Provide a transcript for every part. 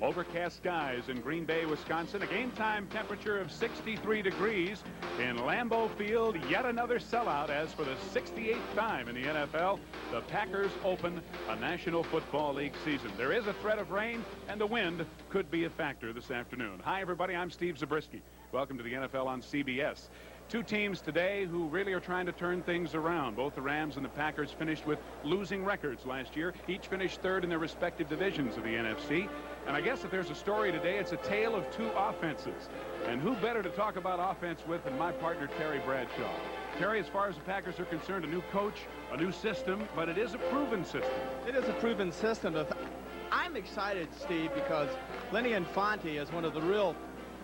Overcast skies in Green Bay, Wisconsin. A game time temperature of 63 degrees in Lambeau Field. Yet another sellout, as for the 68th time in the NFL, the Packers open a National Football League season. There is a threat of rain, and the wind could be a factor this afternoon. Hi, everybody. I'm Steve Zabriskie. Welcome to the NFL on CBS. Two teams today who really are trying to turn things around. Both the Rams and the Packers finished with losing records last year. Each finished third in their respective divisions of the NFC. And I guess if there's a story today, it's a tale of two offenses. And who better to talk about offense with than my partner, Terry Bradshaw. Terry, as far as the Packers are concerned, a new coach, a new system, but it is a proven system. It is a proven system. I'm excited, Steve, because Lenny Infante is one of the real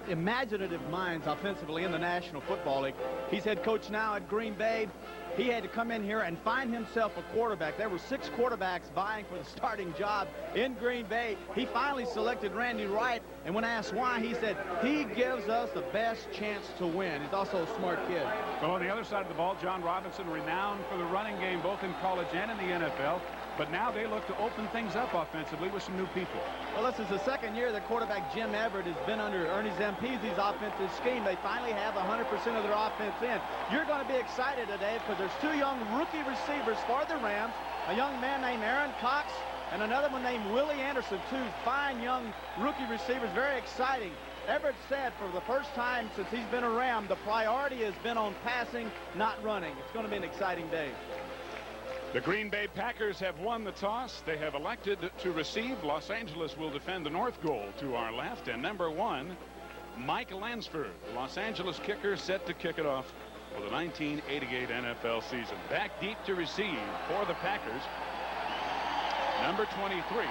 imaginative minds offensively in the National Football League. He's head coach now at Green Bay. He had to come in here and find himself a quarterback. There were 6 quarterbacks vying for the starting job in Green Bay. He finally selected Randy Wright, and when asked why, he said, he gives us the best chance to win. He's also a smart kid. Well, on the other side of the ball, John Robinson, renowned for the running game both in college and in the NFL. But now they look to open things up offensively with some new people. Well, this is the second year that quarterback Jim Everett has been under Ernie Zampese's offensive scheme. They finally have 100% of their offense in. You're going to be excited today because there's 2 young rookie receivers for the Rams, a young man named Aaron Cox and another one named Willie Anderson, 2 fine young rookie receivers, very exciting. Everett said for the first time since he's been a Ram, the priority has been on passing, not running. It's going to be an exciting day. The Green Bay Packers have won the toss. They have elected to receive. Los Angeles will defend the north goal to our left. And number 1, Mike Lansford, the Los Angeles kicker, set to kick it off for the 1988 NFL season. Back deep to receive for the Packers. Number 23.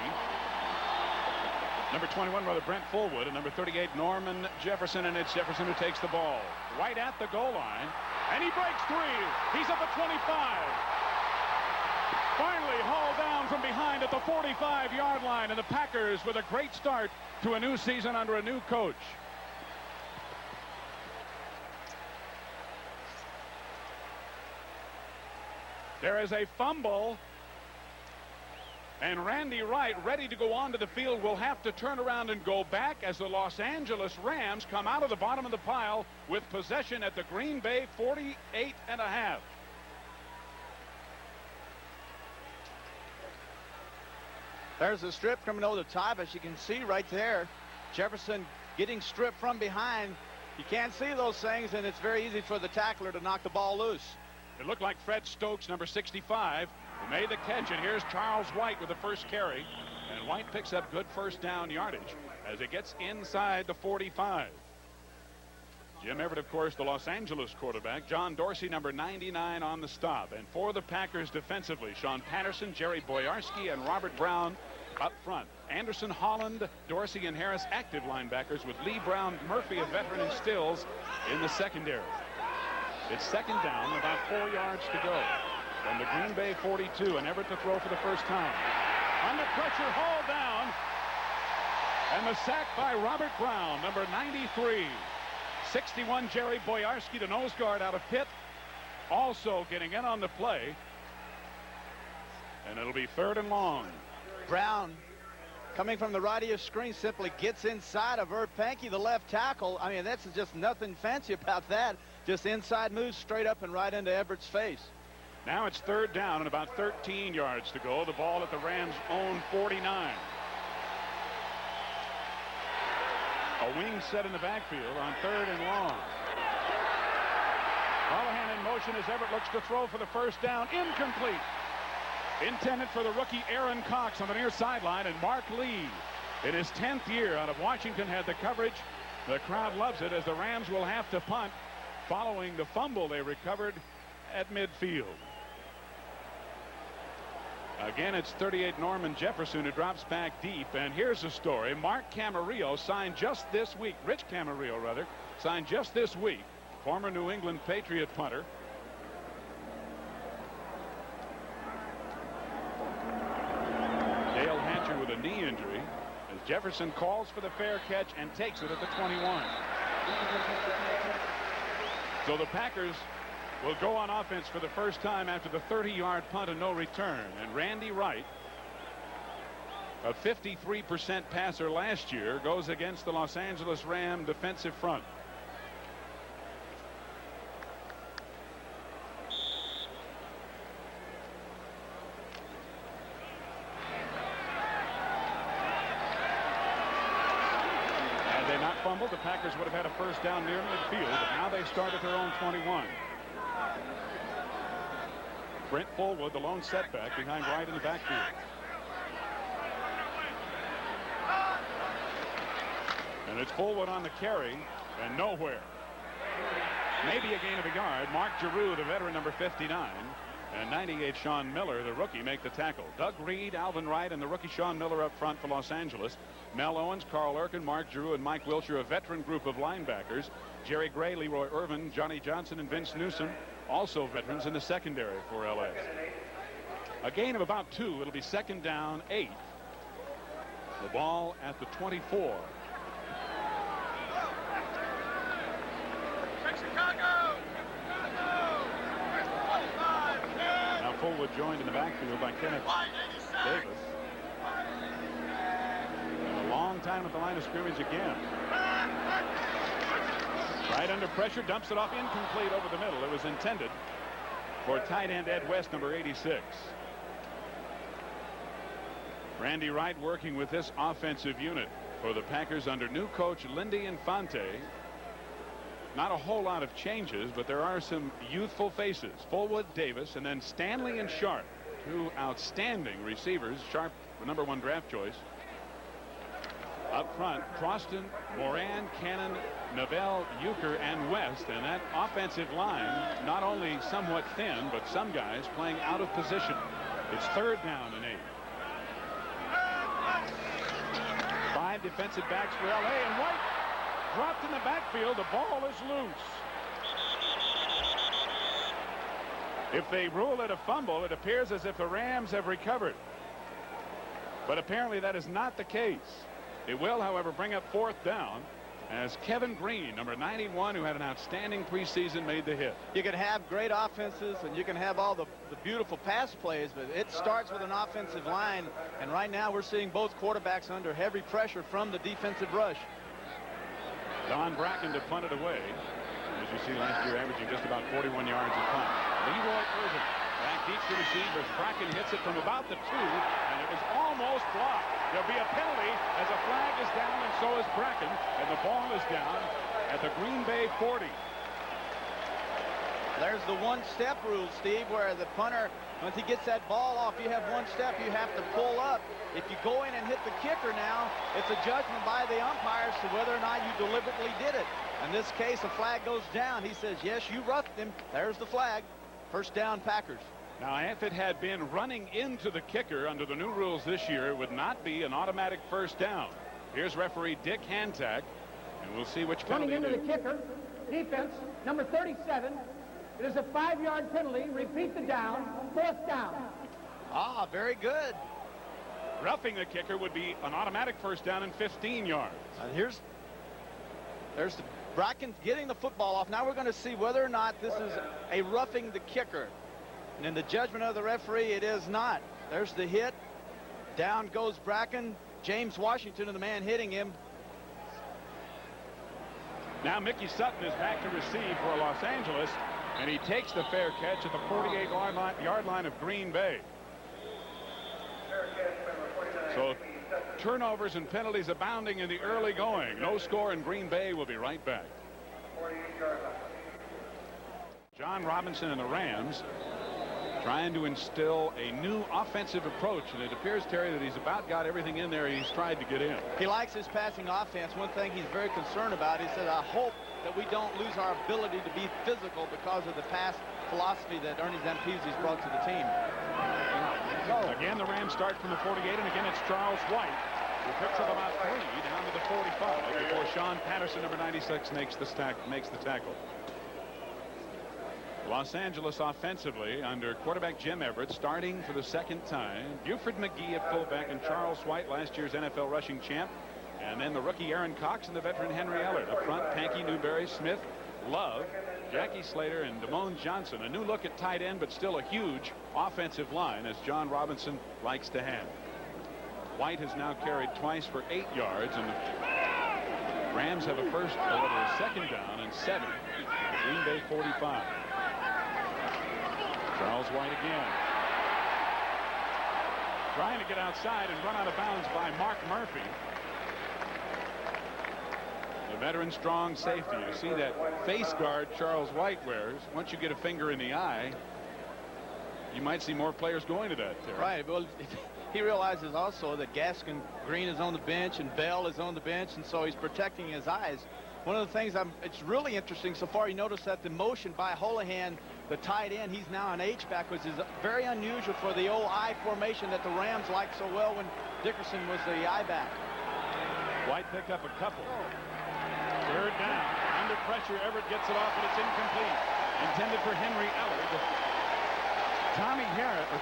Number 21, Brent Fullwood. And number 38, Norman Jefferson. And it's Jefferson who takes the ball right at the goal line. And he breaks 3. He's up at 25. Finally hauled down from behind at the 45-yard line, and the Packers with a great start to a new season under a new coach. There is a fumble, and Randy Wright, ready to go onto the field, will have to turn around and go back as the Los Angeles Rams come out of the bottom of the pile with possession at the Green Bay 48.5. There's a strip coming over the top, as you can see right there. Jefferson getting stripped from behind. You can't see those things, and it's very easy for the tackler to knock the ball loose. It looked like Fred Stokes, number 65, who made the catch, and here's Charles White with the first carry. And White picks up good first down yardage as it gets inside the 45. Jim Everett, of course, the Los Angeles quarterback. John Dorsey, number 99, on the stop. And for the Packers defensively, Sean Patterson, Jerry Boyarski, and Robert Brown up front. Anderson, Holland, Dorsey, and Harris active linebackers, with Lee Brown, Murphy, a veteran, and Stills in the secondary. It's second down, about 4 yards to go from the Green Bay 42, and Everett to throw for the first time. Under pressure, hauled down, and the sack by Robert Brown, number 93. 61, Jerry Boyarski, the nose guard out of Pitt, also getting in on the play. And it'll be 3rd and long. Brown, coming from the right of your screen, simply gets inside of Herb Pankey, the left tackle. I mean, that's just nothing fancy about that. Just inside moves straight up and right into Everett's face. Now it's 3rd down and about 13 yards to go. The ball at the Rams' own 49. A wing set in the backfield on 3rd and long. Callahan in motion as Everett looks to throw for the first down. Incomplete. Intended for the rookie Aaron Cox on the near sideline, and Mark Lee, in his 10th year out of Washington, had the coverage. The crowd loves it as the Rams will have to punt following the fumble they recovered at midfield. Again, it's 38 Norman Jefferson who drops back deep. And here's the story. Mark Camarillo signed just this week. Rich Camarillo, rather, signed just this week. Former New England Patriot punter. Dale Hatcher with a knee injury as Jefferson calls for the fair catch and takes it at the 21. So the Packers will go on offense for the first time after the 30-yard punt and no return. And Randy Wright a 53% passer last year, goes against the Los Angeles Ram defensive front. Had they not fumbled, the Packers would have had a first down near midfield, but now they start at their own 21. Brent Fullwood, the lone setback behind Wright in the backfield. And it's Fullwood on the carry and nowhere. Maybe a gain of a yard. Mark Giroux, the veteran, number 59, and 98 Sean Miller, the rookie, make the tackle. Doug Reed, Alvin Wright, and the rookie Sean Miller up front for Los Angeles. Mel Owens, Carl Erkin, Mark Giroux, and Mike Wilshire, a veteran group of linebackers. Jerry Gray, Leroy Irvin, Johnny Johnson, and Vince Newsom, also veterans in the secondary for LA. A gain of about 2. It'll be second down, 8. The ball at the 24. Now Fullwood joined in the backfield by Kenneth Davis. And a long time at the line of scrimmage again. Right under pressure, dumps it off, incomplete over the middle. It was intended for tight end Ed West, number 86. Randy Wright working with this offensive unit for the Packers under new coach Lindy Infante. Not a whole lot of changes, but there are some youthful faces. Fullwood, Davis, and then Stanley and Sharp, two outstanding receivers. Sharp, the number 1 draft choice. Up front, Croston, Moran, Cannon, Novell, Euchre, and West. And that offensive line, not only somewhat thin, but some guys playing out of position. It's third down and 8. 5 defensive backs for LA, and Wright dropped in the backfield. The ball is loose. If they rule it a fumble, it appears as if the Rams have recovered. But apparently that is not the case. It will, however, bring up fourth down as Kevin Green, number 91, who had an outstanding preseason, made the hit. You can have great offenses and you can have all the beautiful pass plays, but it starts with an offensive line. And right now we're seeing both quarterbacks under heavy pressure from the defensive rush. Don Bracken to punt it away. As you see, last year averaging just about 41 yards a punt. Leroy Irvin back deep to receive as Bracken hits it from about the 2, and it was almost blocked. There'll be a penalty as a flag is down, and so is Bracken, and the ball is down at the Green Bay 40. There's the one-step rule, Steve, where the punter, once he gets that ball off, you have one step, you have to pull up. If you go in and hit the kicker now, it's a judgment by the umpires to whether or not you deliberately did it. In this case, a flag goes down. He says, yes, you roughed him. There's the flag. First down, Packers. Now, if it had been running into the kicker under the new rules this year, it would not be an automatic first down. Here's referee Dick Hantak, and we'll see which penalty. Running into the kicker, defense, number 37. It is a 5-yard penalty. Repeat the down. Fourth down. Ah, very good. Roughing the kicker would be an automatic first down and 15 yards. There's the Bracken getting the football off. Now we're going to see whether or not this is a roughing the kicker. And in the judgment of the referee, it is not. There's the hit. Down goes Bracken. James Washington, the man hitting him. Now Mickey Sutton is back to receive for Los Angeles, and he takes the fair catch at the 48-yard line of Green Bay. So turnovers and penalties abounding in the early going. No score, and Green Bay will be right back. John Robinson and the Rams trying to instill a new offensive approach, and it appears, Terry, that he's about got everything in there he's tried to get in. He likes his passing offense. One thing he's very concerned about, he said, I hope that we don't lose our ability to be physical because of the pass philosophy that Ernie Zampese's brought to the team. Again, the Rams start from the 48, and again it's Charles White, who picks up about 3 down to the 45 before Sean Patterson, number 96, makes the tackle. Los Angeles offensively under quarterback Jim Everett, starting for the second time. Buford McGee at fullback, and Charles White, last year's NFL rushing champ. And then the rookie Aaron Cox and the veteran Henry Ellard. Up front, Pankey, Newberry, Smith, Love, Jackie Slater, and Damone Johnson. A new look at tight end, but still a huge offensive line, as John Robinson likes to have. White has now carried twice for 8 yards, and the Rams have a second down and 7 at the Green Bay 45. Charles White again. Trying to get outside and run out of bounds by Mark Murphy. The veteran strong safety. You see that face guard Charles White wears. Once you get a finger in the eye, you might see more players going to that, Terry. Right. Well, he realizes also that Gaskin Green is on the bench and Bell is on the bench, and so he's protecting his eyes. One of the things it's really interesting so far, you notice that the motion by Holohan, the tight end, he's now an H-back, which is very unusual for the old I formation that the Rams liked so well when Dickerson was the I-back. White picked up a couple. Third down. Under pressure, Everett gets it off, and it's incomplete. Intended for Henry Ellard.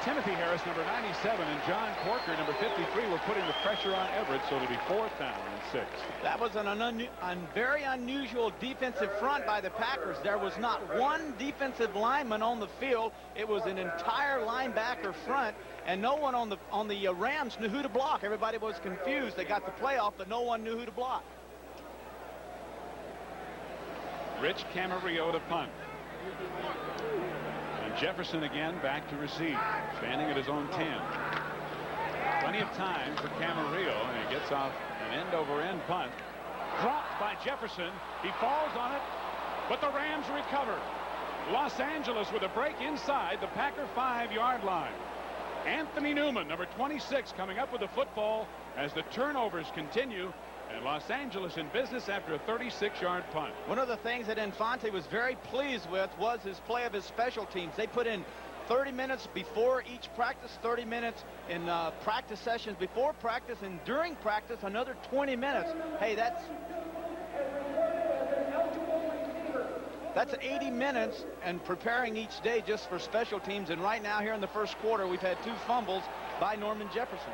Timothy Harris, number 97, and John Corker, number 53, were putting the pressure on Everett, so it'll be 4th down and 6. That was a very unusual defensive front by the Packers. There was not one defensive lineman on the field. It was an entire linebacker front, and no one on the Rams knew who to block. Everybody was confused. They got the play off, but no one knew who to block. Rich Camarillo to punt. Jefferson again back to receive, standing at his own 10. Plenty of time for Camarillo, and he gets off an end-over-end punt. Dropped by Jefferson. He falls on it, but the Rams recover. Los Angeles with a break inside the Packer 5-yard line. Anthony Newman, number 26, coming up with the football as the turnovers continue. And Los Angeles in business after a 36-yard punt. One of the things that Infante was very pleased with was his play of his special teams. They put in 30 minutes before each practice, 30 minutes in practice sessions before practice, and during practice another 20 minutes. Hey, that's 80 minutes and preparing each day just for special teams. And right now here in the first quarter, we've had 2 fumbles by Norman Jefferson.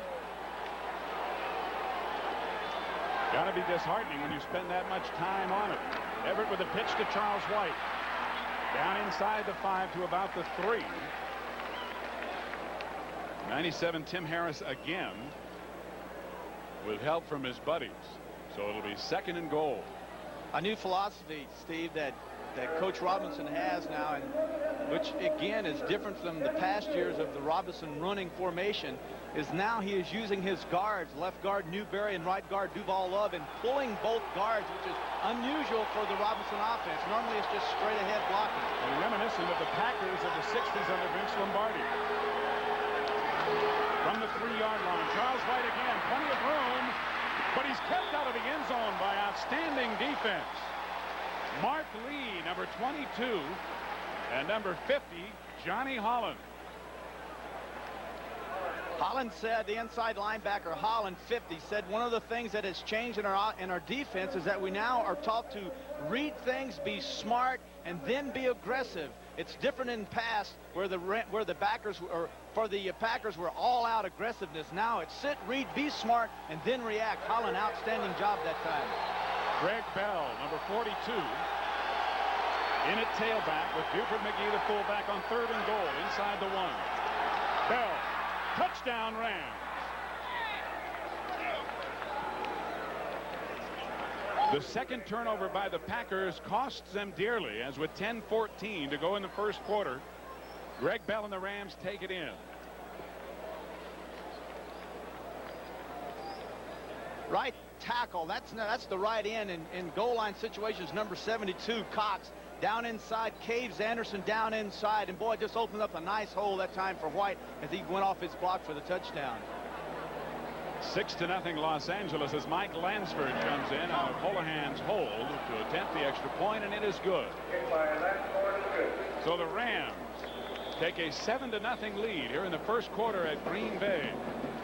Got to be disheartening when you spend that much time on it. Everett with a pitch to Charles White. Down inside the 5 to about the 3. 97 Tim Harris again with help from his buddies. So it'll be 2nd and goal. A new philosophy, Steve, that Coach Robinson has now, and which again is different from the past years of the Robinson running formation, is now he is using his guards, left guard Newberry and right guard Duval Love, and pulling both guards, which is unusual for the Robinson offense. Normally it's just straight ahead blocking. And reminiscent of the Packers of the 60s under Vince Lombardi. From the 3-yard line, Charles White again, plenty of room, but he's kept out of the end zone by outstanding defense. Mark Lee, number 22, and number 50, Johnny Holland. Holland said, the inside linebacker Holland, 50, said one of the things that has changed in our defense is that we now are taught to read things, be smart, and then be aggressive. It's different in past where the Packers were all out aggressiveness. Now it's sit, read, be smart, and then react. Holland, outstanding job that time. Greg Bell, number 42, in at tailback with Buford McGee, the fullback, on 3rd and goal inside the 1. Bell, touchdown Rams. The second turnover by the Packers costs them dearly, as with 10:14 to go in the first quarter, Greg Bell and the Rams take it in. Right tackle, that's the right end in goal line situations. Number 72, Cox, down inside, caves Anderson down inside, and boy, just opened up a nice hole that time for White as he went off his block for the touchdown. 6-0 Los Angeles as Mike Lansford comes in out of Holohan's hold to attempt the extra point, and it is good. So the Rams take a 7-0 lead here in the first quarter at Green Bay,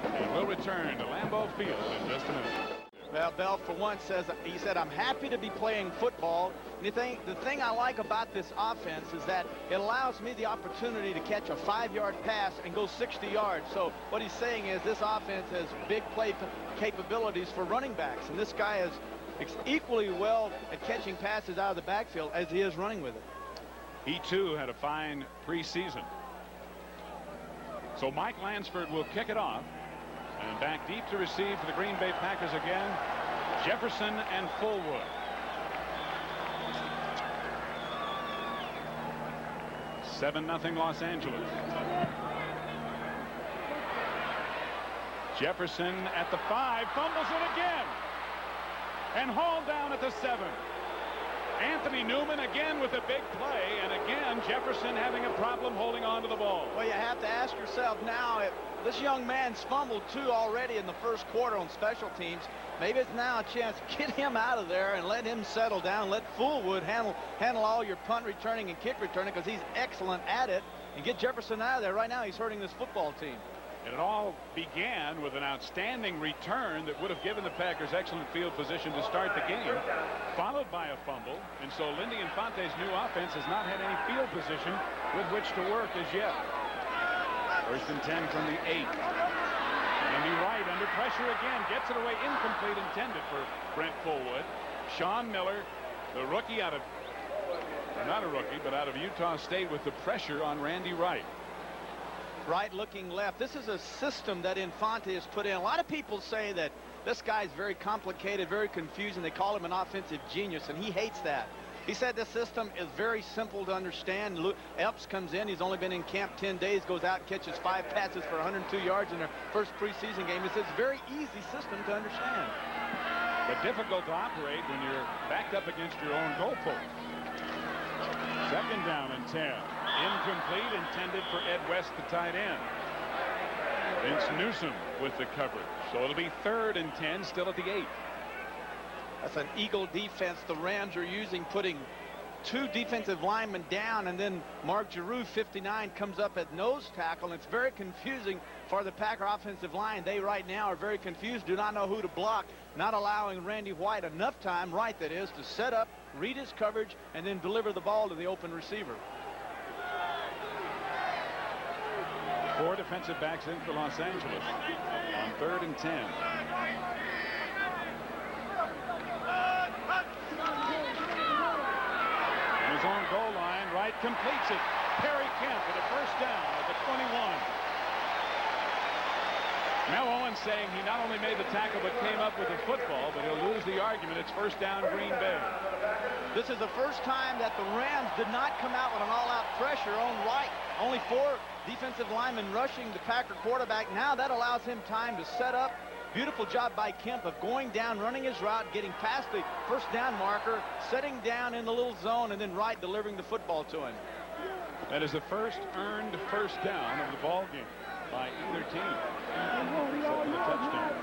and will return to Lambeau Field in just a minute. Well, Bell, for once, he said, I'm happy to be playing football. And the thing I like about this offense is that it allows me the opportunity to catch a 5-yard pass and go 60 yards. So what he's saying is this offense has big play capabilities for running backs. And this guy is equally well at catching passes out of the backfield as he is running with it. He, too, had a fine preseason. So Mike Lansford will kick it off. And back deep to receive for the Green Bay Packers again, Jefferson and Fullwood. 7-0 Los Angeles. Jefferson at the 5, fumbles it again, and hauled down at the 7. Anthony Newman again with a big play, and again Jefferson having a problem holding on to the ball. Well, you have to ask yourself now, if this young man's fumbled 2 already in the first quarter on special teams, maybe it's now a chance to get him out of there and let him settle down. Let Fullwood handle all your punt returning and kick returning, because he's excellent at it, and get Jefferson out of there. Right now he's hurting this football team. And it all began with an outstanding return that would have given the Packers excellent field position to start the game, followed by a fumble. And so Lindy Infante's new offense has not had any field position with which to work as yet. 1st and 10 from the 8. Andy Wright under pressure again, gets it away, incomplete, intended for Brent Fullwood. Sean Miller, the rookie out of, not a rookie, but out of Utah State, with the pressure on Randy Wright. Wright looking left. This is a system that Infante has put in. A lot of people say that this guy's very complicated, very confusing. They call him an offensive genius, and he hates that. He said this system is very simple to understand. Epps comes in. He's only been in camp 10 days, goes out and catches 5 passes for 102 yards in their first preseason game. He says it's a very easy system to understand. But difficult to operate when you're backed up against your own goalpost. 2nd down and 10. Incomplete, intended for Ed West, the tight end. Vince Newsom with the coverage. So it'll be 3rd and 10, still at the 8. That's an Eagle defense the Rams are using, putting 2 defensive linemen down, and then Mark Giroux, 59, comes up at nose tackle. And it's very confusing for the Packer offensive line. They right now are very confused, do not know who to block, not allowing Randy White enough time, Wright that is, to set up, read his coverage, and then deliver the ball to the open receiver. 4 defensive backs in for Los Angeles on 3rd and 10. On his own goal line, Wright completes it. Perry Kemp with a 1st down at the 21. Mel Owens saying he not only made the tackle but came up with the football, but he'll lose the argument. It's 1st down Green Bay. This is the first time that the Rams did not come out with an all-out pressure on Wright. Only 4 defensive linemen rushing the Packer quarterback. Now that allows him time to set up. Beautiful job by Kemp of going down, running his route, getting past the 1st down marker, setting down in the little zone, and then Wright delivering the football to him. That is the first earned 1st down of the ball game by either team. Except for the touchdown.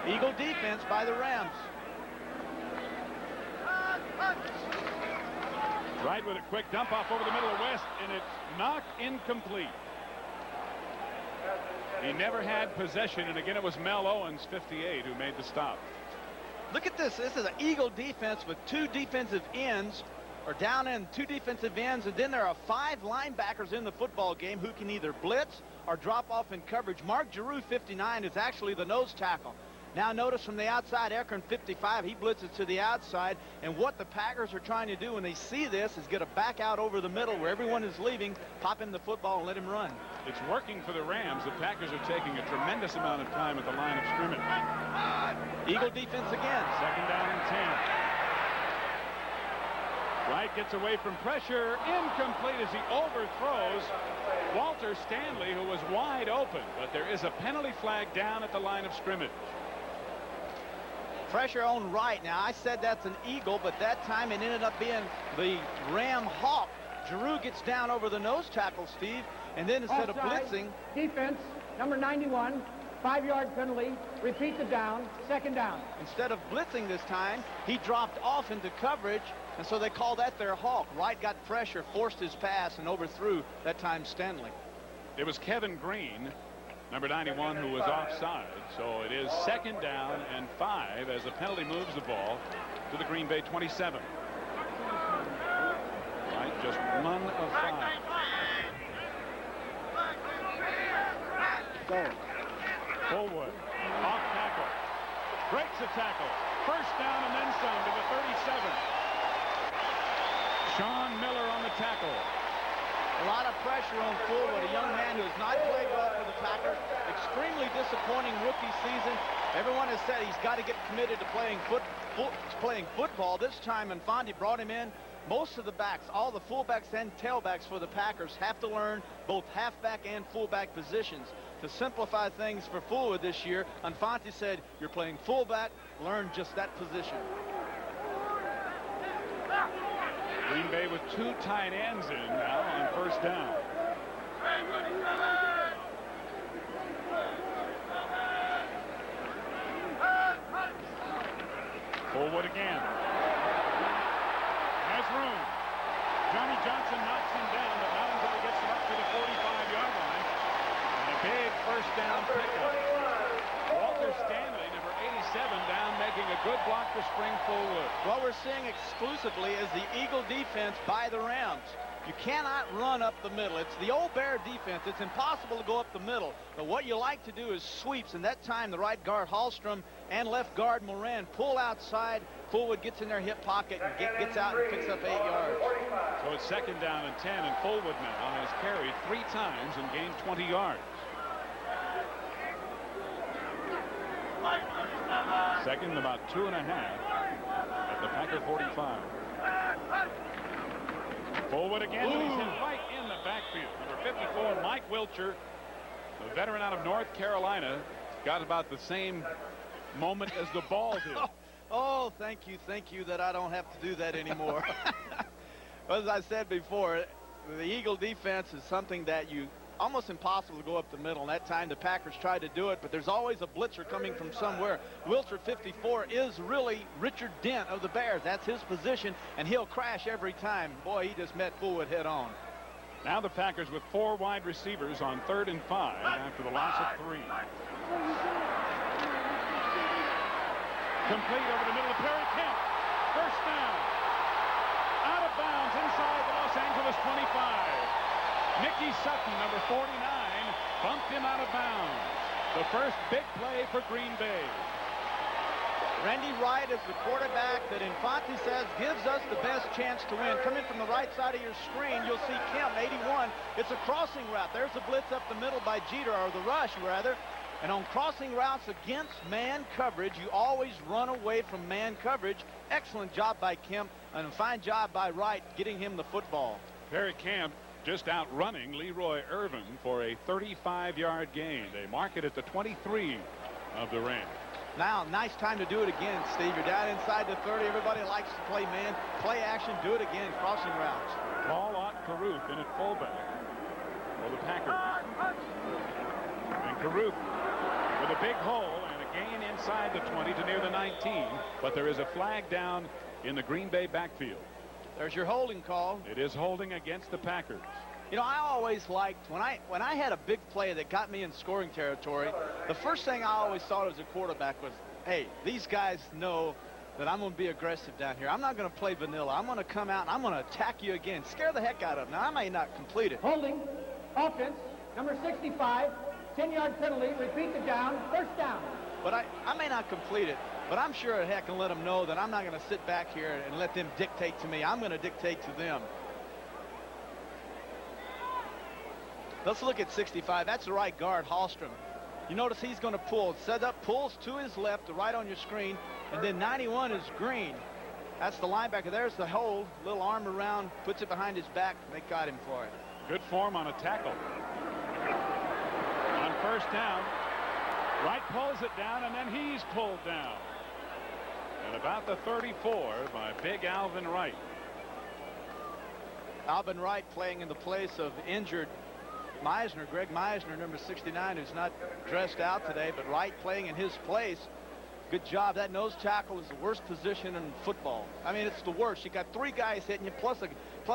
Eagle defense by the Rams. Wright with a quick dump off over the middle of West, and it's knocked incomplete. He never had possession, and again it was Mel Owens, 58, who made the stop. Look at this. This is an Eagle defense with 2 defensive ends, or down in 2 defensive ends, and then there are 5 linebackers in the football game who can either blitz or drop off in coverage. Mark Giroux, 59, is actually the nose tackle. Now notice from the outside, Ekron, 55, he blitzes to the outside, and what the Packers are trying to do when they see this is get a back out over the middle where everyone is leaving, pop him the football and let him run. It's working for the Rams. The Packers are taking a tremendous amount of time at the line of scrimmage. Eagle defense again. 2nd down and 10. Wright gets away from pressure, incomplete as he overthrows Walter Stanley, who was wide open, but there is a penalty flag down at the line of scrimmage. Pressure on Wright. Now, I said that's an Eagle, but that time it ended up being the Ram Hawk. Giroux gets down over the nose tackle, Steve, and then instead of blitzing... Defense, number 91, 5-yard penalty, repeat the down, 2nd down. Instead of blitzing this time, he dropped off into coverage, and so they call that their Hawk. Wright got pressure, forced his pass, and overthrew that time Stanley. It was Kevin Green, number 91, who was offside. So it is 2nd down and 5 as the penalty moves the ball to the Green Bay 27. Right, just 1 of 5. Fullwood, off tackle, breaks the tackle, 1st down and then some to the 37. Sean Miller on the tackle. A lot of pressure on Fullwood, a young man who has not played well for the Packers. Extremely disappointing rookie season. Everyone has said he's got to get committed to playing football. This time, Infante brought him in. Most of the backs, all the fullbacks and tailbacks for the Packers have to learn both halfback and fullback positions. To simplify things for Fullwood this year, Infante said, you're playing fullback, learn just that position. Green Bay with 2 tight ends in now on first down. Fullwood again. Has room. Johnny Johnson knocks him down, but not until he gets him up to the 45-yard line. And a big first down pickup. Walter Stanley, number 87, down, making a good block for Spring Fullwood. What we're seeing exclusively is the Eagle defense by the Rams. You cannot run up the middle. It's the old Bear defense. It's impossible to go up the middle. But what you like to do is sweeps, and that time the right guard Hallstrom and left guard Moran pull outside. Fullwood gets in their hip pocket and gets out and picks up 8 yards. So it's second down and 10, and Fullwood now has carried 3 times and gained 20 yards. Second and about 2.5 at the Packer 45. Fullwood again, and he's hit right in the backfield. Number 54, Mike Wilcher, the veteran out of North Carolina, got about the same moment as the ball did. Oh, thank you that I don't have to do that anymore. As I said before, the Eagle defense is something that you almost impossible to go up the middle. And that time the Packers tried to do it, but there's always a blitzer coming from somewhere. Wilcher 54 is really Richard Dent of the Bears. That's his position, and he'll crash every time. Boy, he just met Fullwood head on. Now the Packers with 4 wide receivers on 3rd and 5 after the loss of 3. Complete over the middle of Perry Kemp. First down. Out of bounds inside the Los Angeles 25. Nicky Sutton, number 49, bumped him out of bounds. The first big play for Green Bay. Randy Wright is the quarterback that Infante says gives us the best chance to win. Coming from the right side of your screen, you'll see Kemp, 81. It's a crossing route. There's a blitz up the middle by Jeter, or the rush, rather. And on crossing routes against man coverage, you always run away from man coverage. Excellent job by Kemp, and a fine job by Wright getting him the football. Perry Kemp just outrunning Leroy Irvin for a 35-yard gain. They mark it at the 23 of the Rams. Now, nice time to do it again, Steve. You're down inside the 30. Everybody likes to play man. Play action. Do it again. Crossing routes. Paul Ott Caruth in at fullback for the Packers. And Caruth with a big hole and a gain inside the 20 to near the 19. But there is a flag down in the Green Bay backfield. There's your holding call. It is holding against the Packers. You know, I always liked, when I had a big play that got me in scoring territory, the first thing I always thought as a quarterback was, hey, these guys know that I'm going to be aggressive down here. I'm not going to play vanilla. I'm going to come out and I'm going to attack you again. Scare the heck out of them. Now, I may not complete it. Holding, offense, number 65, 10-yard penalty, repeat the down, first down. But I may not complete it, but I'm sure as heck can let them know that I'm not going to sit back here and let them dictate to me. I'm going to dictate to them. Let's look at 65. That's the right guard, Hallstrom. You notice he's going to pull. Set up, pulls to his left, the right on your screen, and then 91 is Green. That's the linebacker. There's the hold. Little arm around, puts it behind his back. They got him for it. Good form on a tackle. On first down, Wright pulls it down, and then he's pulled down. At about the 34 by big Alvin Wright. Alvin Wright playing in the place of injured Meisner, Greg Meisner, number 69, who's not dressed out today, but Wright playing in his place. Good job. That nose tackle is the worst position in football. I mean, it's the worst. You got 3 guys hitting you, plus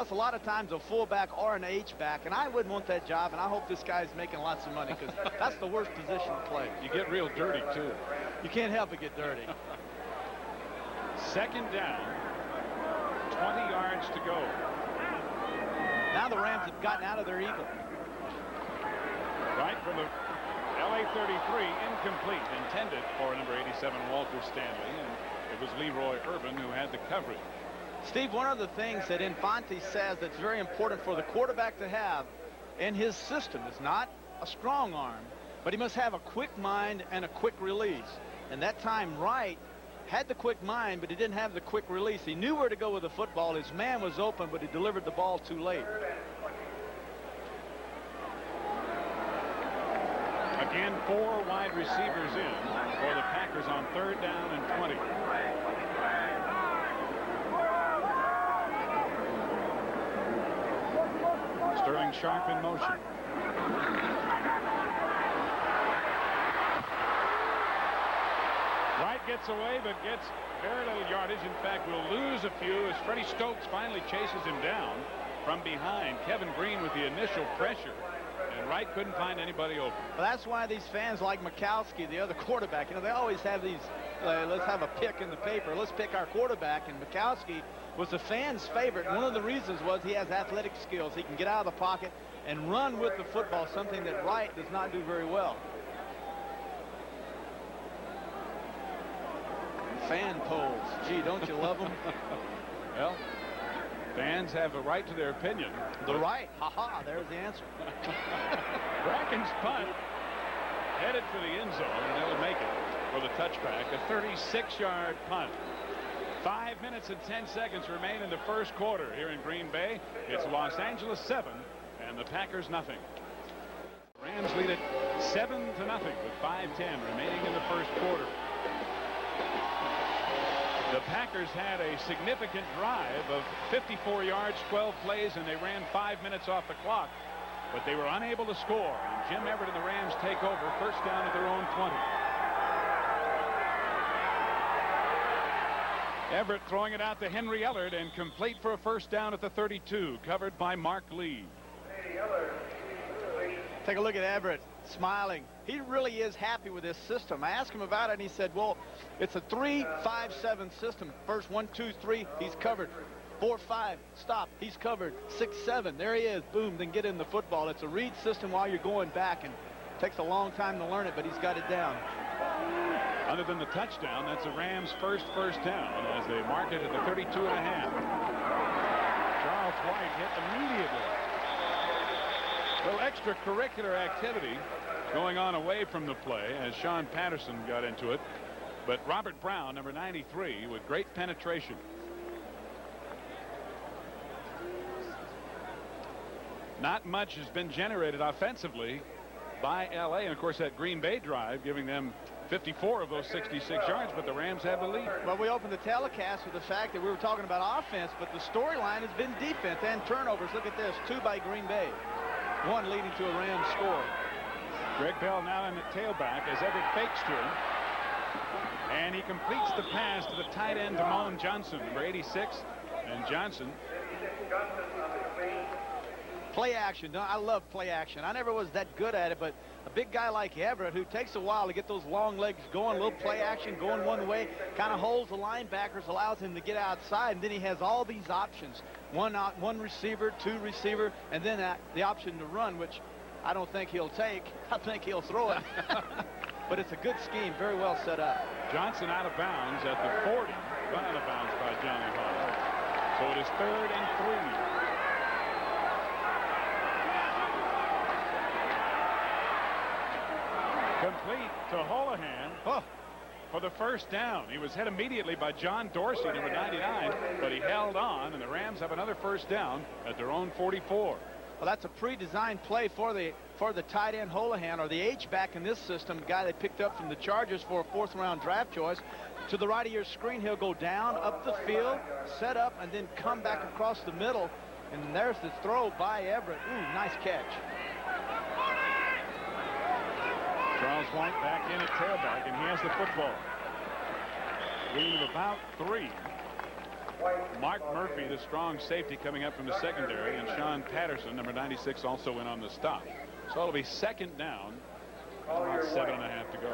a lot of times a fullback or an H-back, and I wouldn't want that job, and I hope this guy's making lots of money, because that's the worst position to play. You get real dirty, too. You can't help but get dirty. Second down, 20 yards to go. Now the Rams have gotten out of their eagle. Right from the LA 33, incomplete, intended for number 87 Walter Stanley, and it was Leroy Irvin who had the coverage. Steve, one of the things that Infante says that's very important for the quarterback to have in his system is not a strong arm, but he must have a quick mind and a quick release. And that time, Wright had the quick mind, but he didn't have the quick release. He knew where to go with the football. His man was open, but he delivered the ball too late. Again, 4 wide receivers in for the Packers on 3rd down and 20. Sterling Sharp in motion. Wright gets away, but gets very little yardage. In fact, will lose a few as Freddie Stokes finally chases him down from behind. Kevin Green with the initial pressure, and Wright couldn't find anybody open. Well, that's why these fans like Mikowski, the other quarterback, you know, they always have these, let's have a pick in the paper. Let's pick our quarterback, and Mikowski was the fans' favorite. One of the reasons was he has athletic skills. He can get out of the pocket and run with the football, something that Wright does not do very well. Fan polls. Gee, don't you love them? Well, fans have a right to their opinion. The right. Ha-ha, there's the answer. Bracken's punt headed for the end zone, and they'll make it for the touchback. A 36-yard punt. 5 minutes and 10 seconds remain in the first quarter here in Green Bay. It's Los Angeles 7 and the Packers nothing. Rams lead it 7-0 with 5:10 remaining in the first quarter. The Packers had a significant drive of 54 yards, 12 plays, and they ran 5 minutes off the clock, but they were unable to score. And Jim Everett and the Rams take over, first down at their own 20. Everett throwing it out to Henry Ellard and complete for a first down at the 32, covered by Mark Lee. Take a look at Everett smiling. He really is happy with this system. I asked him about it, and he said, well, it's a 3-5-7 system. First 1, 2, 3, he's covered. 4, 5, stop, he's covered. 6, 7, there he is, boom, then get in the football. It's a read system while you're going back, and it takes a long time to learn it, but he's got it down. Other than the touchdown, that's the Rams' first down as they mark it at the 32.5. Charles White hit immediately. A little extracurricular activity going on away from the play as Sean Patterson got into it. But Robert Brown, number 93, with great penetration. Not much has been generated offensively by L.A. And, of course, that Green Bay drive giving them 54 of those 66 yards, but the Rams have the lead. Well, we opened the telecast with the fact that we were talking about offense, but the storyline has been defense and turnovers. Look at this, 2 by Green Bay, 1 leading to a Rams score. Greg Bell now in the tailback as Everett fakes to him. And he completes the pass to the tight end, Damone Johnson, number 86. And Johnson. Play action. I love play action. I never was that good at it, but a big guy like Everett, who takes a while to get those long legs going, a little play action going one way, kind of holds the linebackers, allows him to get outside, and then he has all these options. One receiver, 2 receiver, and then the option to run, which I don't think he'll take. I think he'll throw it. But it's a good scheme, very well set up. Johnson out of bounds at the 40. Run out of bounds by Johnny Hall. So it is 3rd and 3. Complete to Holohan for the first down. He was hit immediately by John Dorsey, number 99, but he held on, and the Rams have another first down at their own 44. Well, that's a pre-designed play for the tight end Holohan, or the H-back in this system, guy they picked up from the Chargers for a 4th-round draft choice. To the right of your screen, he'll go down, up the field, set up, and then come back across the middle. And there's the throw by Everett. Ooh, nice catch. Charles White back in at tailback, and he has the football. Lead of about 3. Mark Murphy, the strong safety, coming up from the secondary, and Sean Patterson, number 96, also went on the stop. So it'll be 2nd down, about 7.5 to go.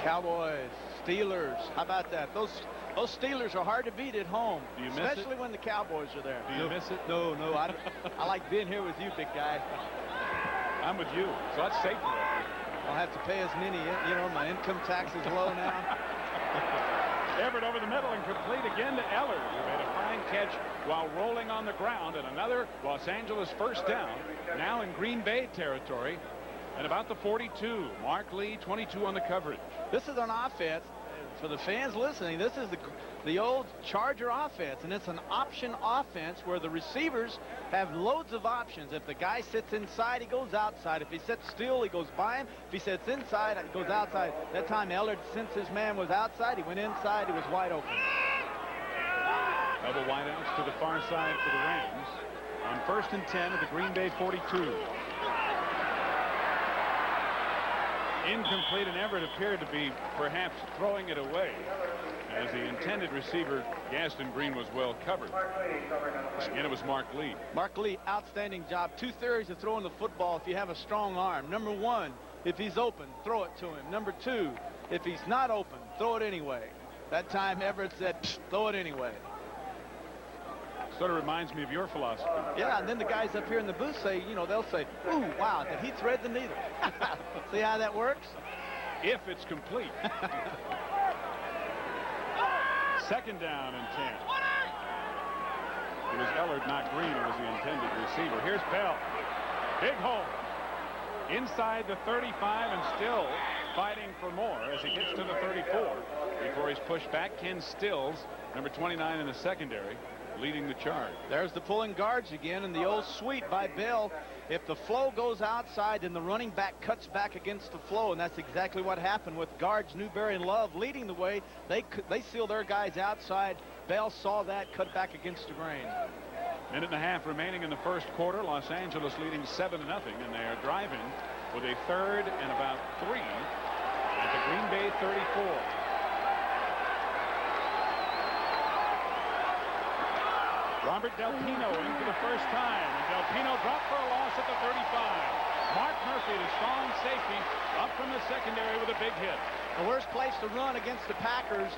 Cowboys, Steelers, how about that? Those Steelers are hard to beat at home, Do you miss especially it? when the Cowboys are there. Do you miss it? No, I like being here with you, big guy. I'm with you, so that's safe. I'll have to pay as many, you know, my income tax is low now. Everett over the middle and complete again to Ellard, who made a fine catch while rolling on the ground, and another Los Angeles first down, now in Green Bay territory, and about the 42. Mark Lee, 22 on the coverage. This is an offense. For the fans listening, this is the old Charger offense, and it's an option offense where the receivers have loads of options. If the guy sits inside, he goes outside. If he sits still, he goes by him. If he sits inside, he goes outside. That time, Ellard, since his man was outside, he went inside. He was wide open. Double wideouts to the far side for the Rams on 1st and 10 at the Green Bay 42. Incomplete, and Everett appeared to be perhaps throwing it away as the intended receiver, Gaston Green, was well covered. Again, it was Mark Lee. Mark Lee, outstanding job. 2 theories of throwing the football if you have a strong arm. Number 1, if he's open, throw it to him. Number 2, if he's not open, throw it anyway. That time, Everett said, throw it anyway. Sort of reminds me of your philosophy. Yeah, and then the guys up here in the booth say, you know, they'll say, ooh, wow, did he thread the needle? See how that works? If it's complete. 2nd down and 10. It was Ellard, not Green, who was the intended receiver. Here's Bell. Big hole. Inside the 35 and still fighting for more as he gets to the 34 before he's pushed back. Ken Stills, number 29 in the secondary, leading the charge. There's the pulling guards again, and the old sweep by Bell. If the flow goes outside, then the running back cuts back against the flow, and that's exactly what happened with guards Newberry and Love leading the way. They seal their guys outside. Bell saw that, cut back against the grain. Minute and a half remaining in the first quarter. Los Angeles leading 7-0, and they are driving with a 3rd and about 3 at the Green Bay 34. Robert Del Pino in for the first time, and Del Pino dropped for a loss at the 35. Mark Murphy, the strong safety, up from the secondary with a big hit. The worst place to run against the Packers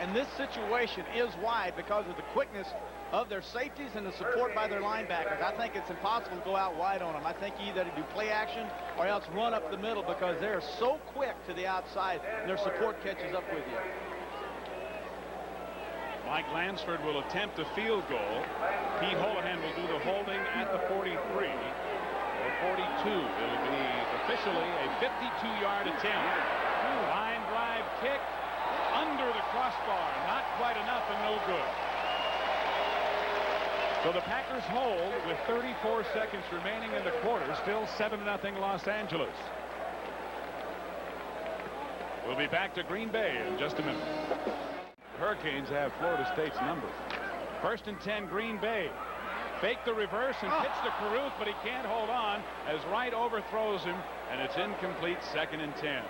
in this situation is wide because of the quickness of their safeties and the support by their linebackers. I think it's impossible to go out wide on them. I think you either do play action or else run up the middle because they're so quick to the outside and their support catches up with you. Mike Lansford will attempt a field goal. Pete Holohan will do the holding at the 43 or 42. It'll be officially a 52-yard attempt. Line drive kick under the crossbar. Not quite enough and no good. So the Packers hold with 34 seconds remaining in the quarter. Still 7-0 Los Angeles. We'll be back to Green Bay in just a minute. Hurricanes have Florida State's number. 1st and 10, Green Bay. Fake the reverse and pitch to Caruth, but he can't hold on as Wright overthrows him, and it's incomplete. 2nd and 10.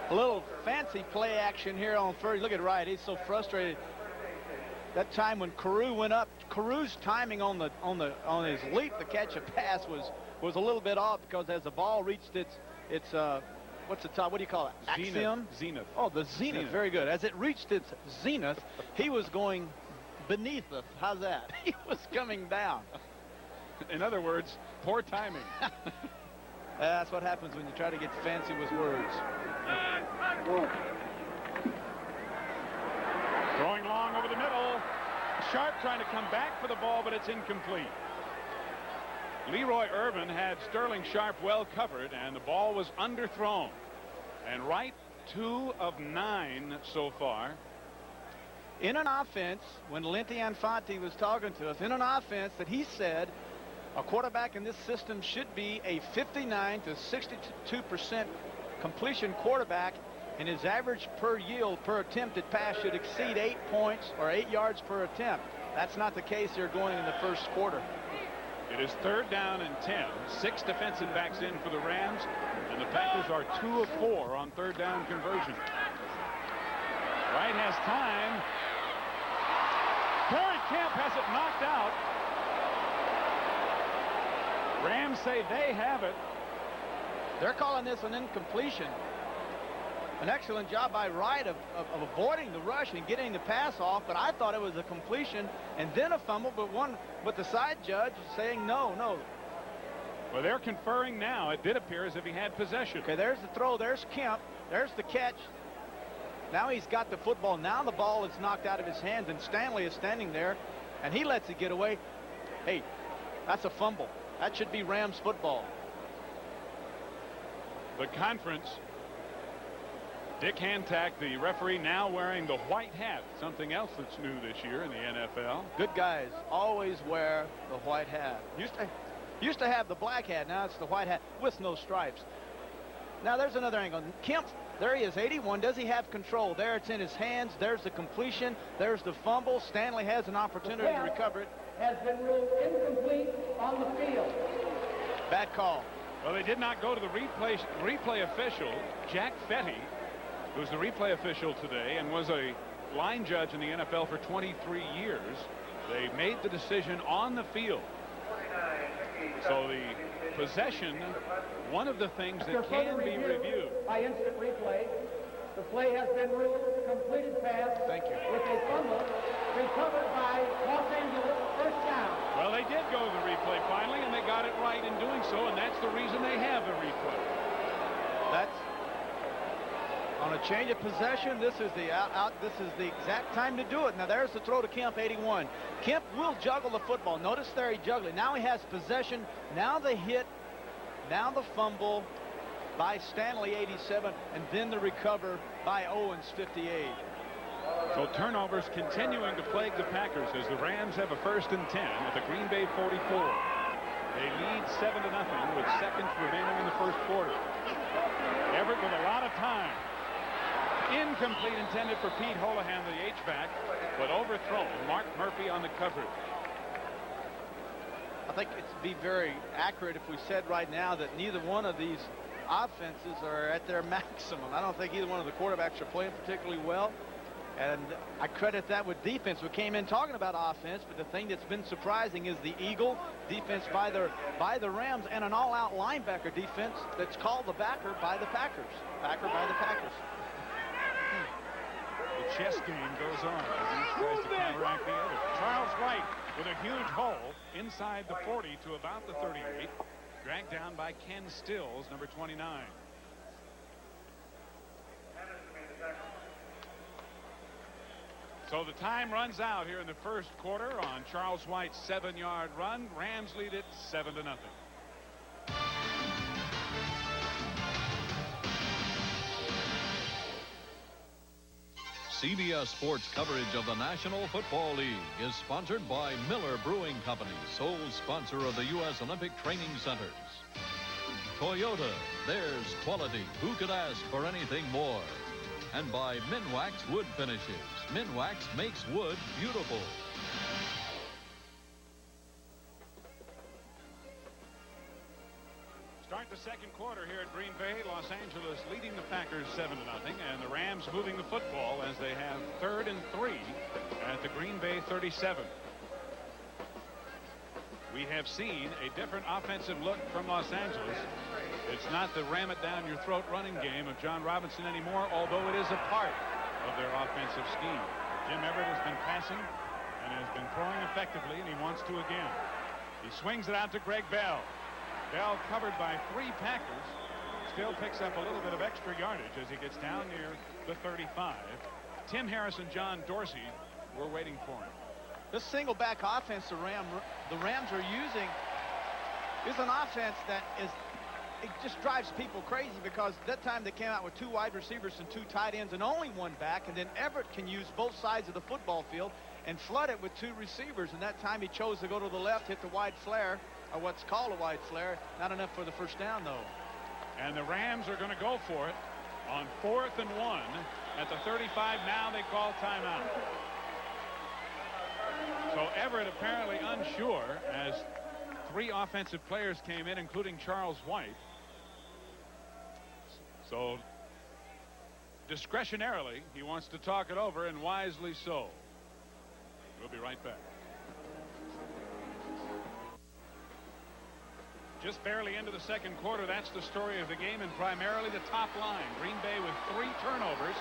A little fancy play action here on 1st. Look at Wright. He's so frustrated. That time when Carew went up, Carew's timing on his leap to catch a pass was a little bit off because as the ball reached its what's the top? What do you call it? Axiom? Zenith. Oh, the zenith. Very good. As it reached its zenith, he was going beneath us. How's that? He was coming down. In other words, poor timing. That's what happens when you try to get fancy with words. Throwing long over the middle. Sharp trying to come back for the ball, but it's incomplete. Leroy Irvin had Sterling Sharp well covered, and the ball was underthrown. And Wright, 2 of 9 so far. In an offense, when Linty Infante was talking to us, in an offense that he said a quarterback in this system should be a 59 to 62% completion quarterback, and his average per yield per attempted pass should exceed 8 points or 8 yards per attempt. That's not the case here going in the first quarter. It is 3rd down and 10. 6 defensive backs in for the Rams, and the Packers are 2 of 4 on 3rd down conversion. Wright has time. Corey Kemp has it knocked out. Rams say they have it. They're calling this an incompletion. An excellent job by Wright of avoiding the rush and getting the pass off, but I thought it was a completion and then a fumble, but the side judge saying no. Well, they're conferring now. It did appear as if he had possession. Okay, there's the throw. There's Kemp. There's the catch. Now he's got the football. Now the ball is knocked out of his hands, and Stanley is standing there, and he lets it get away. Hey, that's a fumble. That should be Rams football. The conference, Dick Hantak, the referee, now wearing the white hat, something else that's new this year in the NFL. Good guys always wear the white hat. Used to have the black hat. Now it's the white hat with no stripes. Now there's another angle. Kemp, there he is, 81. Does he have control? There, it's in his hands. There's the completion. There's the fumble. Stanley has an opportunity to recover it. Has been ruled incomplete on the field. Bad call. Well, they did not go to the replay official, Jack Fetty, who's the replay official today and was a line judge in the NFL for 23 years. They made the decision on the field. So the possession, one of the things that can be reviewed. By instant replay, the play has been ruled completed pass. Thank you. With a fumble recovered by Los Angeles, first down. Well, they did go to the replay finally, and they got it right in doing so, and that's the reason they have the replay. That's on a change of possession. This is the this is the exact time to do it. Now there's the throw to Kemp, 81. Kemp will juggle the football. Notice there he juggled it. Now he has possession. Now the hit. Now the fumble by Stanley, 87, and then the recover by Owens, 58. So turnovers continuing to plague the Packers as the Rams have a 1st and 10 at the Green Bay 44. They lead 7-0 with seconds remaining in the first quarter. Everett with a lot of time. Incomplete, intended for Pete Holohan, the H-back, but overthrown. Mark Murphy on the coverage. I think it'd be very accurate if we said right now that neither one of these offenses are at their maximum. I don't think either one of the quarterbacks are playing particularly well. And I credit that with defense. We came in talking about offense, but the thing that's been surprising is the Eagle defense by the Rams, and an all-out linebacker defense that's called the backer by the Packers. Backer by the Packers. The chess game goes on as each tries to counteract the other. Charles Wright with a huge hole inside the 40 to about the 38. Dragged down by Ken Stills, number 29. So the time runs out here in the first quarter on Charles White's 7-yard run. Rams lead it 7-0. CBS Sports coverage of the National Football League is sponsored by Miller Brewing Company, sole sponsor of the U.S. Olympic Training Centers. Toyota, there's quality. Who could ask for anything more? And by Minwax Wood Finishes. Minwax makes wood beautiful. Start the second quarter here at Green Bay. Los Angeles leading the Packers 7-0, and the Rams moving the football as they have 3rd and 3 at the Green Bay 37. We have seen a different offensive look from Los Angeles. It's not the ram it down your throat running game of John Robinson anymore, although it is a part of their offensive scheme. Jim Everett has been passing and has been throwing effectively, and he wants to again. He swings it out to Greg Bell. Bell covered by 3 Packers. Still picks up a little bit of extra yardage as he gets down near the 35. Tim Harris and John Dorsey were waiting for him. This single back offense the Rams are using is an offense that it just drives people crazy, because that time they came out with 2 wide receivers and 2 tight ends and only 1 back, and then Everett can use both sides of the football field and flood it with 2 receivers, and that time he chose to go to the left, hit the wide flare, or what's called a wide flare. Not enough for the first down, though. And the Rams are going to go for it on 4th and 1 at the 35. Now they call timeout. So Everett apparently unsure as 3 offensive players came in, including Charles White. So discretionarily, he wants to talk it over, and wisely so. We'll be right back. Just barely into the second quarter. That's the story of the game, and primarily the top line. Green Bay with 3 turnovers,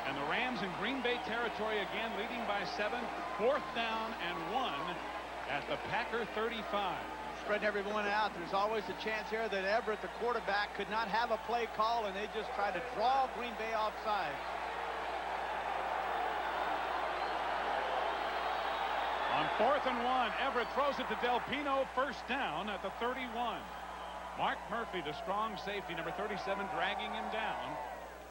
and the Rams in Green Bay territory again, leading by 7. 4th down and 1 at the Packer 35. spreading everyone out. There's always a chance here that Everett, the quarterback, could not have a play call, and they just tried to draw Green Bay offside. On 4th and 1, Everett throws it to Del Pino, first down at the 31. Mark Murphy, the strong safety, number 37, dragging him down.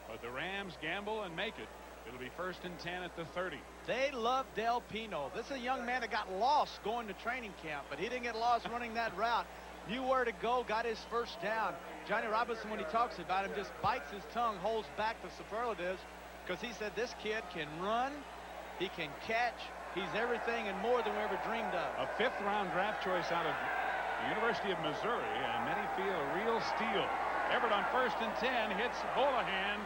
But the Rams gamble and make it. It'll be 1st and 10 at the 30. They love Del Pino. This is a young man that got lost going to training camp, but he didn't get lost running that route. Knew where to go, got his first down. Johnny Robinson, when he talks about him, just bites his tongue, holds back the superlatives, because he said this kid can run, he can catch, he's everything and more than we ever dreamed of. A 5th-round draft choice out of the University of Missouri, and many feel a real steal. Everett on 1st and 10 hits Holohan.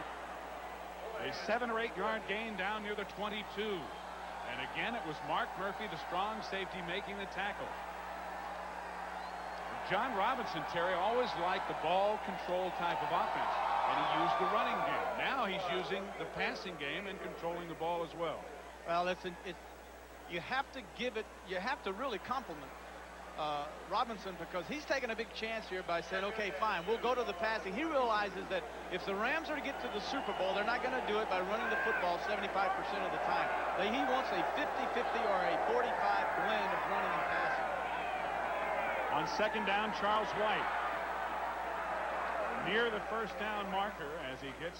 A 7 or 8 yard gain down near the 22. And again, it was Mark Murphy, the strong safety, making the tackle. John Robinson, Terry, always liked the ball control type of offense, and he used the running game. Now he's using the passing game and controlling the ball as well. Well, you have to give it, you have to really compliment Robinson, because he's taking a big chance here by saying, okay, fine, we'll go to the passing. He realizes that if the Rams are to get to the Super Bowl, they're not going to do it by running the football 75% of the time. He wants a 50-50 or a 45 blend of running and passing. On 2nd down, Charles White near the first down marker as he gets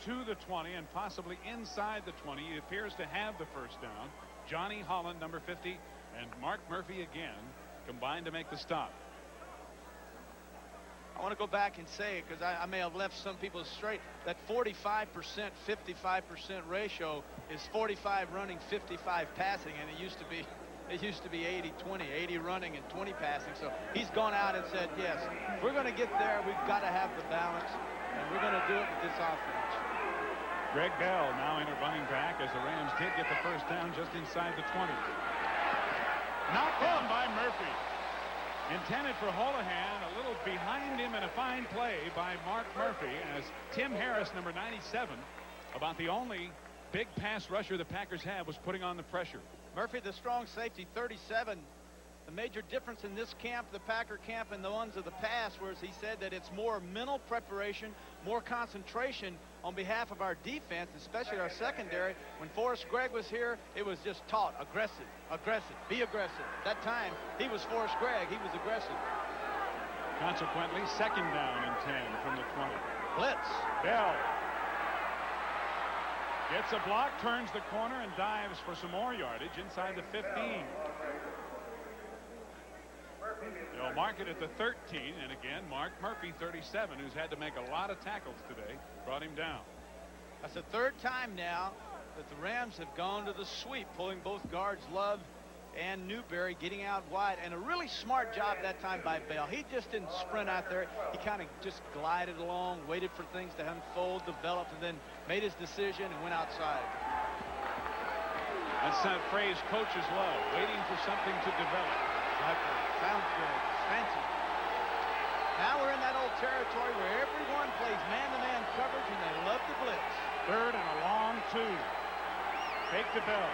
to the 20 and possibly inside the 20. He appears to have the first down. Johnny Holland, number 50, and Mark Murphy again combined to make the stop. I want to go back and say it, because I may have left some people straight. That 45%, 55% ratio is 45 running, 55 passing, and it used to be 80-20, 80 running and 20 passing. So he's gone out and said, yes, if we're going to get there, we've got to have the balance, and we're going to do it with this offense. Greg Bell now in a running back as the Rams did get the first down just inside the 20. Knocked down by Murphy. Intended for Holohan, a little behind him, and a fine play by Mark Murphy as Tim Harris, number 97, about the only big pass rusher the Packers have, was putting on the pressure. Murphy, the strong safety, 37. The major difference in this camp, the Packer camp, and the ones of the past, was he said that it's more mental preparation, more concentration on behalf of our defense, especially our secondary. When Forrest Gregg was here, it was just taught, aggressive, aggressive, be aggressive. That time, he was Forrest Gregg. He was aggressive. Consequently, 2nd down and 10 from the 20. Blitz. Bell gets a block, turns the corner, and dives for some more yardage inside the 15. They'll mark it at the 13, and again, Mark Murphy, 37, who's had to make a lot of tackles today, brought him down. That's the 3rd time now that the Rams have gone to the sweep, pulling both guards, Love and Newberry, getting out wide, and a really smart job that time by Bell. He just didn't sprint out there. He kind of just glided along, waited for things to unfold, developed, and then made his decision and went outside. That's that phrase coaches love, waiting for something to develop. Sounds good. Fancy. Now we're in that old territory where everyone plays man-to-man coverage, and they love the blitz. 3rd and a long 2. Fake to Bell.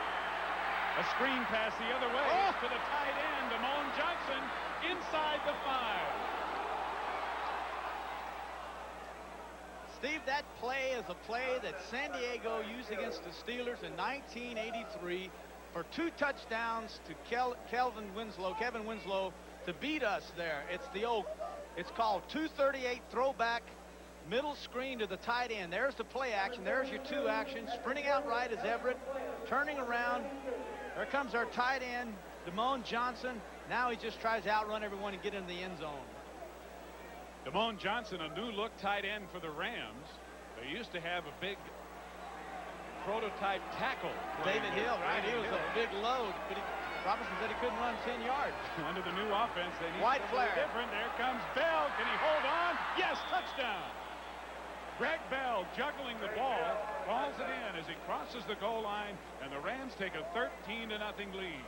A screen pass the other way to the tight end, Damone Johnson, inside the 5. Steve, that play is a play that San Diego used against the Steelers in 1983 for 2 touchdowns to Kevin Winslow to beat us there. It's called 238 throwback, middle screen to the tight end. There's the play action. There's your 2 action. Sprinting out right is Everett. Turning around. There comes our tight end, Damone Johnson. Now he just tries to outrun everyone and get in the end zone. Damone Johnson, a new look tight end for the Rams. They used to have a big prototype tackle. David Hill, right? He was a big load, but Robinson said he couldn't run 10 yards. Under the new offense, they need wide something flare. Different. There comes Bell. Can he hold on? Yes, touchdown. Greg Bell juggling the ball, calls it in as he crosses the goal line, and the Rams take a 13-0 lead.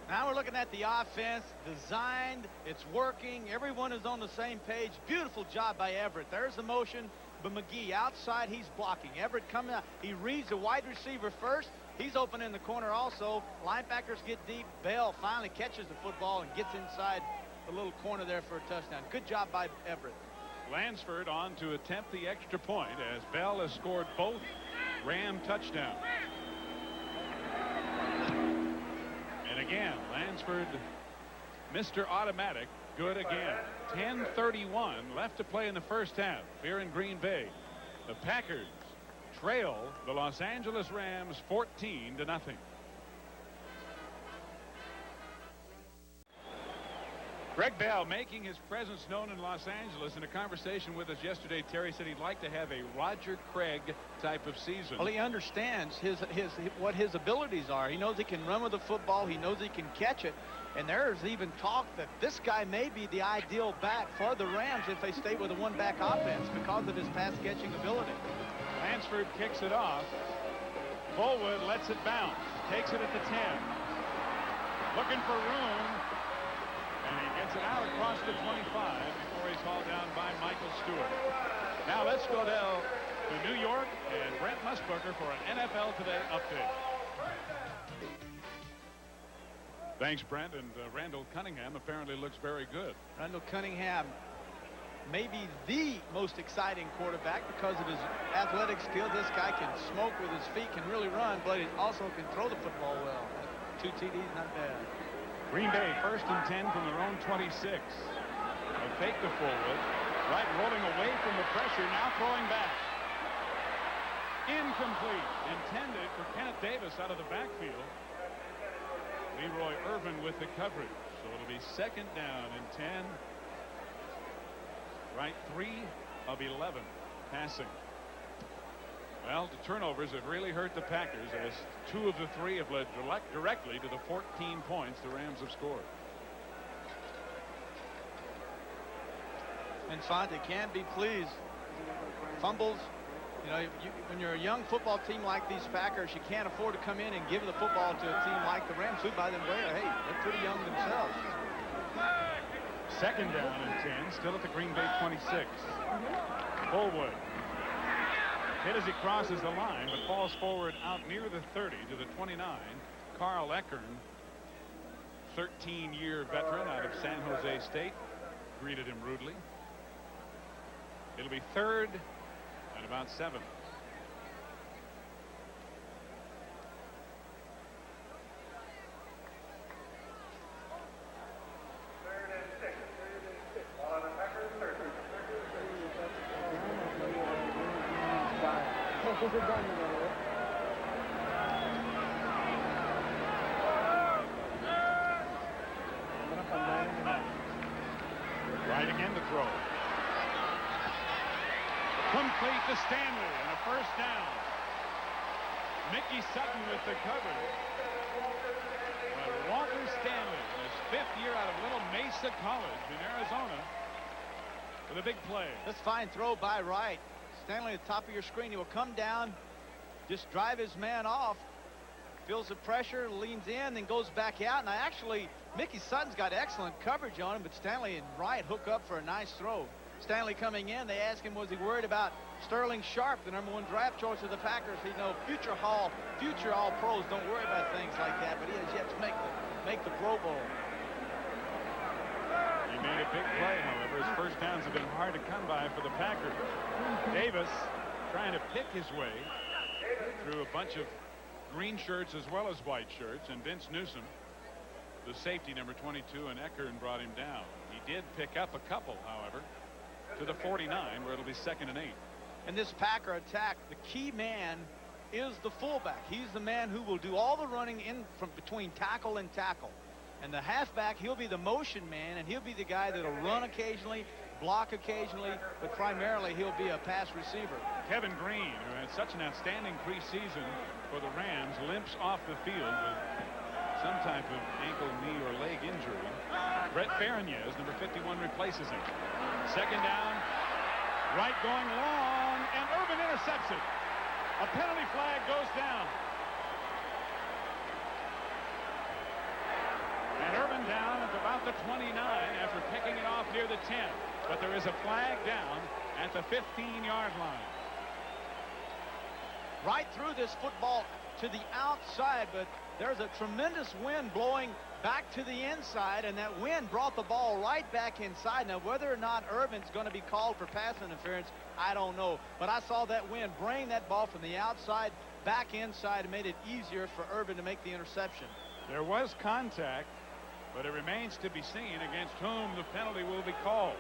Now we're looking at the offense, designed, it's working, everyone is on the same page. Beautiful job by Everett. There's the motion, but McGee outside, he's blocking. Everett coming out, he reads the wide receiver first, He's open in the corner also. Linebackers get deep. Bell finally catches the football and gets inside the little corner there for a touchdown. Good job by Everett. Lansford on to attempt the extra point as Bell has scored both Ram touchdowns. And again, Lansford, Mr. Automatic, good again. 10:31 left to play in the first half here in Green Bay. The Packers trail the Los Angeles Rams 14-0. Greg Bell making his presence known in Los Angeles. In a conversation with us yesterday, Terry said he'd like to have a Roger Craig type of season. Well, he understands what his abilities are. He knows he can run with the football. He knows he can catch it. And there's even talk that this guy may be the ideal back for the Rams if they stay with a one-back offense because of his pass-catching ability. Lansford kicks it off. Bullwood lets it bounce. Takes it at the 10. Looking for room. And he gets it out across the 25 before he's hauled down by Michael Stewart. Now let's go down to New York and Brent Musburger for an NFL Today update. Thanks, Brent. And Randall Cunningham apparently looks very good. Randall Cunningham may be the most exciting quarterback because of his athletic skills. This guy can smoke with his feet, can really run, but he also can throw the football well. 2 TDs, not bad. Green Bay 1st and 10 from their own 26. A fake to Fullwood. Wright rolling away from the pressure, now throwing back. Incomplete. Intended for Kenneth Davis out of the backfield. Leroy Irvin with the coverage. So it'll be 2nd down and 10. Wright 3 of 11 passing. Well, the turnovers have really hurt the Packers as 2 of the 3 have led directly to the 14 points the Rams have scored. And Fonte can be pleased. Fumbles. You know, when you're a young football team like these Packers, you can't afford to come in and give the football to a team like the Rams, who, by the way, hey, they're pretty young themselves. 2nd down and 10, still at the Green Bay 26. Bullwood hit as he crosses the line, but falls forward out near the 30 to the 29. Carl Eckern, 13-year veteran out of San Jose State, greeted him rudely. It'll be 3rd and about 7. Right again to throw. Complete to Stanley and a 1st down. Mickey Sutton with the coverage. But Walter Stanley, his 5th year out of Little Mesa College in Arizona, with a big play. This fine throw by Wright. Stanley at the top of your screen. He will come down, just drive his man off, feels the pressure, leans in, then goes back out. And Mickey Sutton's got excellent coverage on him, but Stanley and Wright hook up for a nice throw. Stanley coming in, they asked him, was he worried about Sterling Sharp, the #1 draft choice of the Packers? He know future All-Pros don't worry about things like that, but he has yet to make the Pro Bowl. He made a big play, however. His first downs have been hard to come by for the Packers. Davis trying to pick his way through a bunch of green shirts as well as white shirts, and Vince Newsom, the safety number 22, and Eckern brought him down. He did pick up a couple, however, to the 49, where it'll be 2nd and 8. In this Packer attack, the key man is the fullback. He's the man who will do all the running in from between tackle and tackle. And the halfback, he'll be the motion man, and he'll be the guy that'll run occasionally, block occasionally, but primarily he'll be a pass receiver. Kevin Green, who had such an outstanding preseason for the Rams, limps off the field with some type of ankle, knee, or leg injury. Brett Ferragnez, number 51, replaces him. 2nd down. Wright going long, and Irvin intercepts it. A penalty flag goes down. And Irvin down at about the 29 after picking it off near the 10. But there is a flag down at the 15-yard line. right through this football to the outside, but there's a tremendous wind blowing back to the inside, and that wind brought the ball right back inside. Now, whether or not Irvin's going to be called for pass interference, I don't know. But I saw that wind bring that ball from the outside back inside and made it easier for Irvin to make the interception. There was contact, but it remains to be seen against whom the penalty will be called.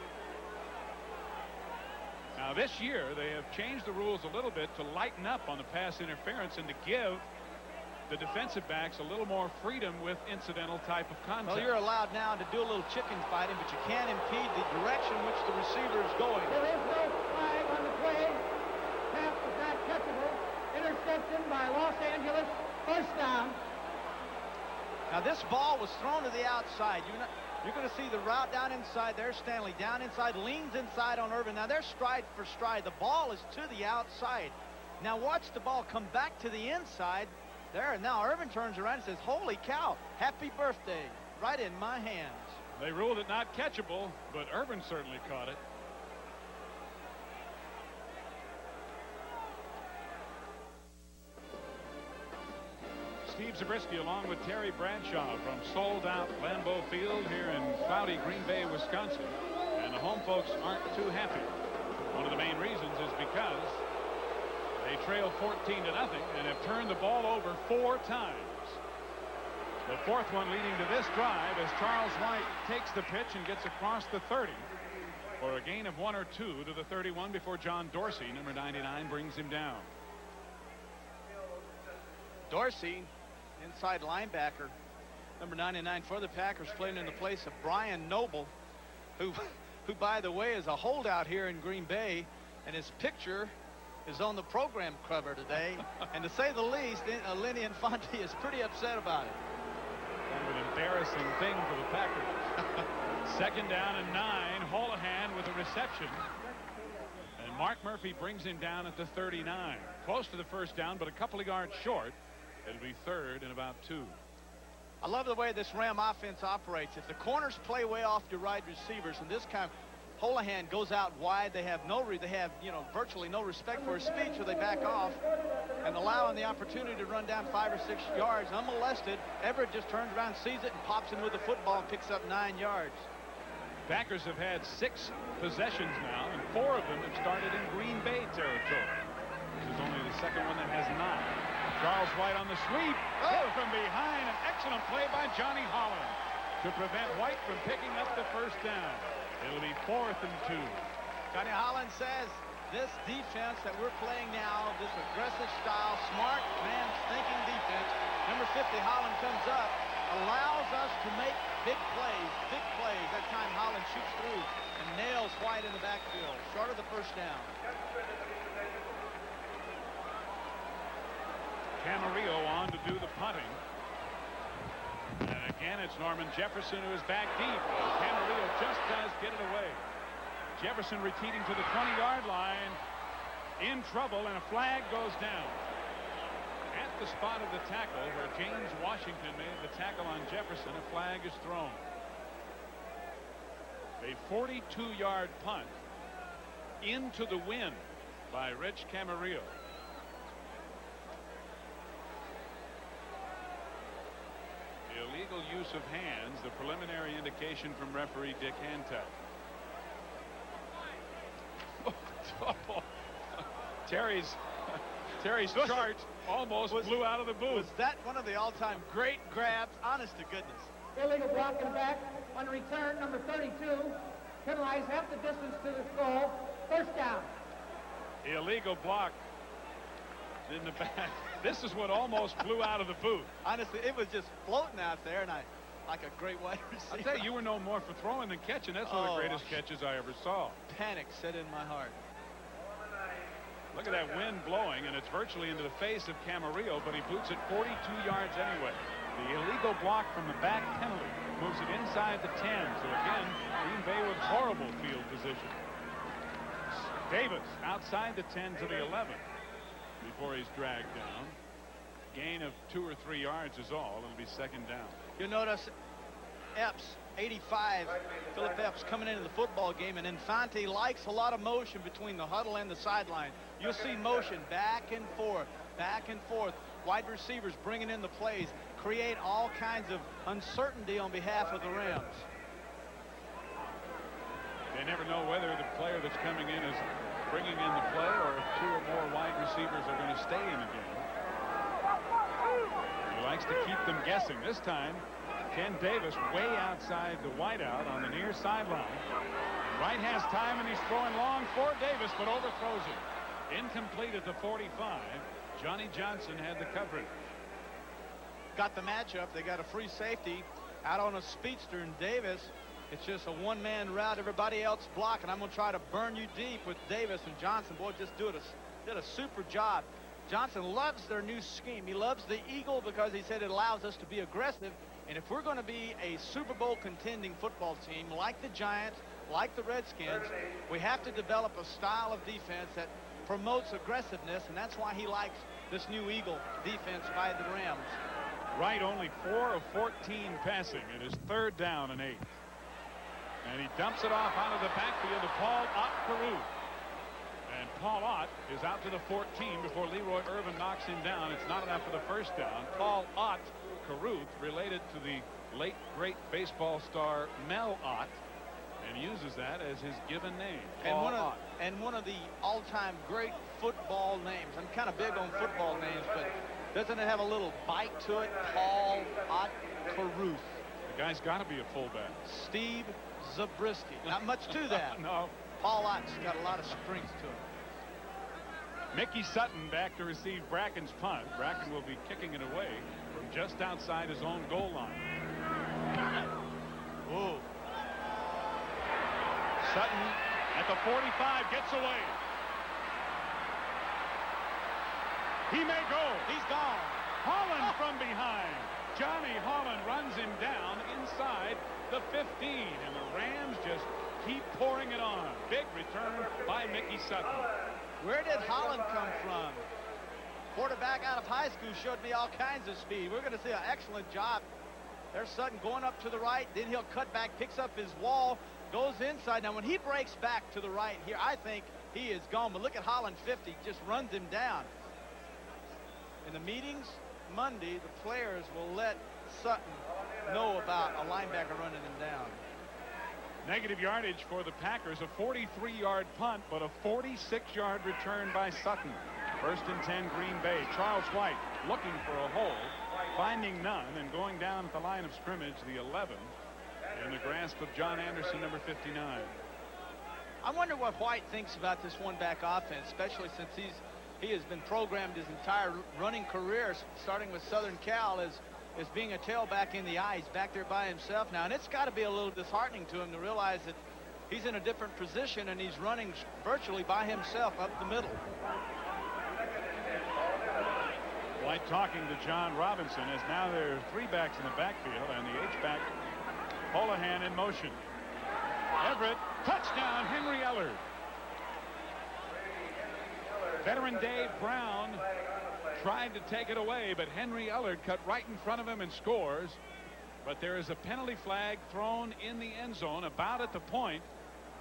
Now, this year, they have changed the rules a little bit to lighten up on the pass interference and to give the defensive backs a little more freedom with incidental type of contact. Well, you're allowed now to do a little chicken fighting, but you can't impede the direction which the receiver is going. There is no flag on the play. Pass is not catchable. Interception by Los Angeles. First down. Now, this ball was thrown to the outside. You're going to see the route down inside. There's Stanley down inside, leans inside on Irvin. Now, they're stride for stride. The ball is to the outside. Now, watch the ball come back to the inside. There, and now Irvin turns around and says, holy cow, happy birthday, right in my hands. They ruled it not catchable, but Irvin certainly caught it. Steve Zabriskie along with Terry Bradshaw from sold-out Lambeau Field here in cloudy Green Bay, Wisconsin. And the home folks aren't too happy. One of the main reasons is because they trail 14-0 and have turned the ball over 4 times. The fourth one leading to this drive as Charles Wright takes the pitch and gets across the 30 for a gain of 1 or 2 to the 31 before John Dorsey, number 99, brings him down. Dorsey, inside linebacker, number 99 for the Packers, playing in the place of Brian Noble, who by the way is a holdout here in Green Bay, and his picture is on the program cover today. And to say the least, Lenny Infante is pretty upset about it. Kind of an embarrassing thing for the Packers. Second down and 9. Holohan with a reception. And Mark Murphy brings him down at the 39. Close to the first down, but a couple of yards short. It'll be 3rd and about 2. I love the way this Ram offense operates. If the corners play way off your wide receivers, and this time Holohan goes out wide, they have virtually no respect for his speed, so they back off and allowing the opportunity to run down 5 or 6 yards unmolested. Everett just turns around, sees it, and pops in with the football and picks up 9 yards. Packers have had 6 possessions now, and 4 of them have started in Green Bay territory. This is only the second one that has not. Charles White on the sweep. Hit from behind. An excellent play by Johnny Holland to prevent White from picking up the first down. It'll be 4th and 2. Johnny Holland says this defense that we're playing now, this aggressive style, smart, man-thinking defense, number 50, Holland comes up, allows us to make big plays, big plays. That time Holland shoots through and nails White in the backfield, short of the first down. Camarillo on to do the punting. And again, it's Norman Jefferson who is back deep. Camarillo just does get it away. Jefferson retreating to the 20-yard line. In trouble, and a flag goes down. At the spot of the tackle where James Washington made the tackle on Jefferson, a flag is thrown. A 42-yard punt into the wind by Rich Camarillo. Illegal use of hands, the preliminary indication from referee Dick Hantel. Terry's chart almost blew out of the booth. Was that one of the all-time great grabs? Honest to goodness. Illegal blocking back on return, number 32. Penalized half the distance to the goal. First down. Illegal block in the back. This is what almost blew out of the booth. Honestly, it was just floating out there, and like a great wide receiver. I'll tell you, you were no more for throwing than catching. That's one of the greatest catches I ever saw. Panic set in my heart. Look at that wind blowing, and it's virtually into the face of Camarillo, but he boots it 42 yards anyway. The illegal block from the back penalty moves it inside the 10. So again, Green Bay with horrible field position. Davis outside the 10 to the 11 before he's dragged down. Gain of 2 or 3 yards is all. It'll be second down. You'll notice Epps, 85, Philip Epps coming into the football game, and Infante likes a lot of motion between the huddle and the sideline. You'll see motion back and forth. back and forth. Wide receivers bringing in the plays, create all kinds of uncertainty on behalf of the Rams. They never know whether the player that's coming in is bringing in the play or if 2 or more wide receivers are going to stay in the game. He likes to keep them guessing. This time, Ken Davis way outside the wideout on the near sideline. Wright has time, and he's throwing long for Davis, but overthrows it. Incomplete at the 45. Johnny Johnson had the coverage. Got the matchup. They got a free safety out on a speedster, and Davis, it's just a one-man route. Everybody else block, and I'm going to try to burn you deep with Davis and Johnson. Boy, just did a super job. Johnson loves their new scheme. He loves the Eagle because he said it allows us to be aggressive. And if we're going to be a Super Bowl contending football team like the Giants, like the Redskins, we have to develop a style of defense that promotes aggressiveness, and that's why he likes this new Eagle defense by the Rams. Wright only 4 of 14 passing. It is 3rd down and 8. And he dumps it off out of the backfield to Paul Ott-Carruth. And Paul Ott is out to the 14 before Leroy Irvin knocks him down. It's not enough for the first down. Paul Ott-Carruth, related to the late great baseball star Mel Ott, and uses that as his given name. And one of the all-time great football names. I'm kind of big on football names, but doesn't it have a little bite to it? Paul Ott-Carruth. The guy's got to be a fullback. Steve Zabriskie. Not much to that. No. Paul Ott's got a lot of strength to him. Mickey Sutton back to receive Bracken's punt. Bracken will be kicking it away from just outside his own goal line. Whoa. Sutton at the 45 gets away. He may go. He's gone. Holland from behind. Johnny Holland runs him down inside the 15, and the Rams just keep pouring it on. Big return by Mickey Sutton. Where did Holland come from? Quarterback out of high school showed me all kinds of speed. We're going to see an excellent job. There's Sutton going up to the right. Then he'll cut back, picks up his wall, goes inside. Now, when he breaks back to the right here, I think he is gone. But look at Holland 50, just runs him down. In the meetings Monday, the players will let Sutton know about a linebacker running him down. Negative yardage for the Packers, a 43-yard punt, but a 46-yard return by Sutton. 1st and 10, Green Bay. Charles White looking for a hole, finding none, and going down at the line of scrimmage, the 11, in the grasp of John Anderson, number 59. I wonder what White thinks about this one-back offense, especially since he has been programmed his entire running career, starting with Southern Cal, as being a tailback in the eye. He's back there by himself now, and it's got to be a little disheartening to him to realize that he's in a different position and he's running virtually by himself up the middle. White talking to John Robinson, as now there are 3 backs in the backfield, and the H-back Holohan in motion. Everett, touchdown, Henry Ellard. Veteran Dave Brown tried to take it away, but Henry Ellard cut right in front of him and scores. But there is a penalty flag thrown in the end zone about at the point.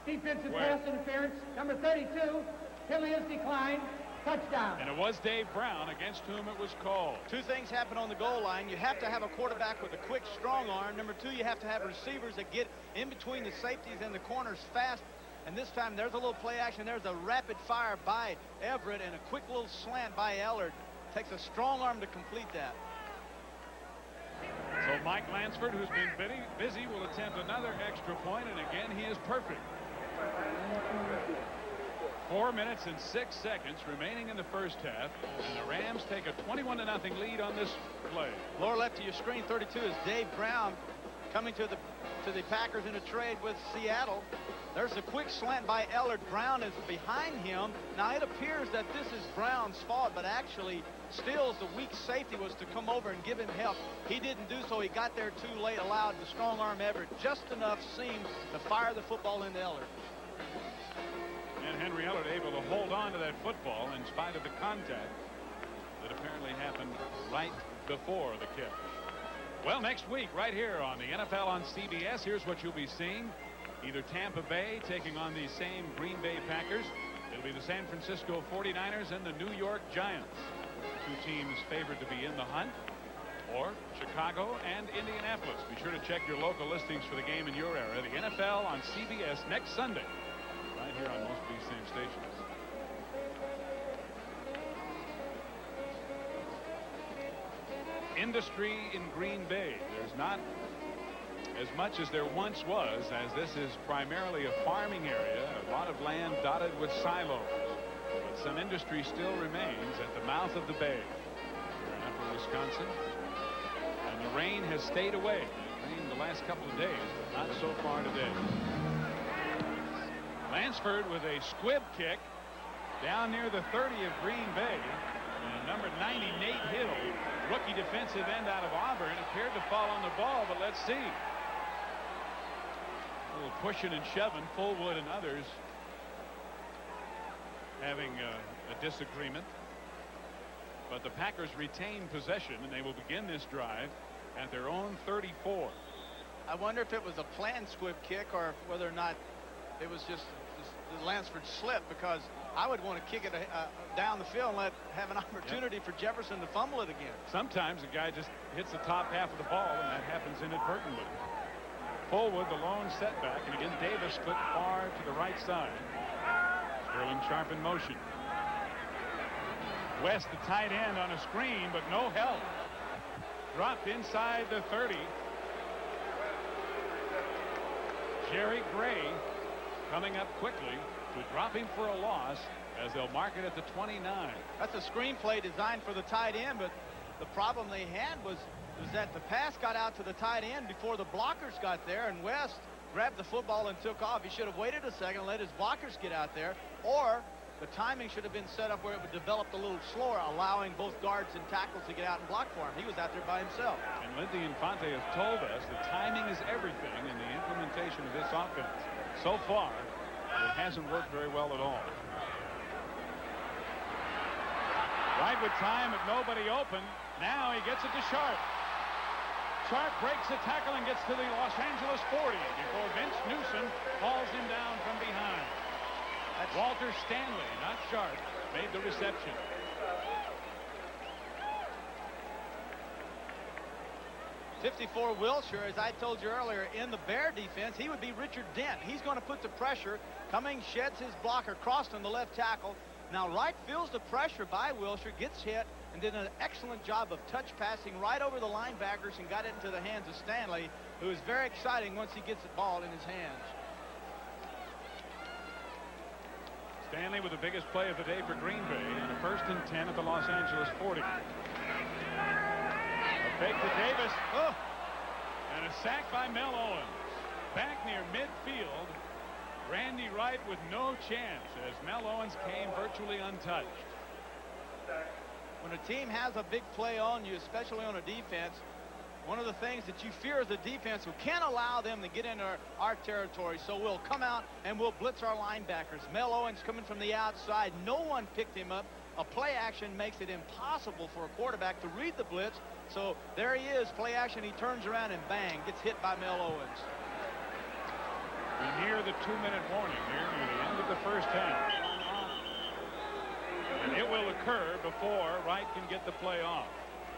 Defensive pass interference, number 32. Penalty is declined. Touchdown. And it was Dave Brown against whom it was called. 2 things happen on the goal line. You have to have a quarterback with a quick, strong arm. Number 2, you have to have receivers that get in between the safeties and the corners fast. And this time there's a little play action. There's a rapid fire by Everett and a quick little slant by Ellard. Takes a strong arm to complete that. So Mike Lansford, who's been busy, will attempt another extra point, and again he is perfect. 4 minutes and 6 seconds remaining in the first half, and the Rams take a 21-0 lead on this play. Lower left of your screen, 32 is Dave Brown coming to the Packers in a trade with Seattle. There's a quick slant by Ellard. Brown is behind him. Now it appears that this is Brown's fault, but actually Stills, the weak safety, was to come over and give him help. He didn't do so. He got there too late, allowed the strong arm Everett just enough seam to fire the football into Ellard. And Henry Ellard able to hold on to that football in spite of the contact that apparently happened right before the kick. Well, next week, right here on the NFL on CBS, here's what you'll be seeing. Either Tampa Bay taking on these same Green Bay Packers. It'll be the San Francisco 49ers and the New York Giants. Two teams favored to be in the hunt, or Chicago and Indianapolis. Be sure to check your local listings for the game in your area. The NFL on CBS next Sunday, right here on most of these same stations. Industry in Green Bay. There's not as much as there once was, as this is primarily a farming area, a lot of land dotted with silos. But some industry still remains at the mouth of the bay here in upper Wisconsin. And the rain has stayed away. It rained the last couple of days, but not so far today. Lansford with a squib kick down near the 30 of Green Bay. And number 90, Nate Hill, rookie defensive end out of Auburn, appeared to fall on the ball, but let's see. A little pushing and shoving. Fullwood and others having a disagreement. But the Packers retain possession, and they will begin this drive at their own 34. I wonder if it was a planned squib kick or whether or not it was just the Lansford slip, because I would want to kick it down the field and have an opportunity for Jefferson to fumble it again. Sometimes a guy just hits the top half of the ball, and that happens inadvertently. Fullwood, the lone setback, and again Davis split far to the right side. Sterling Sharp in motion. West, the tight end, on a screen, but no help. Dropped inside the 30. Jerry Gray coming up quickly to drop him for a loss, as they'll mark it at the 29. That's a screenplay designed for the tight end, but the problem they had was that the pass got out to the tight end before the blockers got there, and West grabbed the football and took off. He should have waited a second and let his blockers get out there, or the timing should have been set up where it would develop a little slower, allowing both guards and tackles to get out and block for him. He was out there by himself. And Lindy Infante has told us that timing is everything in the implementation of this offense. So far, it hasn't worked very well at all. Right with time, but nobody open. Now he gets it to Sharp. Sharp breaks the tackle and gets to the Los Angeles 40 before Vince Newsom hauls him down from behind. That's Walter Stanley, not Sharp, made the reception. .54 Wilshire, as I told you earlier, in the Bear defense, he would be Richard Dent. He's going to put the pressure. Cummings sheds his blocker, crossed on the left tackle. Now Wright feels the pressure by Wilshire, gets hit, and did an excellent job of touch passing right over the linebackers and got it into the hands of Stanley, who is very exciting once he gets the ball in his hands. Stanley with the biggest play of the day for Green Bay, and a 1st and 10 at the Los Angeles 40. Fake to Davis. Oh. And a sack by Mel Owens. Back near midfield. Randy Wright with no chance as Mel Owens came virtually untouched. When a team has a big play on you, especially on a defense, one of the things that you fear is the defense. We can't allow them to get into our territory, so we'll come out and we'll blitz our linebackers. Mel Owens coming from the outside. No one picked him up. A play action makes it impossible for a quarterback to read the blitz. So there he is, play action. He turns around and bang, gets hit by Mel Owens. We're near the 2-minute warning here near the end of the first half. And it will occur before Wright can get the play off.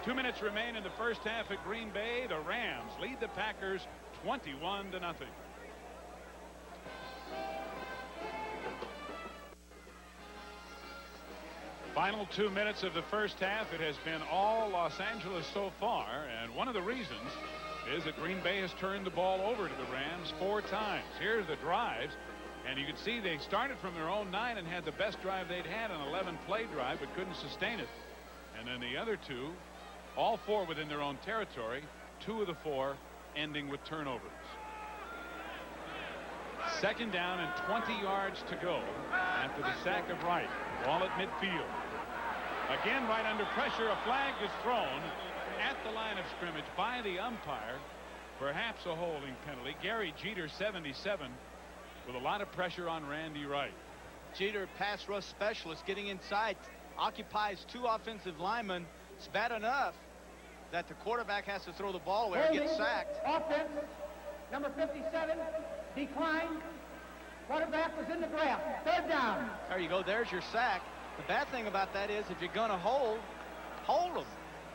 2 minutes remain in the first half at Green Bay. The Rams lead the Packers 21-0. Final 2 minutes of the first half. It has been all Los Angeles so far, and one of the reasons is that Green Bay has turned the ball over to the Rams 4 times. Here's the drives, and you can see they started from their own 9 and had the best drive they'd had, an 11-play drive, but couldn't sustain it. And then the other 2, all 4 within their own territory, 2 of the 4 ending with turnovers. 2nd down and 20 yards to go after the sack of Wright. Ball at midfield. Again, right under pressure, a flag is thrown at the line of scrimmage by the umpire. Perhaps a holding penalty. Gary Jeter, 77, with a lot of pressure on Randy Wright. Jeter, pass rush specialist, getting inside, occupies 2 offensive linemen. It's bad enough that the quarterback has to throw the ball away or get sacked. Offense, number 57, declined. Quarterback was in the draft. 3rd down. There you go. There's your sack. The bad thing about that is if you're going to hold, hold them.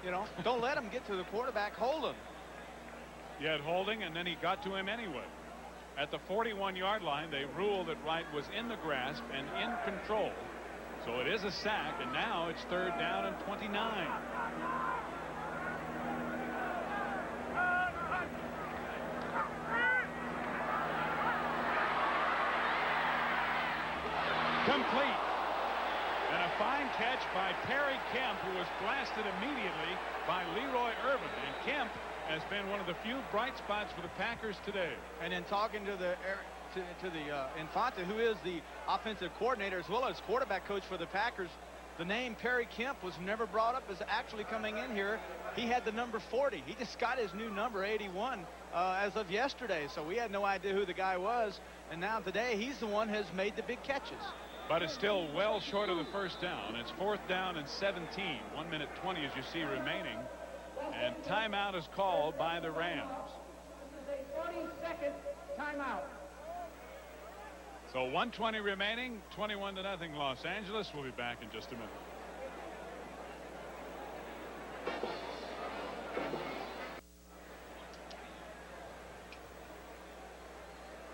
You know, don't let him get to the quarterback. Hold him. He had holding, and then he got to him anyway. At the 41-yard line, they ruled that Wright was in the grasp and in control. So it is a sack, and now it's 3rd down and 29. Complete. And a fine catch by Perry Kemp, who was blasted immediately by Leroy Irvin. And Kemp has been one of the few bright spots for the Packers today. And in talking to the Infante, who is the offensive coordinator as well as quarterback coach for the Packers, the name Perry Kemp was never brought up as actually coming in here. He had the number 40. He just got his new number 81 as of yesterday. So we had no idea who the guy was. And now today he's the one who has made the big catches. But it's still well short of the first down. It's 4th down and 17. 1 minute 20 as you see remaining. And timeout is called by the Rams. This is a 40-second timeout. So 1:20 remaining, 21-0 Los Angeles. We'll be back in just a minute.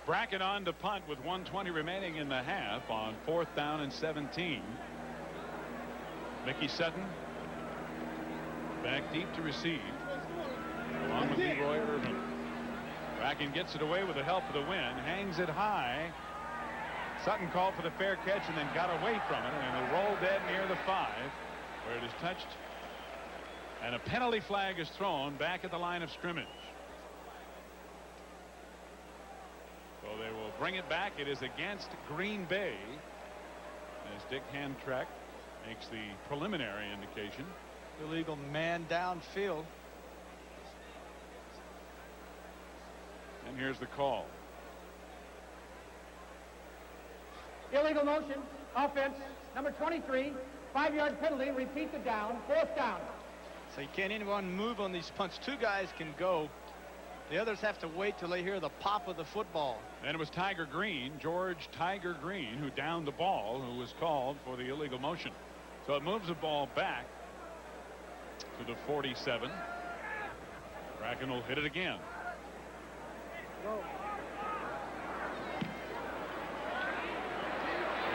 Brackett on to punt with 1:20 remaining in the half on 4th down and 17. Mickey Sutton back deep to receive along with Leroy Irvin. Brackett gets it away with the help of the wind, hangs it high. Sutton called for the fair catch and then got away from it, and it'll roll dead near the 5 where it is touched, and a penalty flag is thrown back at the line of scrimmage. So they will bring it back. It is against Green Bay as Dick Handtrack makes the preliminary indication. Illegal man downfield. And here's the call. Illegal motion, offense, number 23, 5-yard penalty, repeat the down, 4th down. So you can't anyone move on these punts. 2 guys can go. The others have to wait till they hear the pop of the football. And it was Tiger Green, George Tiger Green, who downed the ball, who was called for the illegal motion. So it moves the ball back to the 47. Bracken will hit it again.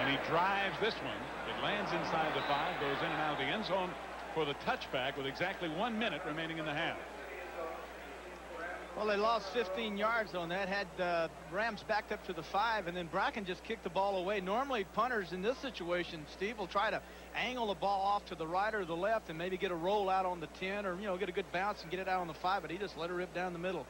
And he drives this one. It lands inside the 5, goes in and out of the end zone for the touchback with exactly 1 minute remaining in the half. Well, they lost 15 yards on that, had Rams backed up to the 5, and then Bracken just kicked the ball away. Normally, punters in this situation, Steve, will try to angle the ball off to the right or the left and maybe get a roll out on the 10 or, you know, get a good bounce and get it out on the 5, but he just let it rip down the middle.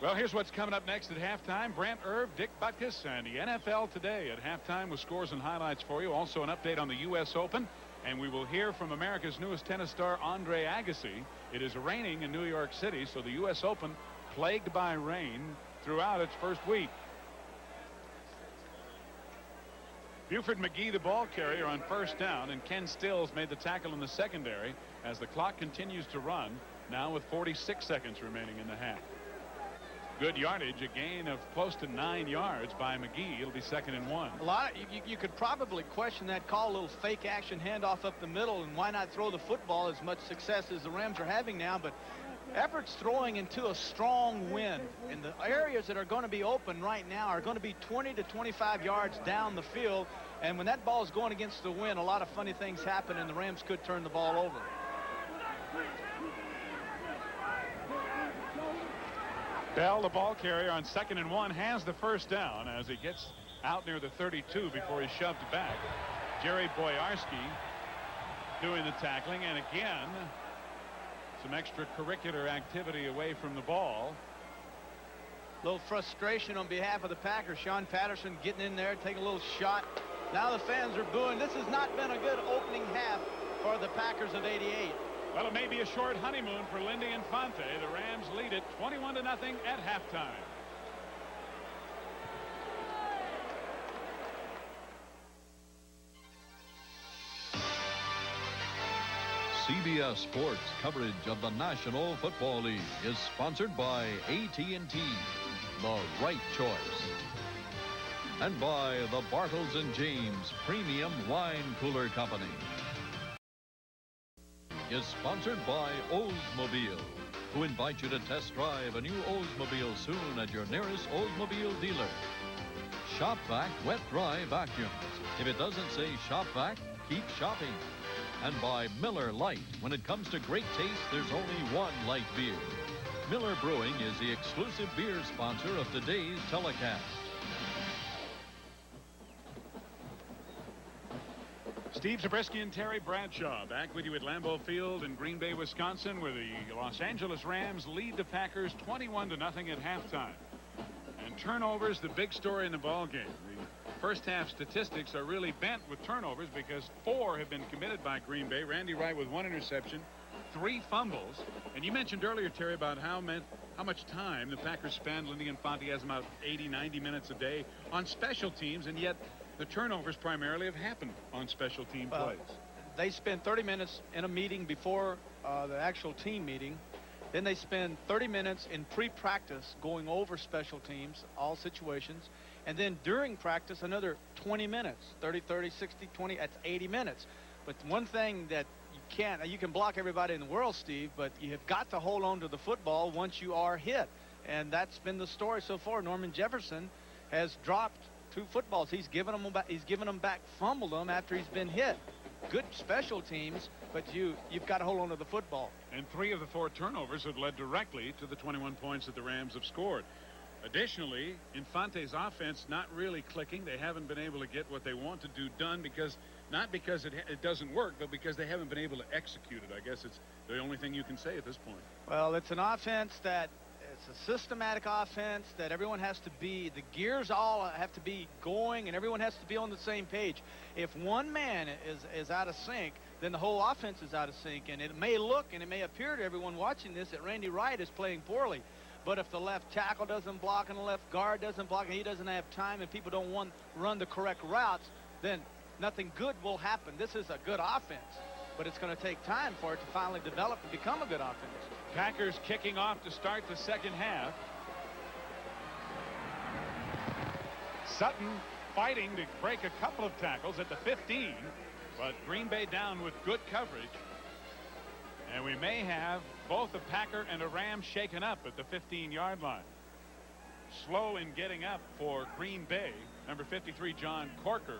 Well, here's what's coming up next at halftime. Brant Irv, Dick Butkus, and the NFL Today at halftime with scores and highlights for you. Also an update on the U.S. Open. And we will hear from America's newest tennis star, Andre Agassi. It is raining in New York City, so the U.S. Open plagued by rain throughout its first week. Buford McGee, the ball carrier, on 1st down, and Ken Stills made the tackle in the secondary as the clock continues to run, now with 46 seconds remaining in the half. Good yardage, a gain of close to 9 yards by McGee. It'll be 2nd and 1. A lot of, you could probably question that call, a little fake action handoff up the middle, and why not throw the football as much success as the Rams are having now. But Everett's throwing into a strong wind, and the areas that are going to be open right now are going to be 20 to 25 yards down the field. And when that ball is going against the wind, a lot of funny things happen, and the Rams could turn the ball over. Bell, the ball carrier, on 2nd and 1, has the 1st down as he gets out near the 32 before he's shoved back. Jerry Boyarski doing the tackling, and again some extracurricular activity away from the ball. A little frustration on behalf of the Packers. Sean Patterson getting in there, taking a little shot. Now the fans are booing. This has not been a good opening half for the Packers of '88. Well, it may be a short honeymoon for Lindy Infante. The Rams lead it 21-0 at halftime. CBS Sports coverage of the National Football League is sponsored by AT&T, the right choice, and by the Bartles & James Premium Wine Cooler Company. is sponsored by Oldsmobile, who invite you to test drive a new Oldsmobile soon at your nearest Oldsmobile dealer. Shop Vac Wet Dry Vacuums. If it doesn't say Shop Vac, keep shopping. And by Miller Lite. When it comes to great taste, there's only one light beer. Miller Brewing is the exclusive beer sponsor of today's telecast. Steve Zabriskie and Terry Bradshaw back with you at Lambeau Field in Green Bay, Wisconsin, where the Los Angeles Rams lead the Packers 21-0 at halftime. And turnovers, the big story in the ball game. The first half statistics are really bent with turnovers because 4 have been committed by Green Bay. Randy Wright with 1 interception, 3 fumbles. And you mentioned earlier, Terry, about how much time the Packers spend. Lindy Infante has about 80-90 minutes a day on special teams, and yet the turnovers primarily have happened on special team plays. They spend 30 minutes in a meeting before the actual team meeting. Then they spend 30 minutes in pre-practice going over special teams, all situations. And then during practice, another 20 minutes, 30, 60, 20, that's 80 minutes. But one thing that you can block everybody in the world, Steve, but you have got to hold on to the football once you are hit. And that's been the story so far. Norman Jefferson has dropped 2 footballs. He's given them back, fumbled them after he's been hit. Good special teams, but you've got to hold on to the football. And 3 of the 4 turnovers have led directly to the 21 points that the Rams have scored. Additionally, Infante's offense not really clicking. They haven't been able to get what they want to do done not because it doesn't work, but because they haven't been able to execute it. I guess it's the only thing you can say at this point. Well, it's an offense that it's a systematic offense that everyone has to be, the gears all have to be going, and everyone has to be on the same page. If one man is out of sync, then the whole offense is out of sync, and it may look and it may appear to everyone watching this that Randy Wright is playing poorly. But if the left tackle doesn't block and the left guard doesn't block and he doesn't have time and people don't run the correct routes, then nothing good will happen. This is a good offense, but it's going to take time for it to finally develop and become a good offense. Packers kicking off to start the second half. Sutton fighting to break a couple of tackles at the 15, but Green Bay down with good coverage. And we may have both a Packer and a Ram shaken up at the 15-yard line. Slow in getting up for Green Bay. Number 53, John Corker,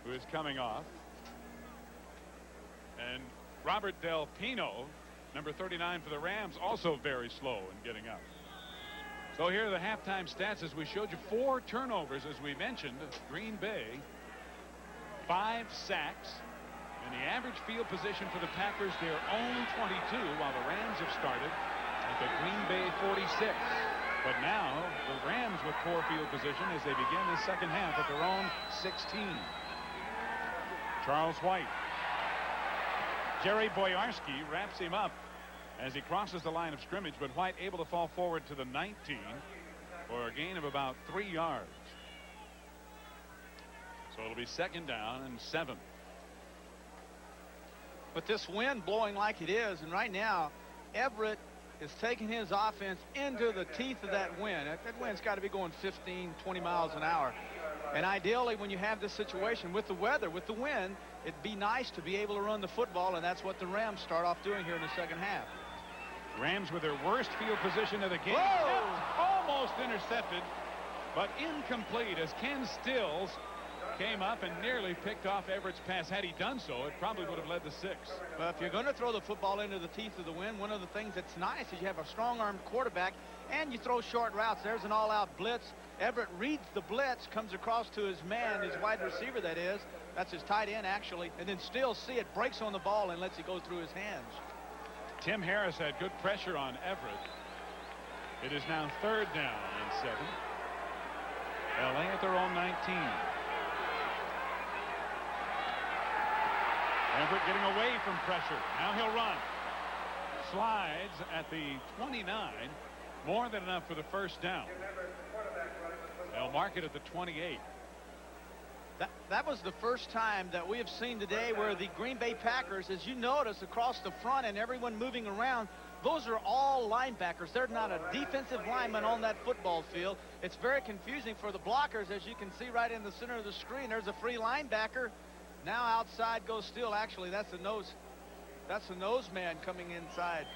who is coming off. And Robert Del Pino, number 39 for the Rams, also very slow in getting up. So here are the halftime stats as we showed you. 4 turnovers, as we mentioned. Green Bay, 5 sacks. And the average field position for the Packers, their own 22, while the Rams have started at the Green Bay 46. But now the Rams with poor field position as they begin the second half at their own 16. Charles White. Jerry Boyarski wraps him up as he crosses the line of scrimmage, but White able to fall forward to the 19 for a gain of about 3 yards. So it'll be second down and 7. But this wind blowing like it is, and right now Everett is taking his offense into the teeth of that wind. That wind's got to be going 15, 20 miles an hour. And ideally, when you have this situation with the weather, with the wind, it'd be nice to be able to run the football, and that's what the Rams start off doing here in the second half. Rams with their worst field position of the game. Almost intercepted, but incomplete as Ken Stills came up and nearly picked off Everett's pass. Had he done so, it probably would have led to 6. Well, if you're going to throw the football into the teeth of the wind, one of the things that's nice is you have a strong-armed quarterback and you throw short routes. There's an all-out blitz. Everett reads the blitz, comes across to his man, his wide receiver that is. That's his tight end, actually. And then still see it, breaks on the ball and lets it go through his hands. Tim Harris had good pressure on Everett. It is now 3rd down and 7. LA at their own 19. Everett getting away from pressure. Now he'll run. Slides at the 29. More than enough for the first down. They'll mark it at the 28. That was the first time that we have seen today where the Green Bay Packers, as you notice across the front and everyone moving around, those are all linebackers. They're not a defensive lineman on that football field. It's very confusing for the blockers. As you can see right in the center of the screen, there's a free linebacker. Now outside goes Steele. Actually, that's the nose That's the nose man coming inside.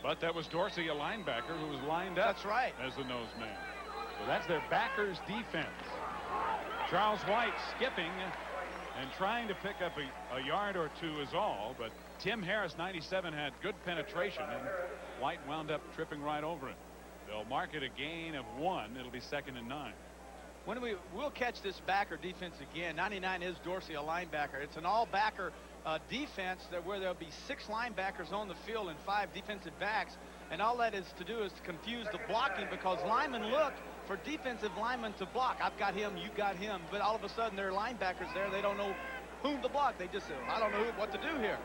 But that was Dorsey, a linebacker, who was lined up. That's right. As the nose man. So that's their backers defense. Charles White skipping and trying to pick up a yard or two is all, but Tim Harris, 97, had good penetration, and White wound up tripping right over it. They'll mark it a gain of 1. It'll be 2nd and 9. When we'll catch this backer defense again. 99 is Dorsey, a linebacker. It's an all-backer defense where there'll be 6 linebackers on the field and 5 defensive backs, and all that is to do is to confuse the blocking, because linemen look for defensive linemen to block. I've got him, you got him, but all of a sudden there are linebackers there. They don't know whom to block. They just say, I don't know what to do here.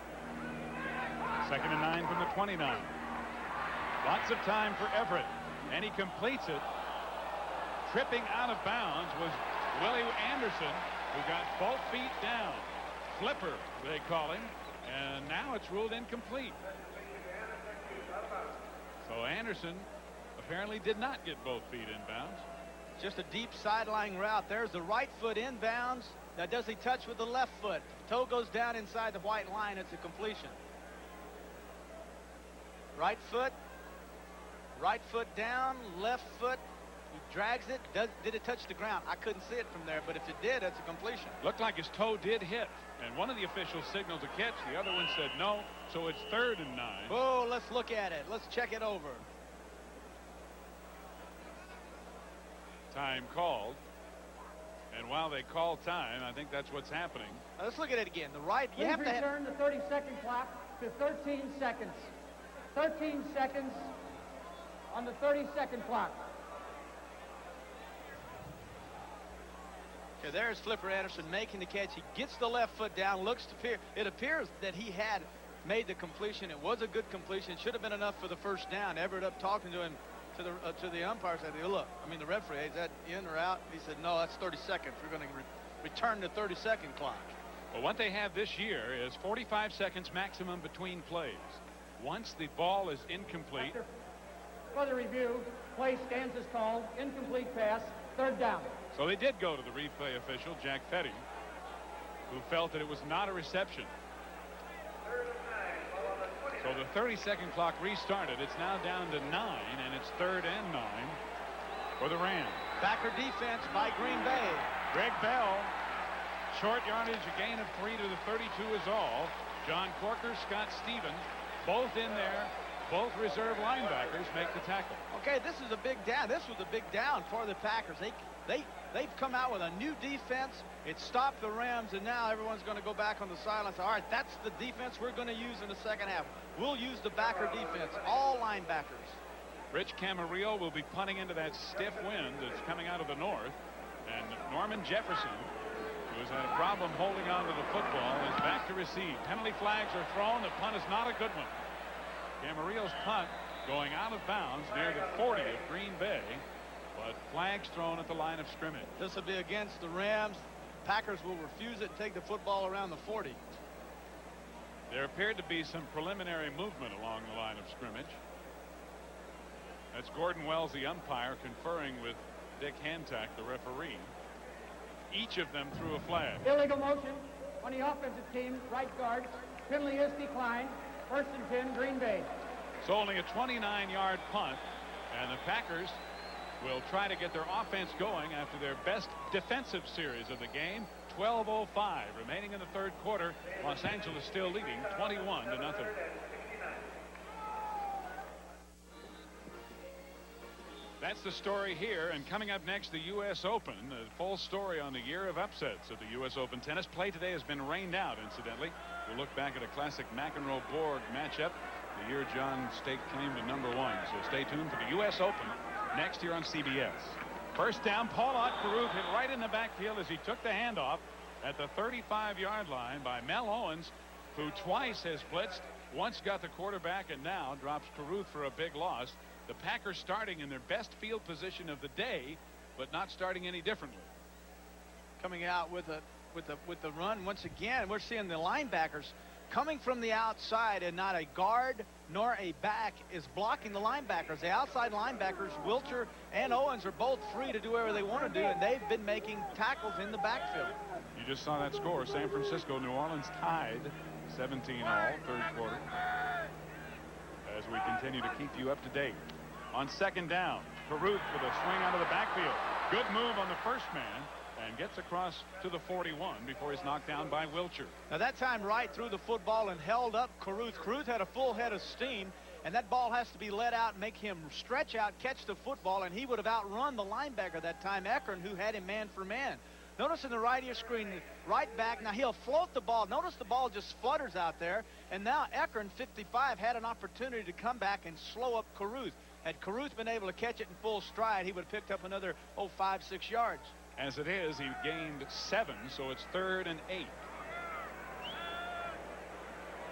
2nd and 9 from the 29. Lots of time for Everett, and he completes it. Tripping out of bounds was Willie Anderson, who got both feet down. Flipper, they call him, and now it's ruled incomplete. So Anderson apparently did not get both feet inbounds. Just a deep sideline route. There's the right foot inbounds. Now does he touch with the left foot? Toe goes down inside the white line. It's a completion. Right foot down, left foot. He drags it. Did it touch the ground? I couldn't see it from there, but if it did, it's a completion. Looked like his toe did hit, and one of the officials signaled a catch. The other one said no, so it's 3rd and 9. Oh, let's look at it. Let's check it over. Time called, and while they call time, I think that's what's happening. Now let's look at it again. The right, you Please have to return the 30-second clock to 13 seconds. 13 seconds on the 30-second clock. Okay, there's Flipper Anderson making the catch. He gets the left foot down, it appears that he had made the completion. It was a good completion. It should have been enough for the first down. Everett up talking to him, to the umpire, said, look, the referee, is that in or out? He said, no, that's 30 seconds. We're going to return the 30-second clock. Well, what they have this year is 45 seconds maximum between plays. Once the ball is incomplete. After further review, play stands as called. Incomplete pass, 3rd down. So they did go to the replay official, Jack Fetty, who felt that it was not a reception. So the 30-second clock restarted. It's now down to 9, and it's 3rd and 9 for the Rams. Backer defense by Green Bay. Greg Bell, short yardage, a gain of 3 to the 32 is all. John Corker, Scott Stevens, both in there. Both reserve linebackers make the tackle. Okay, this is a big down. This was a big down for the Packers. They've come out with a new defense. It stopped the Rams, and now everyone's going to go back on the sidelines. All right, that's the defense we're going to use in the second half. We'll use the backer defense, all linebackers. Rich Camarillo will be punting into that stiff wind that's coming out of the north. And Norman Jefferson, who has had a problem holding on to the football, is back to receive. Penalty flags are thrown. The punt is not a good one. Camarillo's punt going out of bounds near the 40 of Green Bay, but flags thrown at the line of scrimmage. This will be against the Rams. Packers will refuse it and take the football around the 40. There appeared to be some preliminary movement along the line of scrimmage. That's Gordon Wells, the umpire, conferring with Dick Hantak, the referee. Each of them threw a flag. Illegal motion on the offensive team, right guard. Penalty is declined. 1st and 10, Green Bay. So only a 29-yard punt, and the Packers will try to get their offense going after their best defensive series of the game. 12:05 remaining in the 3rd quarter. Los Angeles still leading 21-0. That's the story here, and coming up next, the U.S. Open. A full story on the year of upsets of the U.S. Open tennis. Play today has been rained out, incidentally. We'll look back at a classic McEnroe-Borg matchup, the year John staked claim to #1. So stay tuned for the U.S. Open next year on CBS. First down, Paul Otkeruth hit right in the backfield as he took the handoff at the 35-yard line by Mel Owens, who twice has blitzed, once got the quarterback, and now drops Caruth for a big loss. The Packers starting in their best field position of the day, but not starting any differently. Coming out with the run once again. We're seeing the linebackers coming from the outside, and not a guard nor a back is blocking the linebackers. The outside linebackers, Wilcher and Owens, are both free to do whatever they want to do, and they've been making tackles in the backfield. You just saw that score. San Francisco, New Orleans tied 17 all, third quarter. As we continue to keep you up to date. On second down, Caruth with a swing out of the backfield. Good move on the first man and gets across to the 41 before he's knocked down by Wilcher. Now that time Wright threw the football and held up Caruth. Caruth had a full head of steam, and that ball has to be let out and make him stretch out, catch the football, and he would have outrun the linebacker that time, Eckern, who had him man for man. Notice in the right ear screen, right back, now he'll float the ball. Notice the ball just flutters out there, and now Eckern, 55, had an opportunity to come back and slow up Caruth. Had Caruth been able to catch it in full stride, he would have picked up another, 5-6 yards. As it is, he gained 7, so it's 3rd and 8.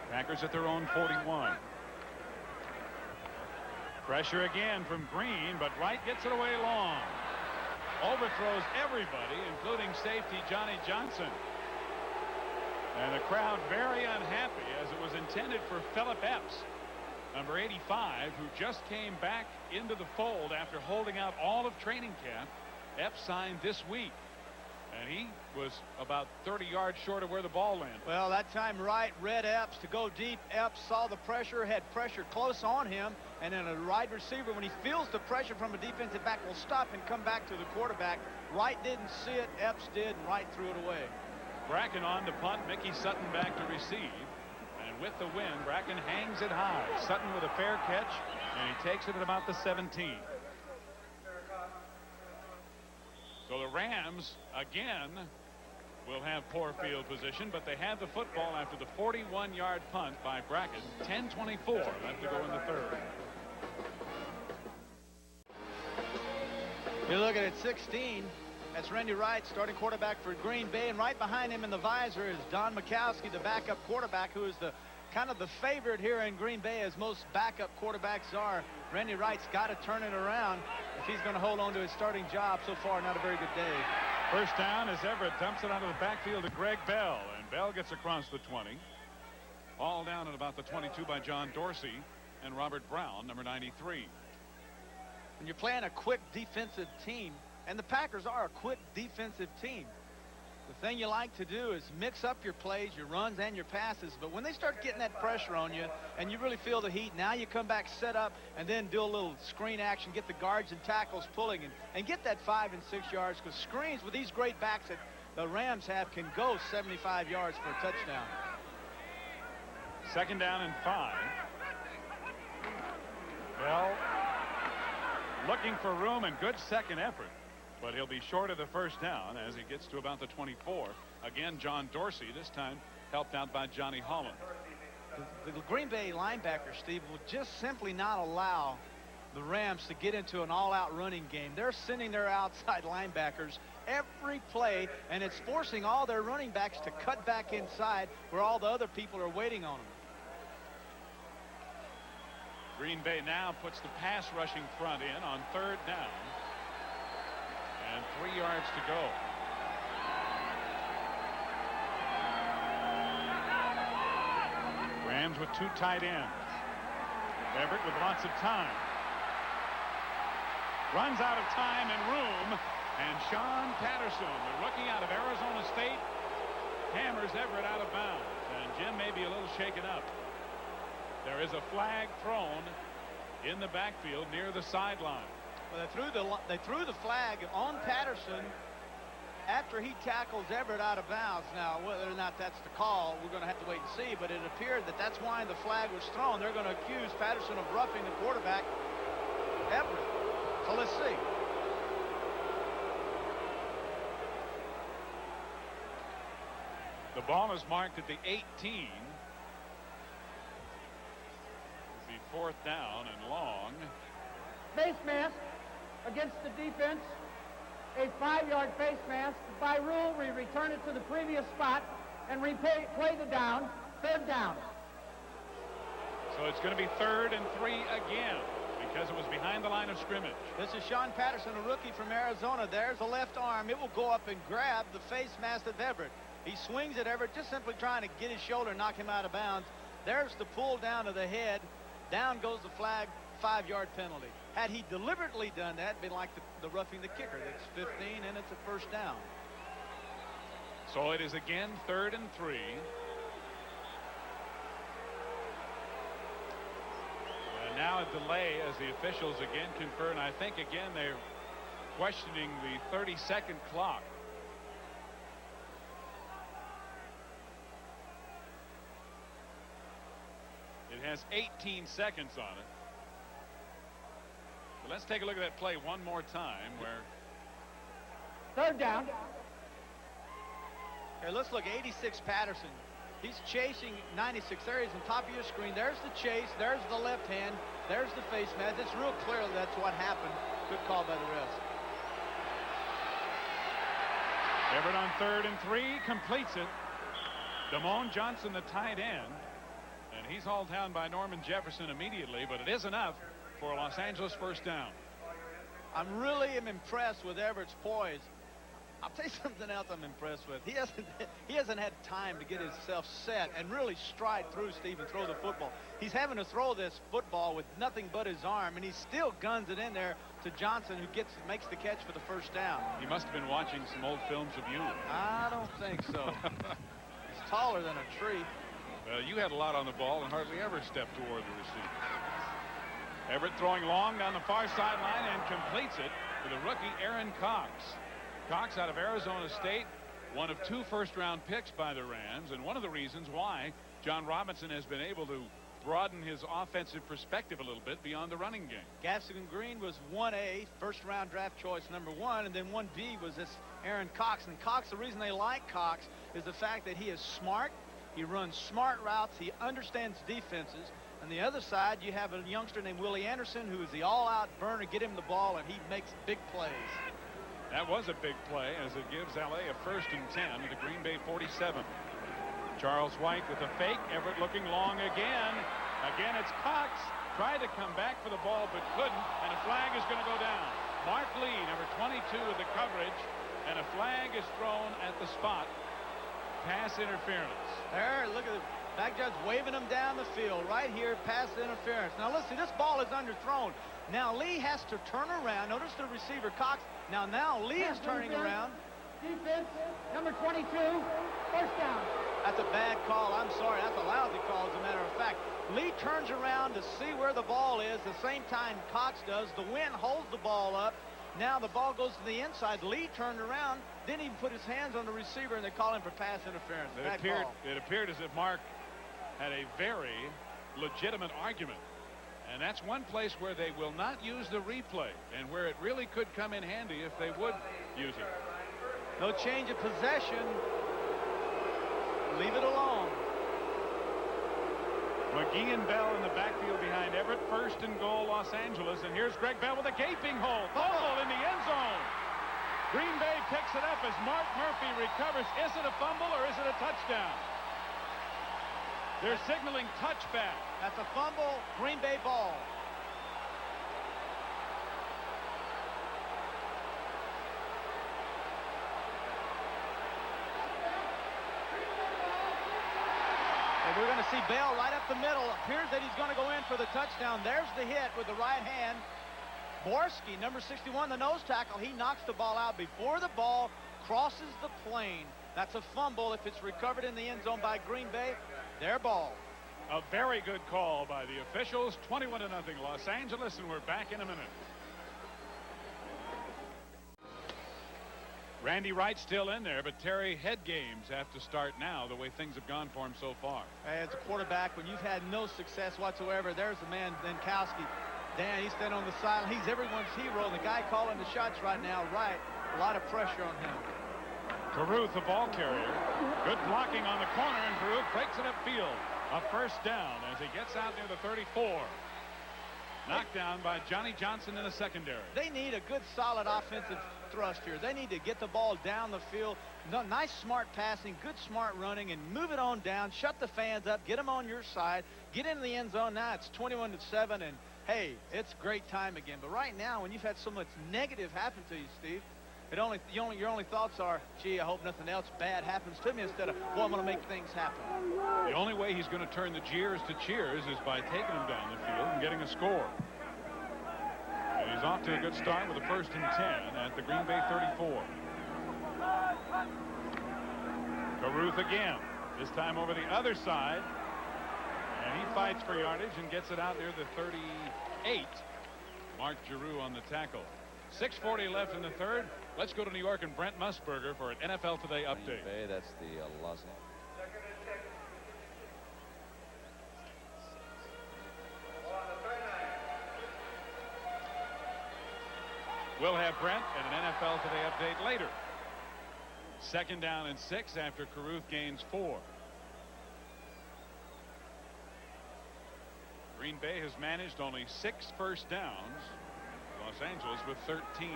Packers at their own 41. Pressure again from Green, but Wright gets it away long. Overthrows everybody, including safety Johnny Johnson. And the crowd very unhappy, as it was intended for Philip Epps, number 85, who just came back into the fold after holding out all of training camp. Epps signed this week, and he was about 30 yards short of where the ball landed. Well, that time Wright read Epps to go deep. Epps saw the pressure, had pressure close on him, and then a wide receiver, when he feels the pressure from a defensive back, will stop and come back to the quarterback. Wright didn't see it, Epps did, and Wright threw it away. Bracken on to punt, Mickey Sutton back to receive, and with the win, Bracken hangs it high. Sutton with a fair catch, and he takes it at about the 17. So the Rams, again, will have poor field position, but they have the football after the 41-yard punt by Bracken. 10:24 left to go in the third. You look at it, 16. That's Randy Wright, starting quarterback for Green Bay, and right behind him in the visor is Don Mikowski, the backup quarterback, who is the kind of the favorite here in Green Bay, as most backup quarterbacks are. Randy Wright's got to turn it around if he's going to hold on to his starting job. So far, not a very good day. First down as Everett dumps it out of the backfield to Greg Bell, and Bell gets across the 20. Ball down at about the 22 by John Dorsey and Robert Brown, number 93. When you're playing a quick defensive team, and the Packers are a quick defensive team, the thing you like to do is mix up your plays, your runs, and your passes. But when they start getting that pressure on you and you really feel the heat, now you come back, set up, and then do a little screen action, get the guards and tackles pulling, and get that 5 and 6 yards, because screens with these great backs that the Rams have can go 75 yards for a touchdown. Second down and 5. Bell looking for room and good second effort. But he'll be short of the first down as he gets to about the 24. Again, John Dorsey, this time helped out by Johnny Holland. The Green Bay linebacker, Steve, will just simply not allow the Rams to get into an all-out running game. They're sending their outside linebackers every play, and it's forcing all their running backs to cut back inside where all the other people are waiting on them. Green Bay now puts the pass rushing front in on third down. And 3 yards to go. Rams with 2 tight ends. Everett with lots of time. Runs out of time and room. And Sean Patterson, the rookie out of Arizona State, hammers Everett out of bounds. And Jim may be a little shaken up. There is a flag thrown in the backfield near the sideline. Well, they threw the flag on Patterson after he tackles Everett out of bounds. Now, whether or not that's the call, we're going to have to wait and see, but it appeared that that's why the flag was thrown. They're going to accuse Patterson of roughing the quarterback, Everett. So let's see. The ball is marked at the 18. It'll be fourth down and long. Face mask against the defense, a 5-yard face mask. By rule, we return it to the previous spot and play the down, third down. So it's going to be 3rd and 3 again because it was behind the line of scrimmage. This is Sean Patterson, a rookie from Arizona. There's the left arm. It will go up and grab the face mask of Everett. He swings at Everett, just simply trying to get his shoulder and knock him out of bounds. There's the pull down of the head. Down goes the flag, 5-yard penalty. Had he deliberately done that, it'd been like the roughing the kicker. That's 15, and it's a first down. So it is again 3rd and 3. now a delay as the officials again confer, and I think again they're questioning the 30-second clock. It has 18 seconds on it. But let's take a look at that play one more time where. Third down. Here, let's look. 86 Patterson. He's chasing 96. There he is on top of your screen. There's the chase. There's the left hand. There's the face mask. It's real clear that's what happened. Good call by the refs. Everett on 3rd and 3 completes it. Damone Johnson, the tight end, and he's hauled down by Norman Jefferson immediately, but it is enough for a Los Angeles first down. I'm really impressed with Everett's poise. I'll tell you something else I'm impressed with. He hasn't had time to get himself set and really stride through, Steve, and throw the football. He's having to throw this football with nothing but his arm, and he still guns it in there to Johnson, who makes the catch for the first down. He must have been watching some old films of you. I don't think so. He's taller than a tree. You had a lot on the ball and hardly ever stepped toward the receiver. Everett throwing long down the far sideline and completes it to the rookie Aaron Cox. Cox out of Arizona State, one of 2 first-round picks by the Rams, and one of the reasons why John Robinson has been able to broaden his offensive perspective a little bit beyond the running game. Gaston Green was 1A, first-round draft choice #1, and then 1B was this Aaron Cox. And Cox, the reason they like Cox is the fact that he is smart, he runs smart routes, he understands defenses. On the other side, you have a youngster named Willie Anderson, who is the all-out burner. Get him the ball, and he makes big plays. That was a big play as it gives LA a 1st and 10 at the Green Bay 47. Charles White with a fake. Everett looking long again. Again, it's Cox. Tried to come back for the ball but couldn't, and a flag is going to go down. Mark Lee, number 22, with the coverage, and a flag is thrown at the spot. Pass interference. There, look at the back judge waving him down the field. Right here, pass interference. Now listen, this ball is underthrown. Now Lee has to turn around. Notice the receiver, Cox. Now Lee is turning around. Defense, number 22, first down. That's a bad call. I'm sorry. That's a lousy call, as a matter of fact. Lee turns around to see where the ball is the same time Cox does. The wind holds the ball up. Now the ball goes to the inside. Lee turned around, didn't even put his hands on the receiver, and they call him for pass interference. It appeared as if Mark had a very legitimate argument. And that's one place where they will not use the replay, and where it really could come in handy if they would use it. No change of possession. Leave it alone. McGee and Bell in the backfield behind Everett. 1st and goal, Los Angeles. And here's Greg Bell with a gaping hole. Fumble in the end zone. Green Bay picks it up as Mark Murphy recovers. Is it a fumble or is it a touchdown? They're signaling touchback. That's a fumble, Green Bay ball. And we're going to see Bell right up the middle. Appears that he's going to go in for the touchdown. There's the hit with the right hand. Zabriskie, number 61, the nose tackle, he knocks the ball out before the ball crosses the plane. That's a fumble. If it's recovered in the end zone by Green Bay, their ball. A very good call by the officials. 21-0 Los Angeles, and we're back in a minute. Randy Wright still in there, but Terry, head games have to start now the way things have gone for him so far. As a quarterback, when you've had no success whatsoever, there's the man, Dankowski. Dan, he's standing on the sideline. He's everyone's hero. The guy calling the shots right now, Wright. A lot of pressure on him. Caruth, the ball carrier. Good blocking on the corner, and Caruth breaks it upfield. A 1st down as he gets out near the 34. Knocked down by Johnny Johnson in the secondary. They need a good, solid offensive thrust here. They need to get the ball down the field. Nice, smart passing, good, smart running, and move it on down. Shut the fans up. Get them on your side. Get into the end zone. Now it's 21-7, and, hey, it's great time again. But right now, when you've had so much negative happen to you, Steve, your only thoughts are, gee, I hope nothing else bad happens to me, instead of, well, I'm going to make things happen. The only way he's going to turn the jeers to cheers is by taking them down the field and getting a score. And he's off to a good start with a 1st and 10 at the Green Bay 34. Caruth again, this time over the other side. And he fights for yardage and gets it out near the 38. Mark Giroux on the tackle. 6:40 left in the third. Let's go to New York and Brent Musburger for an NFL Today update. Bay, that's the Los Angeles. We'll have Brent and an NFL Today update later. 2nd down and 6 after Caruth gains 4. Green Bay has managed only 6 first downs. Los Angeles with 13.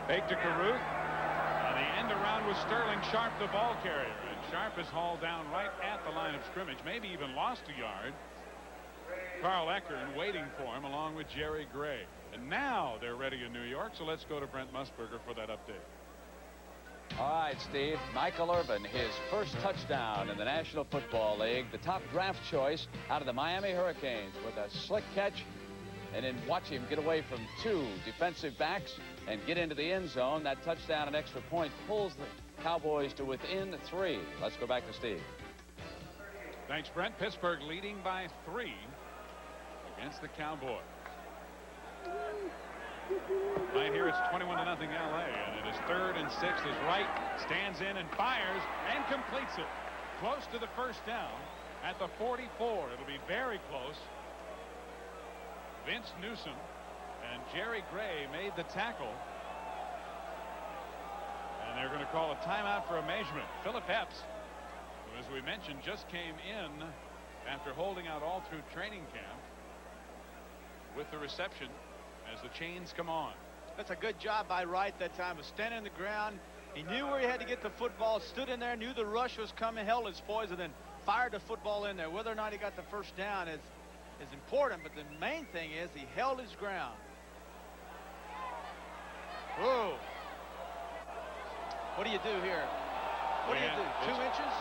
Fake to Caruth. On the end around was Sterling Sharp, the ball carrier. And Sharp is hauled down right at the line of scrimmage, maybe even lost a yard. Carl Eckern waiting for him along with Jerry Gray. And now they're ready in New York, so let's go to Brent Musburger for that update. All right, Steve. Michael Irvin, his first touchdown in the National Football League, the top draft choice out of the Miami Hurricanes, with a slick catch. And then watch him get away from 2 defensive backs and get into the end zone. That touchdown and extra point pulls the Cowboys to within 3. Let's go back to Steve. Thanks, Brent. Pittsburgh leading by 3 against the Cowboys. Right here, it's 21-0 LA, and it is 3rd and 6 as Wright stands in and fires and completes it. Close to the first down at the 44. It'll be very close. Vince Newsom and Jerry Gray made the tackle. And they're going to call a timeout for amazement. Philip Epps, who, as we mentioned, just came in after holding out all through training camp, with the reception as the chains come on. That's a good job by Wright that time, of standing on the ground. He knew where he had to get the football, stood in there, knew the rush was coming, held his poise, and then fired the football in there. Whether or not he got the first down is important, but the main thing is he held his ground. Whoa. What do you do here? What do you do? 2 inches?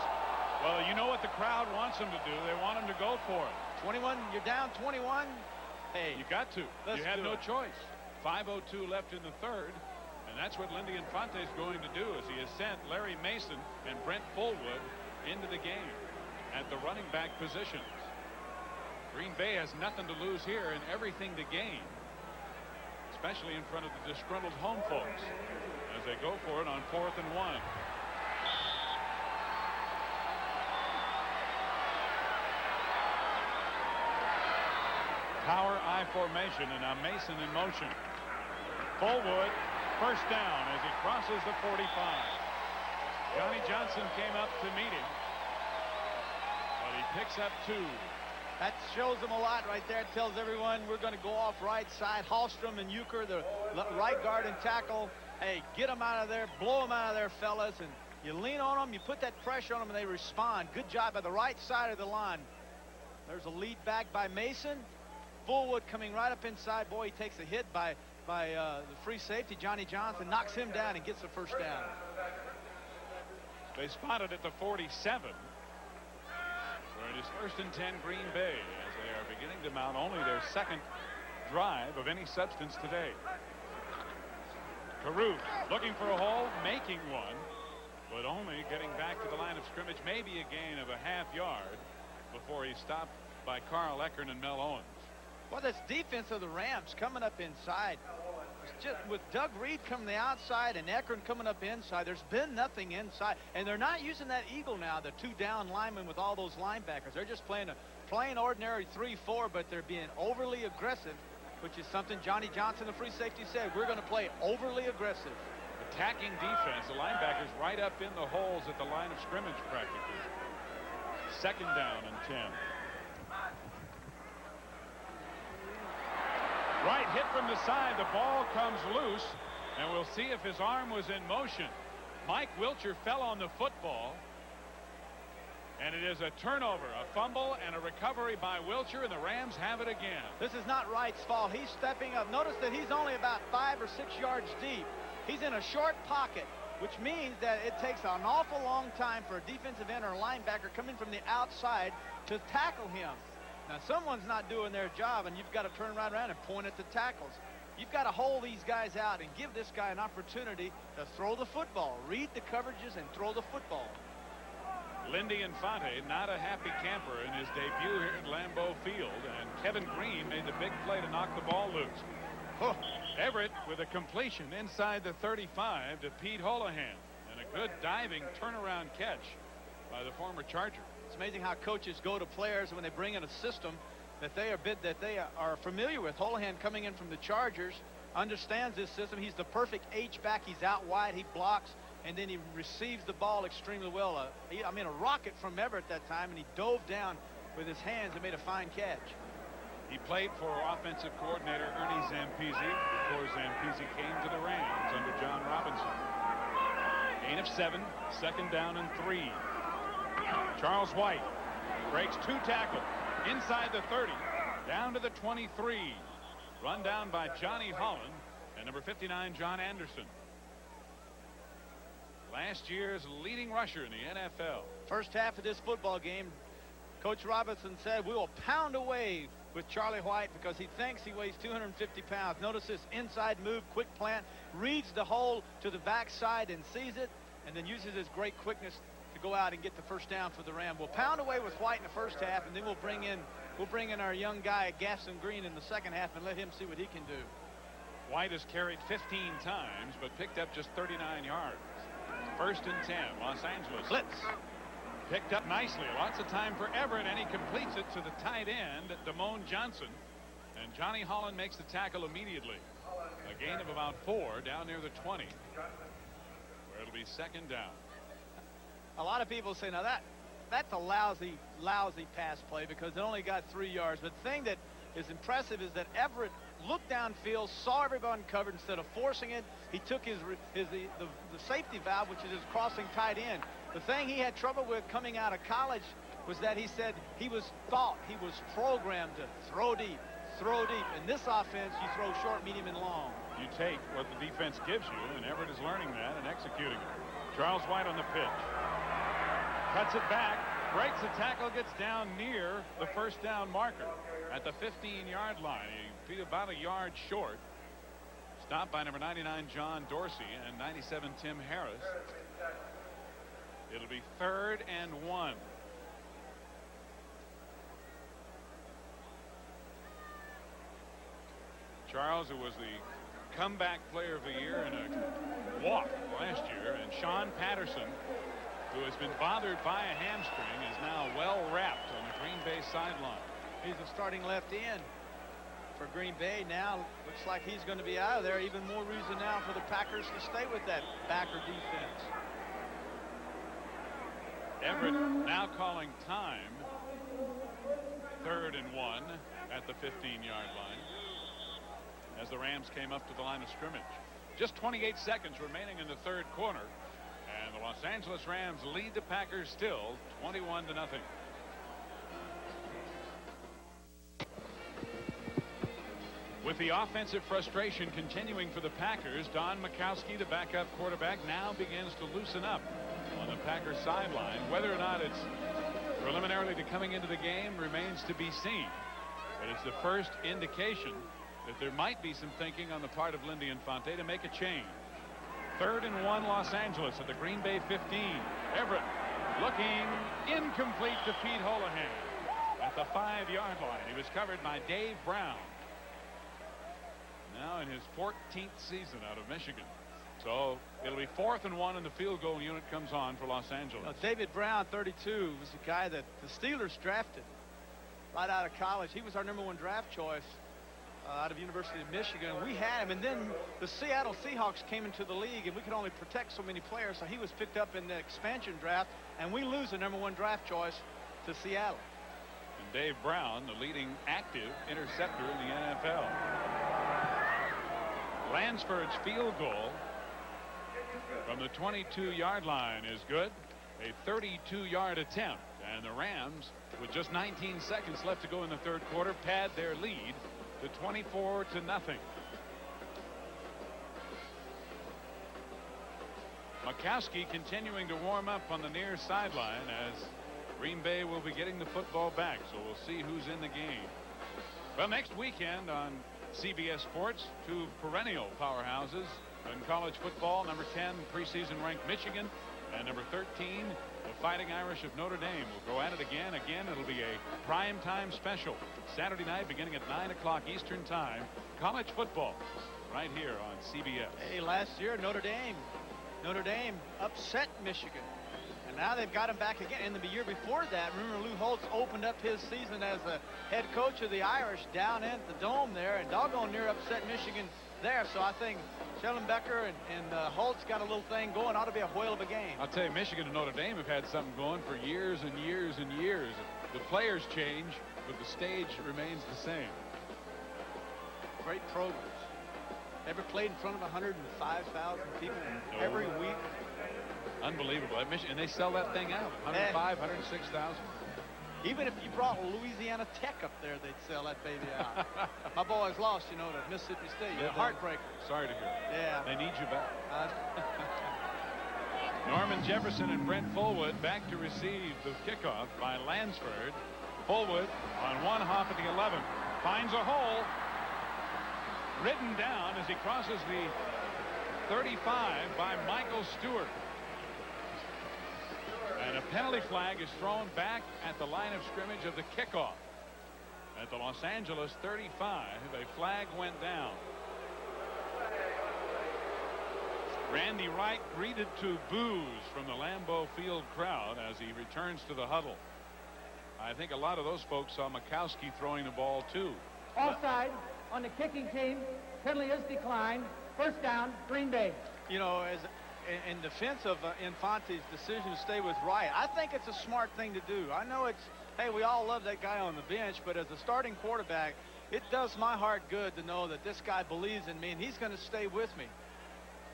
Well, you know what the crowd wants them to do. They want them to go for it. 21, you're down 21. Hey, you got to. You had no choice. 5:02 left in the third, and that's what Lindy Infante is going to do, as he has sent Larry Mason and Brent Fullwood into the game at the running back positions. Green Bay has nothing to lose here and everything to gain, especially in front of the disgruntled home folks as they go for it on 4th and 1. Power I formation, and now Mason in motion. Fullwood, first down as he crosses the 45. Johnny Johnson came up to meet him, but he picks up 2. That shows them a lot right there. It tells everyone we're going to go off right side. Hallstrom and Euchre, the right guard and tackle. Hey, get them out of there, blow them out of there, fellas. And you lean on them, you put that pressure on them, and they respond. Good job by the right side of the line. There's a lead back by Mason. Fullwood coming right up inside. Boy, he takes a hit by the free safety, Johnny Johnson, knocks him down and gets the first down. They spotted at the 47. Where it is 1st and 10 Green Bay, as they are beginning to mount only their 2nd drive of any substance today. Caruth looking for a hole, making one, but only getting back to the line of scrimmage, maybe a gain of a half yard before he's stopped by Carl Eckern and Mel Owens. Well, this defense of the Rams coming up inside, it's just with Doug Reed coming the outside and Eckern coming up inside, there's been nothing inside. And they're not using that eagle now, the 2 down linemen with all those linebackers. They're just playing a plain ordinary 3-4, but they're being overly aggressive, which is something Johnny Johnson, the free safety, said. We're going to play overly aggressive. Attacking defense, the linebackers right up in the holes at the line of scrimmage practically. 2nd down and 10. Wright hit from the side. The ball comes loose, and we'll see if his arm was in motion. Mike Wilcher fell on the football, and it is a turnover, a fumble, and a recovery by Wilcher, and the Rams have it again. This is not Wright's fault. He's stepping up. Notice that he's only about 5 or 6 yards deep. He's in a short pocket, which means that it takes an awful long time for a defensive end or a linebacker coming from the outside to tackle him. Now, someone's not doing their job, and you've got to turn right around and point at the tackles. You've got to hold these guys out and give this guy an opportunity to throw the football. Read the coverages and throw the football. Lindy Infante not a happy camper in his debut here at Lambeau Field, and Kevin Green made the big play to knock the ball loose. Oh, Everett with a completion inside the 35 to Pete Holohan, and a good diving turnaround catch by the former Charger. It's amazing how coaches go to players when they bring in a system that they are familiar with. Holohan, coming in from the Chargers, understands this system. He's the perfect H-back. He's out wide, he blocks, and then he receives the ball extremely well. A rocket from Everett that time, and he dove down with his hands and made a fine catch. He played for offensive coordinator Ernie Zampese before Zampese came to the Rams under John Robinson. Gain of 7, second down and 3. Charles White breaks 2 tackles inside the 30, down to the 23. Run down by Johnny Holland and number 59, John Anderson. Last year's leading rusher in the NFL. First half of this football game, Coach Robinson said, we will pound away with Charlie White because he thinks he weighs 250 pounds. Notice this inside move, quick plant, reads the hole to the backside and sees it, and then uses his great quickness to go out and get the first down for the Ram. We'll pound away with White in the first half, and then we'll bring in our young guy, Gaston Green, in the second half and let him see what he can do. White has carried 15 times, but picked up just 39 yards. First and 10, Los Angeles. Blitz. Picked up nicely. Lots of time for Everett, and he completes it to the tight end, Damone Johnson. And Johnny Holland makes the tackle immediately. A gain of about 4 down near the 20, where it'll be second down. A lot of people say, now that's a lousy pass play because it only got 3 yards. But the thing that is impressive is that Everett looked downfield, saw everyone covered. Instead of forcing it, he took the safety valve, which is his crossing tight end. The thing he had trouble with coming out of college was that he said he was programmed to throw deep. In this offense, you throw short, medium, and long. You take what the defense gives you, and Everett is learning that and executing it. Charles White on the pitch. Cuts it back, breaks the tackle, gets down near the first down marker at the 15-yard line. He's about a yard short. Stopped by number 99, John Dorsey, and 97, Tim Harris. It'll be 3rd and 1. Charles, who was the comeback player of the year in a walk last year, and Sean Patterson, who has been bothered by a hamstring, is now well wrapped on the Green Bay sideline. He's the starting left end for Green Bay now. Looks like he's going to be out of there. Even more reason now for the Packers to stay with that backer defense. Everett now calling time. 3rd and 1 at the 15-yard line as the Rams came up to the line of scrimmage. Just 28 seconds remaining in the 3rd quarter, and the Los Angeles Rams lead the Packers still 21-0. With the offensive frustration continuing for the Packers, Don Majkowski, the backup quarterback, now begins to loosen up on the Packers sideline. Whether or not it's preliminarily to coming into the game remains to be seen, but it's the first indication that there might be some thinking on the part of Lindy Infante to make a change. 3rd and 1, Los Angeles at the Green Bay 15. Everett looking incomplete to Pete Holohan at the 5-yard line. He was covered by Dave Brown. Now in his 14th season out of Michigan. So it'll be 4th and 1, and the field goal unit comes on for Los Angeles. Now, David Brown, 32, was the guy that the Steelers drafted right out of college. He was our #1 draft choice out of University of Michigan. We had him, and then the Seattle Seahawks came into the league, and we could only protect so many players, so he was picked up in the expansion draft, and we lose the #1 draft choice to Seattle. And Dave Brown, the leading active interceptor in the NFL. Lansford's field goal from the 22-yard line is good. A 32-yard attempt, and the Rams, with just 19 seconds left to go in the 3rd quarter, pad their lead to 24-0. Majkowski continuing to warm up on the near sideline as Green Bay will be getting the football back, so we'll see who's in the game. Well, next weekend on CBS Sports, two perennial powerhouses in college football. Number 10, preseason ranked Michigan, and number 13, the Fighting Irish of Notre Dame will go at it again. It'll be a primetime special Saturday night beginning at 9 o'clock Eastern Time. College football right here on CBS. Hey, last year Notre Dame upset Michigan. And now they've got him back again. And the year before that, remember, Lou Holtz opened up his season as the head coach of the Irish down at the Dome there, and doggone near upset Michigan there. So I think Schellenbecker and Holtz got a little thing going. Ought to be a whale of a game. I'll tell you, Michigan and Notre Dame have had something going for years and years and years. The players change, but the stage remains the same. Great programs. Ever played in front of 105,000 people every week? Unbelievable. And they sell that thing out. 105, 106,000. Even if you brought Louisiana Tech up there, they'd sell that baby out. My boys lost, you know, to Mississippi State. Yeah, heartbreaker. Sorry to hear it. Yeah. They need you back. Norman Jefferson and Brent Fullwood back to receive the kickoff by Lansford. Fullwood on one hop at the 11. Finds a hole. Ridden down as he crosses the 35 by Michael Stewart. And a penalty flag is thrown back at the line of scrimmage of the kickoff. At the Los Angeles 35, a flag went down. Randy Wright greeted to boos from the Lambeau Field crowd as he returns to the huddle. I think a lot of those folks saw Mikowski throwing the ball too. Offside on the kicking team. Penalty is declined. First down, Green Bay. You know, as in defense of Infante's decision to stay with Wright, I think it's a smart thing to do. I know it's, hey, we all love that guy on the bench, but as a starting quarterback, it does my heart good to know that this guy believes in me and he's going to stay with me.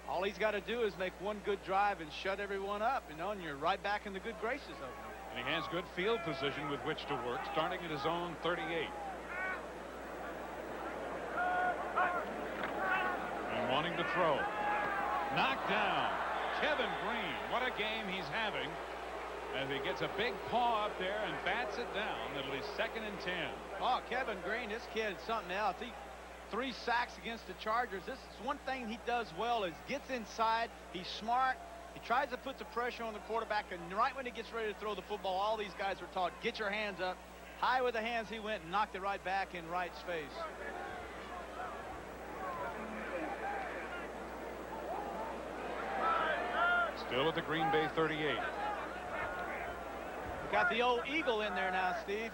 All he's got to do is make one good drive and shut everyone up, you know, and you're right back in the good graces of him. And he has good field position with which to work, starting at his own 38. And wanting to throw. Knocked down. Kevin Green, what a game he's having as he gets a big paw up there and bats it down. It'll be 2nd and 10. Oh, Kevin Green, this kid is something else. He 3 sacks against the Chargers. This is one thing he does well is gets inside. He's smart. He tries to put the pressure on the quarterback, and right when he gets ready to throw the football, all these guys were taught, get your hands up. High with the hands he went and knocked it right back in Wright's face. Still at the Green Bay 38. We got the old Eagle in there now, Steve.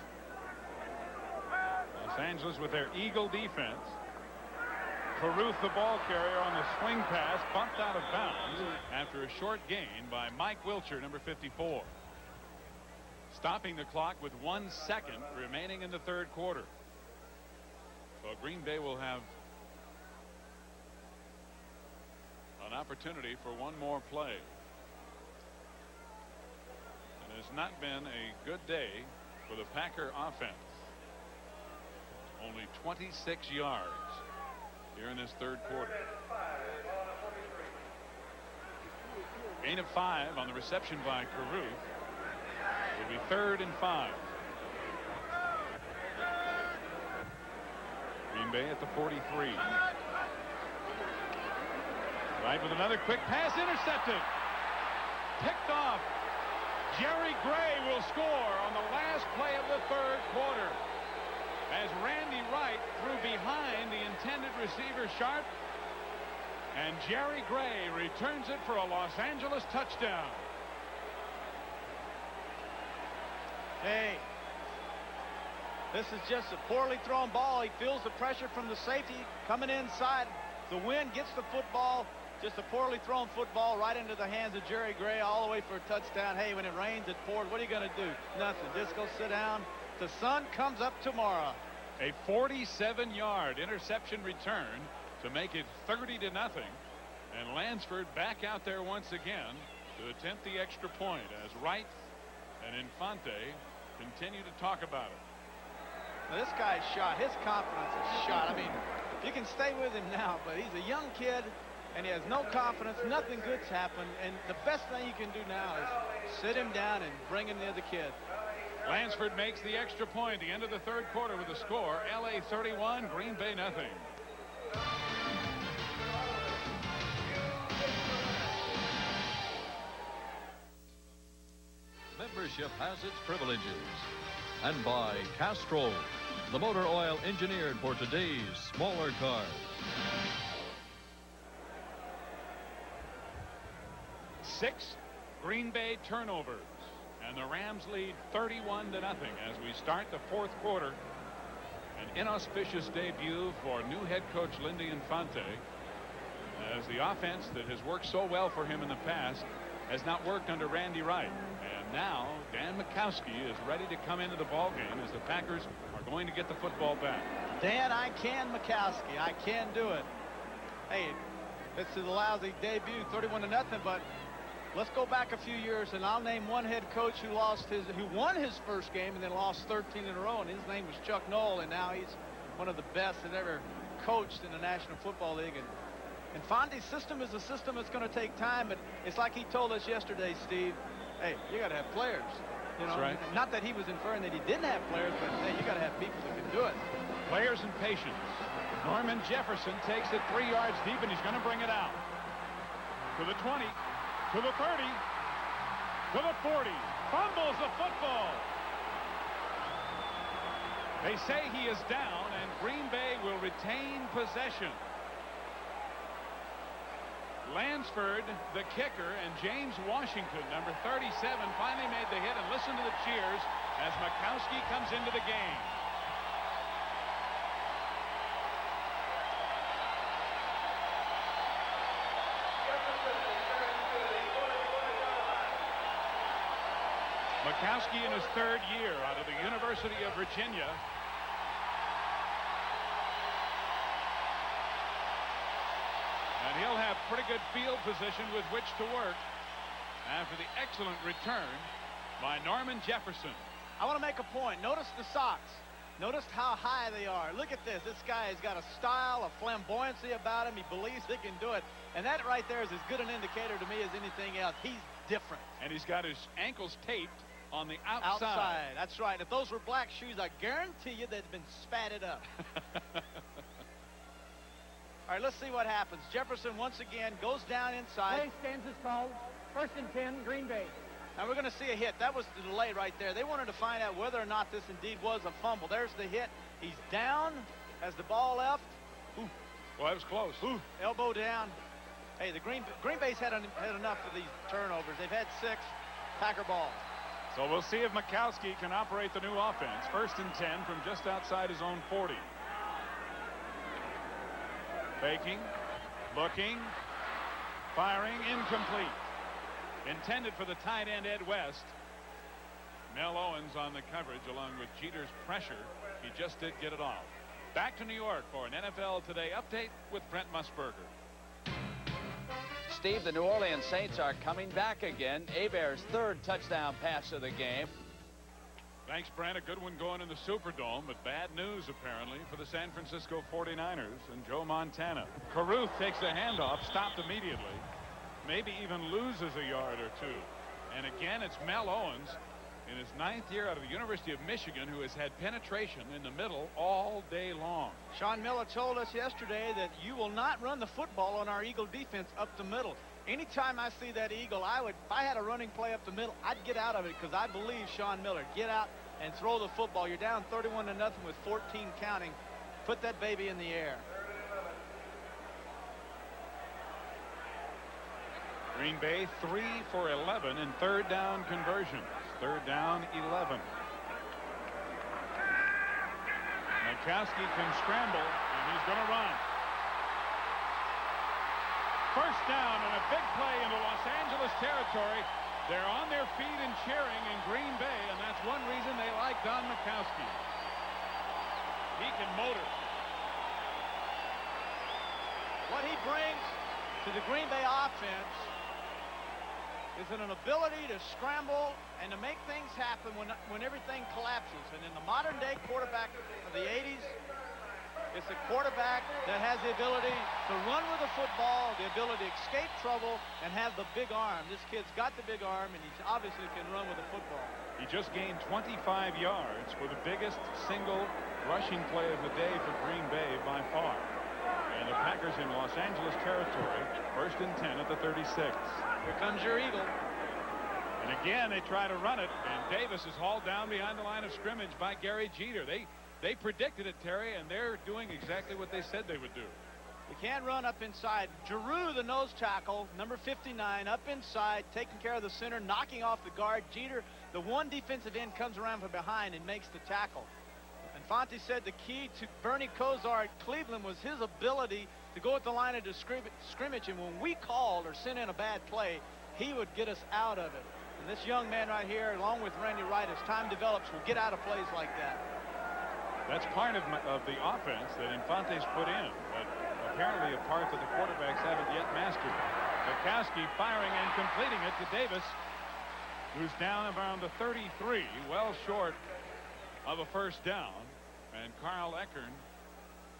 Los Angeles with their Eagle defense. Caruth, the ball carrier, on the swing pass, bumped out of bounds after a short gain by Mike Wilcher, number 54. Stopping the clock with 1 second remaining in the 3rd quarter. So Green Bay will have an opportunity for one more play. It has not been a good day for the Packer offense. Only 26 yards here in this 3rd quarter. Gain of 5 on the reception by Caruth. It will be 3rd and 5. Green Bay at the 43. Wright with another quick pass, intercepted. Picked off. Jerry Gray will score on the last play of the 3rd quarter as Randy Wright threw behind the intended receiver Sharp, and Jerry Gray returns it for a Los Angeles touchdown. Hey, this is just a poorly thrown ball. He feels the pressure from the safety coming inside. The wind gets the football. Just a poorly thrown football right into the hands of Jerry Gray all the way for a touchdown. Hey, when it rains, it pours. What are you going to do? Nothing. Just go sit down. The sun comes up tomorrow. A 47-yard interception return to make it 30-0. And Lansford back out there once again to attempt the extra point as Wright and Infante continue to talk about it. Now, this guy's shot. His confidence is shot. I mean, you can stay with him now, but he's a young kid. And he has no confidence. Nothing good's happened. And the best thing you can do now is sit him down and bring him the other kid. Lansford makes the extra point at the end of the third quarter with the score. LA 31, Green Bay nothing. Membership has its privileges. And by Castrol, the motor oil engineered for today's smaller cars. 6 Green Bay turnovers. And the Rams lead 31-0 as we start the fourth quarter. An inauspicious debut for new head coach Lindy Infante, as the offense that has worked so well for him in the past has not worked under Randy Wright. And now Dan Mikowski is ready to come into the ballgame as the Packers are going to get the football back. Dan, I can Mikowski. I can do it. Hey, this is a lousy debut, 31-0, but let's go back a few years, and I'll name one head coach who won his first game and then lost 13 in a row, and his name was Chuck Noll, and now he's one of the best that ever coached in the National Football League. And Fonte's system is a system that's going to take time, but it's like he told us yesterday, Steve. Hey, you got to have players. You know, that's right. Not that he was inferring that he didn't have players, but hey, you got to have people that can do it. Players and patience. Norman Jefferson takes it 3 yards deep, and he's going to bring it out to the 20. To the 30, to the 40, fumbles the football. They say he is down, and Green Bay will retain possession. Lansford, the kicker, and James Washington, number 37, finally made the hit, and listen to the cheers as Mikowski comes into the game. Mikowski in his third year out of the University of Virginia. And he'll have pretty good field position with which to work after the excellent return by Norman Jefferson. I want to make a point. Notice the socks. Notice how high they are. Look at this. This guy has got a style, a flamboyancy about him. He believes he can do it. And that right there is as good an indicator to me as anything else. He's different. And he's got his ankles taped on the outside. That's right. If those were black shoes, I guarantee you they'd been spatted up. All right, let's see what happens. Jefferson once again goes down inside. Play stands is called. 1st and 10, Green Bay. Now we're going to see a hit. That was the delay right there. They wanted to find out whether or not this indeed was a fumble. There's the hit. He's down as the ball left. Ooh. Well, that was close. Ooh. Elbow down. Hey, the Green Bay's had enough of these turnovers. They've had 6 Packer balls. So we'll see if Mikowski can operate the new offense. 1st and 10 from just outside his own 40. Faking, looking, firing, incomplete. Intended for the tight end Ed West. Mel Owens on the coverage along with Jeter's pressure. He just did get it off. Back to New York for an NFL Today update with Brent Musburger. Steve, the New Orleans Saints are coming back again. Hebert's 3rd touchdown pass of the game. Thanks, Brent. A good one going in the Superdome, but bad news apparently for the San Francisco 49ers and Joe Montana. Caruth takes the handoff, stopped immediately, maybe even loses a yard or 2. And again, it's Mel Owens in his 9th year out of the University of Michigan, who has had penetration in the middle all day long. Sean Miller told us yesterday that you will not run the football on our Eagle defense up the middle. Anytime I see that Eagle, if I had a running play up the middle, I'd get out of it because I believe Sean Miller. Get out and throw the football. You're down 31-0 with 14 counting. Put that baby in the air. Green Bay 3 for 11 in 3rd down conversions. 3rd down 11. Mikowski can scramble, and he's going to run. 1st down and a big play into Los Angeles territory. They're on their feet and cheering in Green Bay, and that's one reason they like Don Mikowski. He can motor. What he brings to the Green Bay offense is an ability to scramble and to make things happen when everything collapses. And in the modern day quarterback of the 80s, It's a quarterback that has the ability to run with the football, the ability to escape trouble, and have the big arm. This kid's got the big arm, and he obviously can run with the football. He just gained 25 yards for the biggest single rushing play of the day for Green Bay by far. And the Packers in Los Angeles territory, 1st and 10 at the 36. Here comes your Eagle. And again, they try to run it, and Davis is hauled down behind the line of scrimmage by Gary Jeter. They predicted it, Terry, and they're doing exactly what they said they would do. You can't run up inside. Giroux, the nose tackle, number 59, up inside, taking care of the center, knocking off the guard. Jeter, the one defensive end, comes around from behind and makes the tackle. And Fonte said the key to Bernie Kosar at Cleveland was his ability to go at the line of scrimmage, and when we called or sent in a bad play, he would get us out of it. And this young man right here, along with Randy Wright, as time develops, will get out of plays like that. That's part of the offense that Infante's put in, but apparently a part that the quarterbacks haven't yet mastered. Bukowski firing and completing it to Davis, who's down around the 33, well short of a first down, and Carl Eckern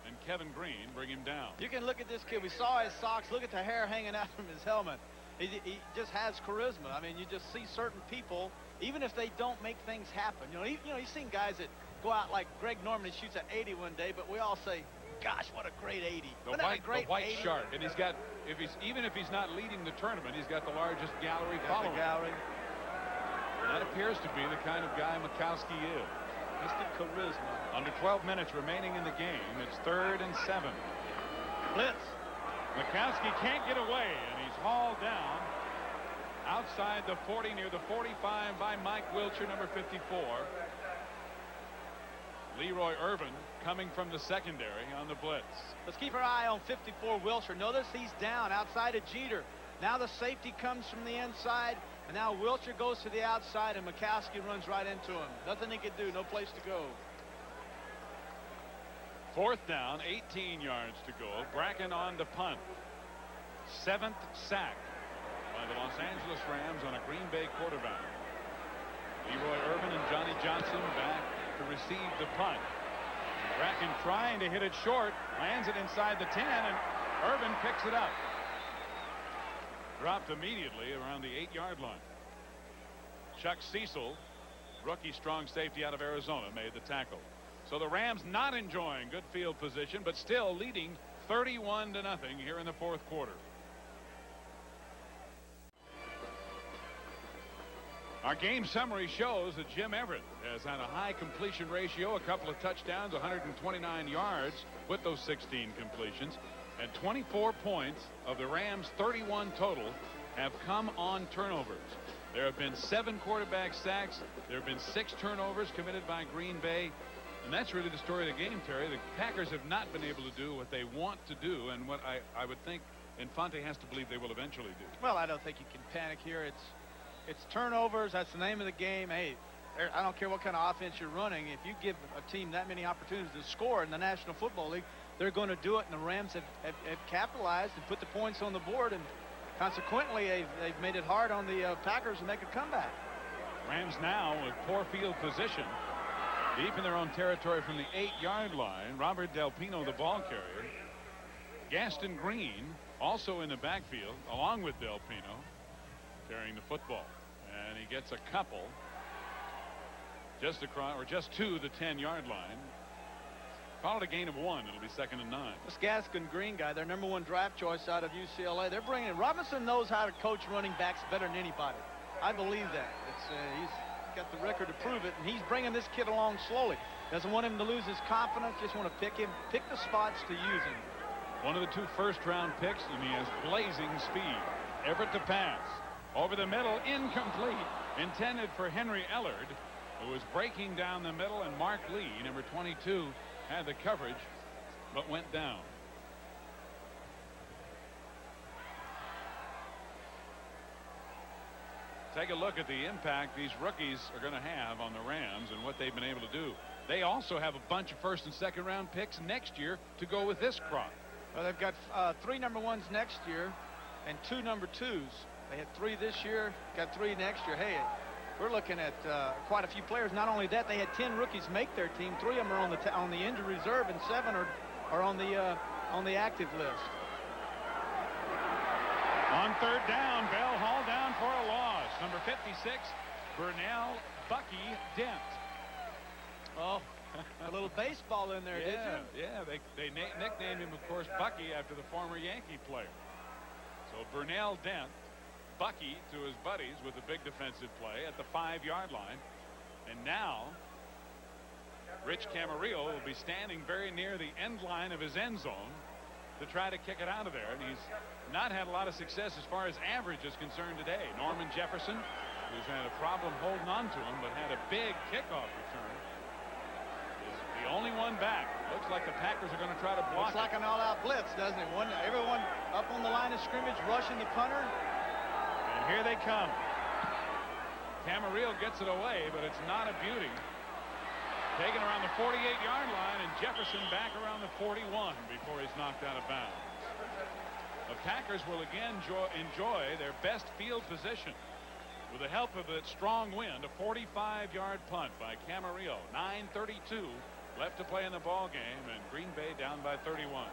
and Kevin Green bring him down. You can look at this kid. We saw his socks. Look at the hair hanging out from his helmet. He just has charisma. I mean, you just see certain people, even if they don't make things happen. You've seen guys that go out like Greg Norman. He shoots at 80 one day, but we all say, "Gosh, what a great 80!" The white shark, and he's got. Even if he's not leading the tournament, he's got the largest gallery following. And that appears to be the kind of guy Bukowski is. Just the charisma. Under 12 minutes remaining in the game, it's 3rd and 7. Blitz. Bukowski can't get away, and he's hauled down outside the 40, near the 45 by Mike Wilcher, number 54. Leroy Irvin coming from the secondary on the blitz. Let's keep our eye on 54 Wilcher. Notice he's down outside of Jeter. Now the safety comes from the inside, and now Wilcher goes to the outside, and Bukowski runs right into him. Nothing he can do, no place to go. 4th down, 18 yards to go. Bracken on to punt. 7th sack by the Los Angeles Rams on a Green Bay quarterback. Leroy Irvin and Johnny Johnson back to receive the punt. Bracken trying to hit it short, lands it inside the 10, and Irvin picks it up. Dropped immediately around the 8-yard line. Chuck Cecil, rookie strong safety out of Arizona, made the tackle. So the Rams not enjoying good field position, but still leading 31-0 here in the 4th quarter. Our game summary shows that Jim Everett has had a high completion ratio, a couple of touchdowns, 129 yards with those 16 completions, and 24 points of the Rams' 31 total have come on turnovers. There have been 7 quarterback sacks. There have been 6 turnovers committed by Green Bay. And that's really the story of the game, Terry. The Packers have not been able to do what they want to do, and what I would think Infante has to believe they will eventually do. Well, I don't think you can panic here. It's turnovers. That's the name of the game. Hey, I don't care what kind of offense you're running. If you give a team that many opportunities to score in the National Football League, they're going to do it, and the Rams have capitalized and put the points on the board, and consequently they've made it hard on the Packers to make a comeback. Rams now with poor field position, deep in their own territory from the 8-yard line. Robert Del Pino, the ball carrier. Gaston Green also in the backfield along with Del Pino, carrying the football, and he gets a couple just across, or just to the 10-yard line. Call it a gain of 1. It'll be 2nd and 9. This Gaston Green guy, their #1 draft choice out of UCLA, they're bringing in. Robinson knows how to coach running backs better than anybody. I believe that. He's got the record to prove it, and he's bringing this kid along slowly. Doesn't want him to lose his confidence, just want to pick the spots to use him. One of the 2 first-round picks, and he has blazing speed. Everett to pass over the middle, incomplete, intended for Henry Ellard, who was breaking down the middle, and Mark Lee, number 22, had the coverage but went down. Take a look at the impact these rookies are going to have on the Rams and what they've been able to do. They also have a bunch of 1st and 2nd round picks next year to go with this crop. Well, they've got 3 #1s next year and 2 #2s. They had 3 this year, got 3 next year. Hey, we're looking at quite a few players. Not only that, they had 10 rookies make their team. 3 of them are on the injury reserve, and 7 are are on the active list. On third down, Bell hauled down for a loss. Number 56, Burnell Bucky Dent. Oh, a little baseball in there, did you? Yeah, they nicknamed him, of course, Bucky after the former Yankee player. So Burnell Dent, Bucky to his buddies with a big defensive play at the 5-yard line. And now Rich Camarillo will be standing very near the end line of his end zone to try to kick it out of there. And he's not had a lot of success as far as average is concerned today. Norman Jefferson, who's had a problem holding on to him, but had a big kickoff return, is the only one back. Looks like the Packers are going to try to block. Looks like an all-out blitz, doesn't it? Everyone up on the line of scrimmage rushing the punter. And here they come. Camarillo gets it away, but it's not a beauty. Taken around the 48-yard line, and Jefferson back around the 41 before he's knocked out of bounds. The Packers will again enjoy their best field position with the help of a strong wind. A 45-yard punt by Camarillo. 9:32 left to play in the ball game, and Green Bay down by 31.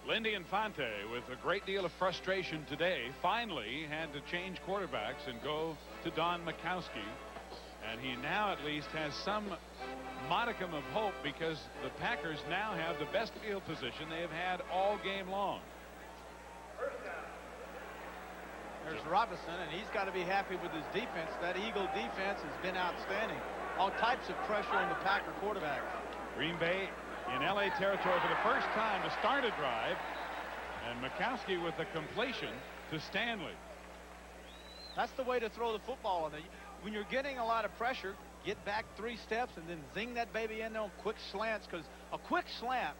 Lindy Infante, with a great deal of frustration today, finally had to change quarterbacks and go to Don Majkowski. And he now at least has some modicum of hope, because the Packers now have the best field position they have had all game long. There's Robinson, and he's got to be happy with his defense. That Eagle defense has been outstanding. All types of pressure on the Packer quarterback. Green Bay in LA territory for the first time to start a drive, and Majkowski with the completion to Stanley. That's the way to throw the football. And when you're getting a lot of pressure, get back 3 steps and then zing that baby in there on quick slants, because a quick slant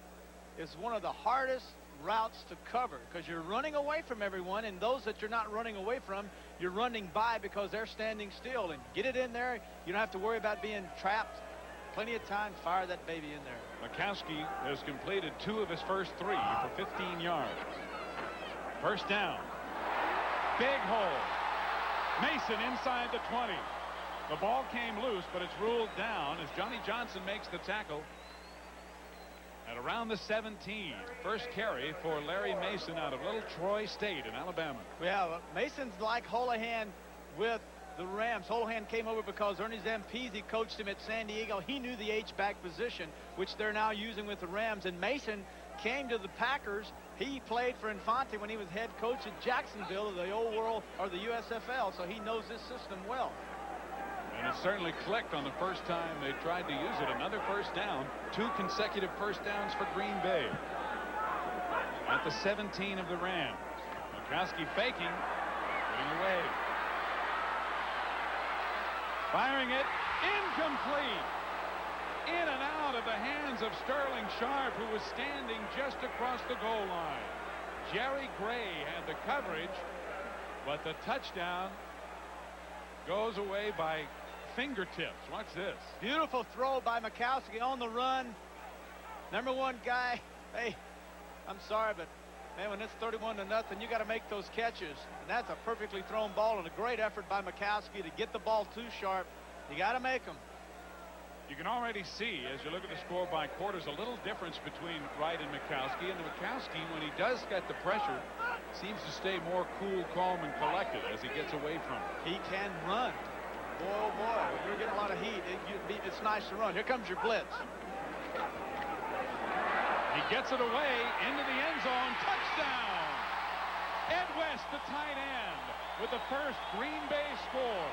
is one of the hardest routes to cover, because you're running away from everyone, and those that you're not running away from, you're running by because they're standing still. And get it in there. You don't have to worry about being trapped. Plenty of time. Fire that baby in there. Majkowski has completed 2 of his first 3 for 15 yards. First down. Big hole. Mason inside the 20. The ball came loose, but it's ruled down as Johnny Johnson makes the tackle at around the 17. First carry for Larry Mason out of Little Troy State in Alabama. Yeah, Mason's like Holohan with the Rams. Holohan came over because Ernie Zampese coached him at San Diego. He knew the H-back position, which they're now using with the Rams. And Mason came to the Packers. He played for Infante when he was head coach at Jacksonville of the old world, or the USFL, so he knows this system well. And it certainly clicked on the first time they tried to use it. Another first down. 2 consecutive first downs for Green Bay. At the 17 of the Rams. Majkowski faking. Getting away. Firing it. Incomplete. In and out of the hands of Sterling Sharp, who was standing just across the goal line. Jerry Gray had the coverage, but the touchdown goes away by fingertips. Watch this. Beautiful throw by Majkowski on the run. Number 1 guy. Hey, I'm sorry, but man, when it's 31-0, you got to make those catches. And that's a perfectly thrown ball, and a great effort by Majkowski to get the ball to Sharp. You got to make them. You can already see, as you look at the score by quarters, a little difference between Wright and Majkowski. And the Majkowski, when he does get the pressure, seems to stay more cool, calm, and collected as he gets away from it. He can run. Boy, oh boy, when you're getting a lot of heat, it's nice to run. Here comes your blitz. He gets it away into the end zone. Touchdown! Ed West, the tight end, with the first Green Bay score.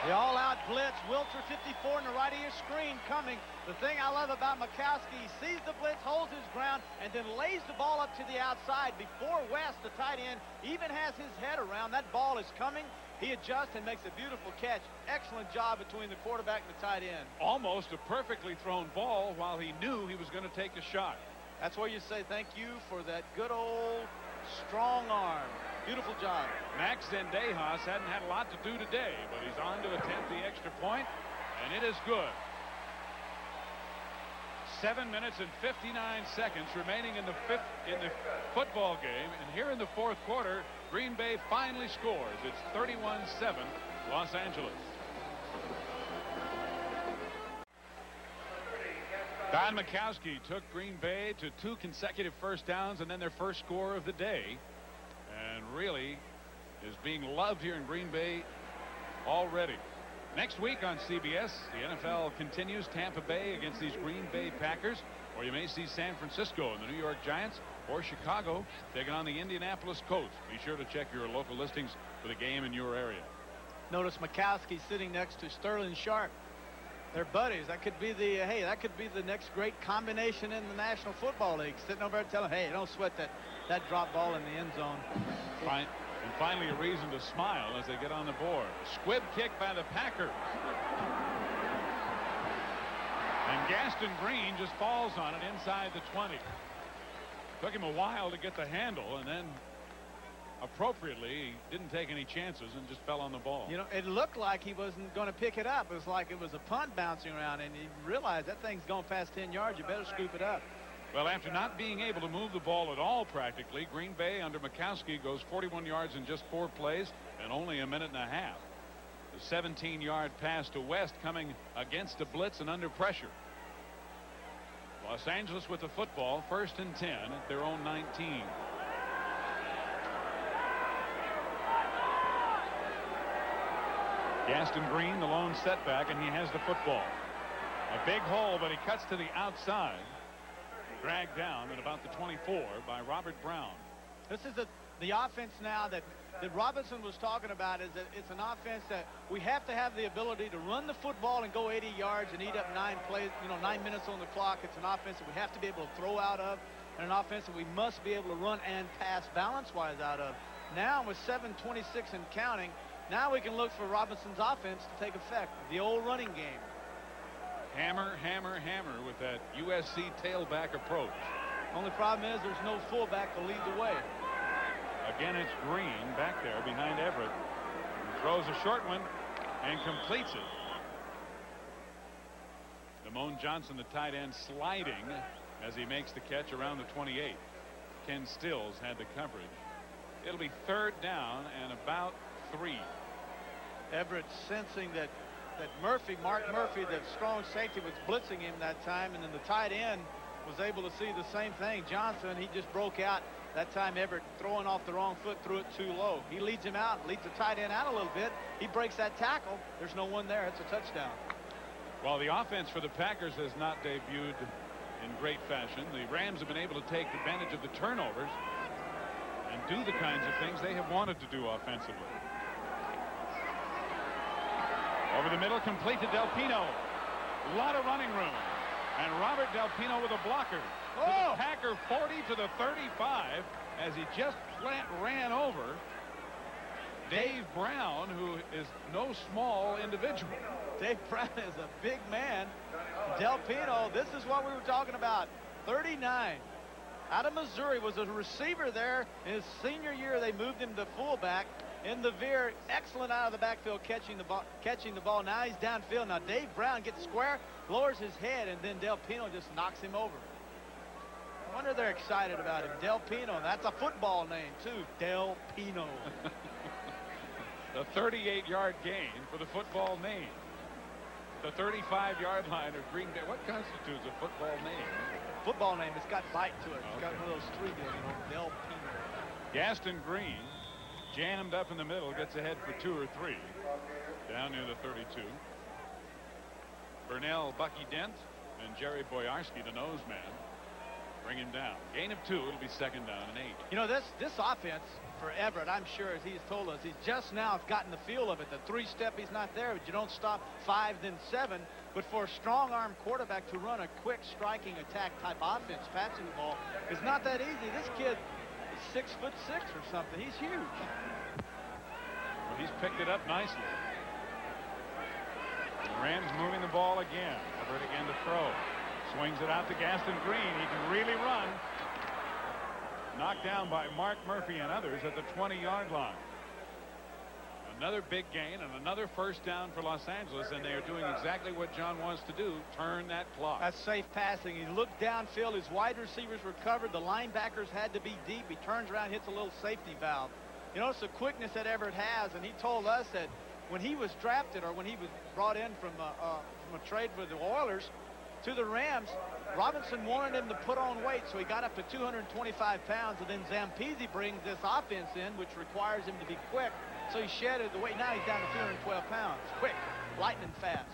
The all-out blitz. Wilter 54 in the right of your screen coming. The thing I love about Majkowski, he sees the blitz, holds his ground, and then lays the ball up to the outside before West, the tight end, even has his head around. That ball is coming. He adjusts and makes a beautiful catch. Excellent job between the quarterback and the tight end. Almost a perfectly thrown ball while he knew he was going to take a shot. That's where you say thank you for that good old strong arm. Beautiful job. Max Zendejas hadn't had a lot to do today, but he's on to attempt the extra point. And it is good. 7 minutes and 59 seconds remaining in the football game. And here in the fourth quarter, Green Bay finally scores. It's 31-7 Los Angeles. Don Majkowski took Green Bay to 2 consecutive first downs and then their first score of the day, and really is being loved here in Green Bay already. Next week on CBS, the NFL continues. Tampa Bay against these Green Bay Packers, or you may see San Francisco and the New York Giants, or Chicago taking on the Indianapolis Colts. Be sure to check your local listings for the game in your area. Notice Majkowski sitting next to Sterling Sharp. They're buddies. That could be the that could be the next great combination in the National Football League. Sitting over there telling, hey, don't sweat that drop ball in the end zone. Fine. And finally a reason to smile as they get on the board. Squib kick by the Packers. And Gaston Green just falls on it inside the 20. Took him a while to get the handle, and then appropriately he didn't take any chances and just fell on the ball. You know, it looked like he wasn't going to pick it up. It was like it was a punt bouncing around, and he realized that thing's going past 10 yards. You better scoop it up. Well, after not being able to move the ball at all practically, Green Bay under Majkowski goes 41 yards in just 4 plays and only a minute and a half. The 17-yard pass to West coming against a blitz and under pressure. Los Angeles with the football, 1st and 10 at their own 19. Gaston Green, the lone setback, and he has the football. A big hole, but he cuts to the outside. Dragged down at about the 24 by Robert Brown. This is the offense now that Robinson was talking about. Is that it's an offense that we have to have the ability to run the football and go 80 yards and eat up 9 plays, 9 minutes on the clock. It's an offense that we have to be able to throw out of, and an offense that we must be able to run and pass balance-wise out of. Now with 7:26 and counting, now we can look for Robinson's offense to take effect. The old running game. Hammer, hammer, hammer with that USC tailback approach. Only problem is there's no fullback to lead the way. Again, it's Green back there behind Everett. He throws a short one and completes it. Damone Johnson, the tight end, sliding as he makes the catch around the 28. Ken Stills had the coverage. It'll be 3rd down and about 3. Everett sensing that Mark Murphy, the strong safety, was blitzing him that time, and then the tight end was able to see the same thing. Johnson, he just broke out. That time Everett, throwing off the wrong foot, threw it too low. He leads him out, leads the tight end out a little bit. He breaks that tackle. There's no one there. It's a touchdown. While the offense for the Packers has not debuted in great fashion, the Rams have been able to take advantage of the turnovers and do the kinds of things they have wanted to do offensively. Over the middle, complete to Del Pino. A lot of running room. And Robert Del Pino with a blocker. To the Packer 40 to the 35 as he just ran over Dave Brown, who is no small individual. Dave Brown is a big man. Del Pino, this is what we were talking about. 39. Out of Missouri, was a receiver there. In his senior year, they moved him to fullback. In the veer, excellent out of the backfield, catching the ball. Now he's downfield. Now Dave Brown gets square, lowers his head, and then Del Pino just knocks him over. I wonder they're excited about him. Del Pino, that's a football name too. Del Pino. The 38-yard gain for the football name. The 35-yard line of Green Bay. What constitutes a football name? Football name. It's got bite to it. It's Okay. got one of those 3 deals, Del Pino. Gaston Green, jammed up in the middle, gets ahead for 2 or 3. Down near the 32. Burnell, Bucky Dent, and Jerry Boyarski, the nose man, bring him down. Gain of 2. It'll be 2nd down and 8. You know, this offense for Everett, I'm sure, as he's told us, he's just now gotten the feel of it. The 3-step, he's not there, but you don't stop 5, then 7. But for a strong-arm quarterback to run a quick striking attack type offense, passing the ball, is not that easy. This kid is 6'6" or something. He's huge. Well, he's picked it up nicely. The Rams moving the ball again. Everett again to throw. Swings it out to Gaston Green. He can really run. Knocked down by Mark Murphy and others at the 20-yard line. Another big gain and another first down for Los Angeles, and they are doing exactly what John wants to do, turn that clock. That's safe passing. He looked downfield. His wide receivers were covered. The linebackers had to be deep. He turns around, hits a little safety valve. You know, it's the quickness that Everett has, and he told us that when he was drafted, or when he was brought in from a trade for the Oilers to the Rams, Robinson wanted him to put on weight, so he got up to 225 pounds, and then Zabriskie brings this offense in, which requires him to be quick, so he shedded the weight. Now he's down to 212 pounds. Quick, lightning fast.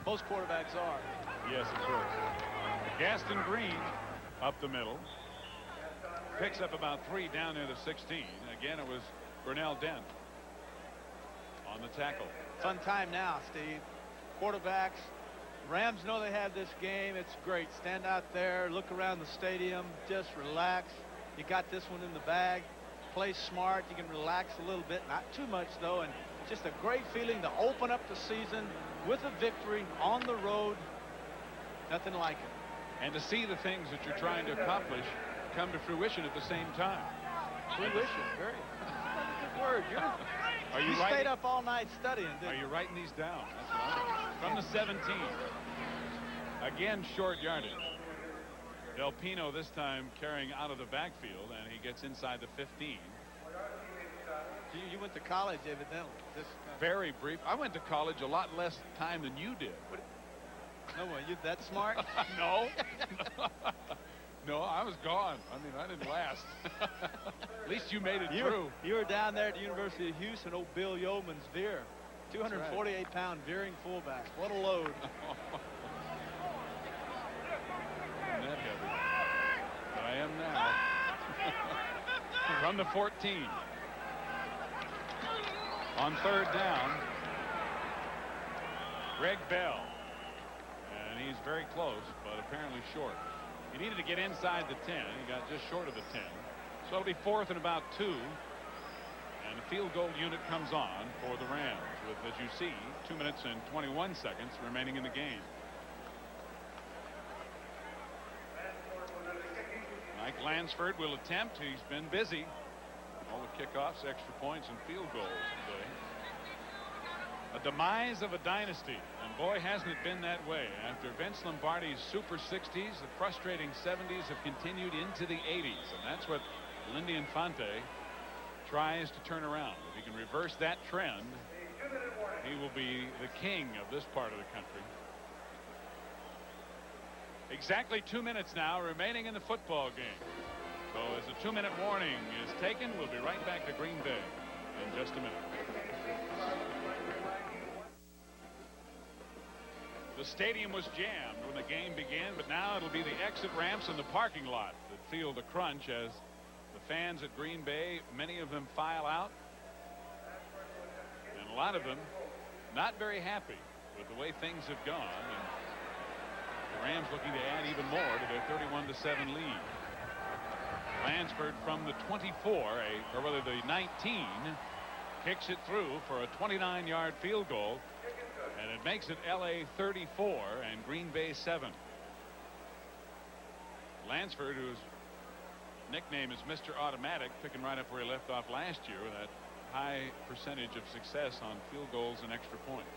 Most quarterbacks are. Yes, of course. Gaston Green up the middle. Picks up about 3 down near the 16. Again, it was Burnell Dent on the tackle. Fun time now, Steve. Quarterbacks. Rams know they have this game. It's great. Stand out there, look around the stadium, just relax. You got this one in the bag. Play smart. You can relax a little bit, not too much though, and just a great feeling to open up the season with a victory on the road. Nothing like it. And to see the things that you're trying to accomplish come to fruition at the same time. Fruition, very good word. You stayed up all night studying, didn't you? Are you writing these down? That's what I'm from the 17. Again, short yardage. Del Pino this time carrying out of the backfield, and he gets inside the 15. You went to college, evidently. Very brief. I went to college a lot less time than you did. No way, you that smart? No. No, I was gone. I mean, I didn't last. At least you made it through. You were down there at the University of Houston, old Bill Yeoman's veer. 248-pound veering fullback. What a load. That heavy. But I am now. From the 14. On 3rd down, Greg Bell. And he's very close, but apparently short. He needed to get inside the 10. He got just short of the 10. So it'll be 4th and about 2. And the field goal unit comes on for the Rams with, as you see, 2 minutes and 21 seconds remaining in the game. Mike Lansford will attempt. He's been busy. All the kickoffs, extra points, and field goals today. A demise of a dynasty, and boy, hasn't it been that way. After Vince Lombardi's Super 60s, the frustrating 70s have continued into the 80s, and that's what Lindy Infante tries to turn around. If he can reverse that trend, he will be the king of this part of the country. Exactly 2 minutes now remaining in the football game. So as the 2-minute warning is taken, we'll be right back to Green Bay in just a minute. The stadium was jammed when the game began, but now it'll be the exit ramps and the parking lot that feel the crunch as the fans at Green Bay, many of them file out. And a lot of them not very happy with the way things have gone. And the Rams looking to add even more to their 31-7 lead. Lansford from the 24, or rather the 19, kicks it through for a 29-yard field goal. And it makes it LA 34 and Green Bay 7. Lansford, whose nickname is Mr. Automatic, picking right up where he left off last year with that high percentage of success on field goals and extra points.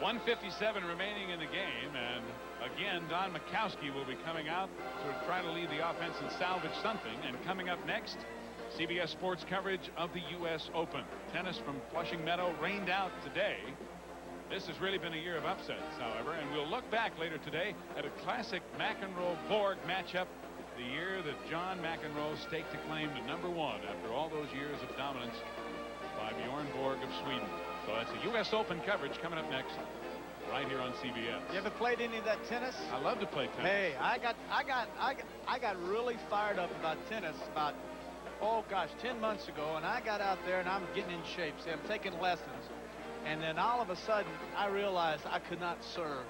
1:57 remaining in the game, and again Don Majkowski will be coming out to try to lead the offense and salvage something. And coming up next, CBS Sports coverage of the U.S. Open. Tennis from Flushing Meadow rained out today. This has really been a year of upsets, however, and we'll look back later today at a classic McEnroe-Borg matchup, the year that John McEnroe staked a claim to #1 after all those years of dominance by Bjorn Borg of Sweden. So that's a U.S. Open coverage coming up next, right here on CBS. You ever played any of that tennis? I love to play tennis. Hey, I got really fired up about tennis about, oh gosh, 10 months ago, and I got out there and I'm getting in shape. See, I'm taking lessons, and then all of a sudden I realized I could not serve.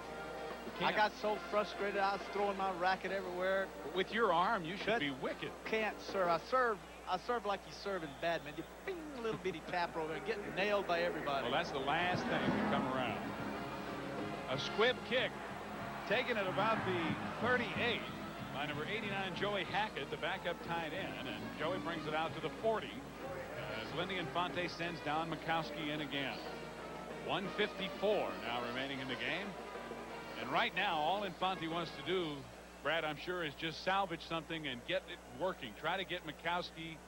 I got so frustrated. I was throwing my racket everywhere. With your arm, you should be wicked. Can't serve. I serve like you serve in badminton. You bing, a little bitty tapper over there, getting nailed by everybody. Well, that's the last thing to come around. A squib kick taken at about the 38 by number 89, Joey Hackett, the backup tight end, and Joey brings it out to the 40 as Lindy Infante sends Don Mikowski in again. 1:54 now remaining in the game, and right now all Infante wants to do, Brad, I'm sure, is just salvage something and get it working. Try to get Mikowski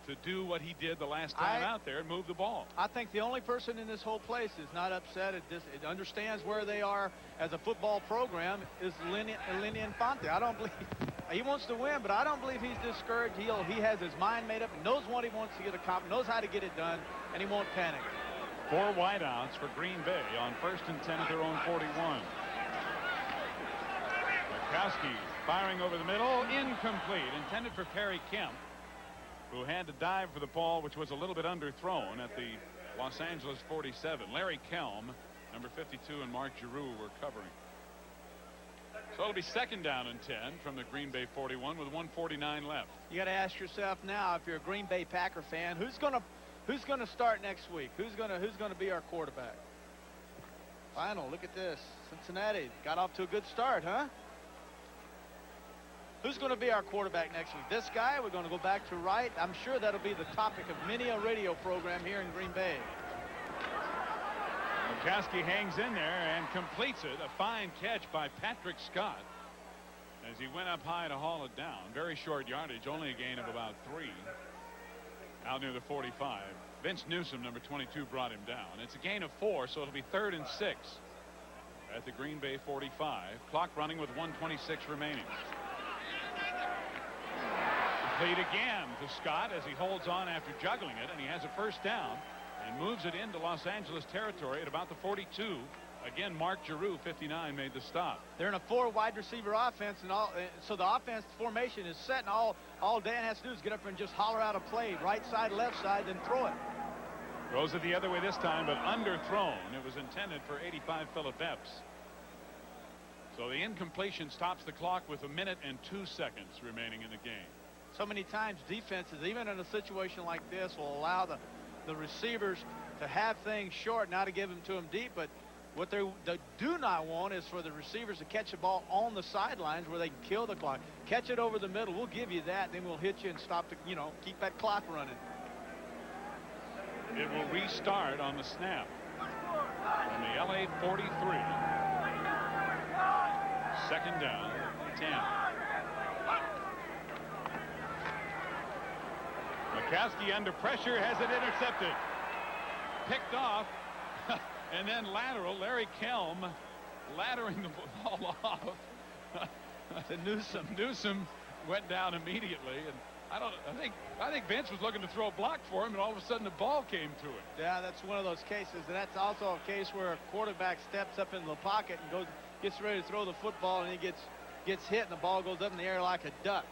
to do what he did the last time out there and move the ball. I think the only person in this whole place is not upset. It understands where they are as a football program is Lenny Infante. I don't believe he wants to win, but I don't believe he's discouraged. He has his mind made up, knows what he wants to get accomplished, knows how to get it done, and he won't panic. 4 wideouts for Green Bay on 1st and 10 at their own 41. Mikowski firing over the middle, incomplete, intended for Perry Kemp, who had to dive for the ball, which was a little bit underthrown at the Los Angeles 47. Larry Kelm, number 52, and Mark Giroux were covering. So it'll be 2nd down and 10 from the Green Bay 41 with 1:49 left. You got to ask yourself now, if you're a Green Bay Packer fan, who's going to start next week? Who's going to be our quarterback? Final, look at this. Cincinnati got off to a good start, huh? Who's going to be our quarterback next week? This guy? We're going to go back to Wright. I'm sure that'll be the topic of many a radio program here in Green Bay. Mikowski hangs in there and completes it. A fine catch by Patrick Scott as he went up high to haul it down. Very short yardage, only a gain of about 3 out near the 45. Vince Newsom, number 22, brought him down. It's a gain of 4, so it'll be 3rd and 6 at the Green Bay 45. Clock running with 1:26 remaining. Complete again to Scott as he holds on after juggling it, and he has a 1st down and moves it into Los Angeles territory at about the 42. Again, Mark Giroux, 59, made the stop. They're in a 4 wide receiver offense, and so the offense formation is set, and all Dan has to do is get up and just holler out a play, right side, left side, then throw it. Throws it the other way this time, but underthrown. It was intended for 85 Phillip Epps. So the incompletion stops the clock with 1 minute and 2 seconds remaining in the game. So many times defenses, even in a situation like this, will allow the receivers to have things short, not to give them to them deep, but what they do not want is for the receivers to catch the ball on the sidelines where they can kill the clock. Catch it over the middle. We'll give you that. Then we'll hit you and stop the, keep that clock running. It will restart on the snap from the LA 43. 2nd down, 10. Mikowski under pressure has it intercepted. Picked off. And then lateral, Larry Kelm laddering the ball off to Newsom. Newsom went down immediately, and I think Vince was looking to throw a block for him, and all of a sudden the ball came to him. Yeah, that's one of those cases, and that's also a case where a quarterback steps up into the pocket and gets ready to throw the football, and he gets hit, and the ball goes up in the air like a duck.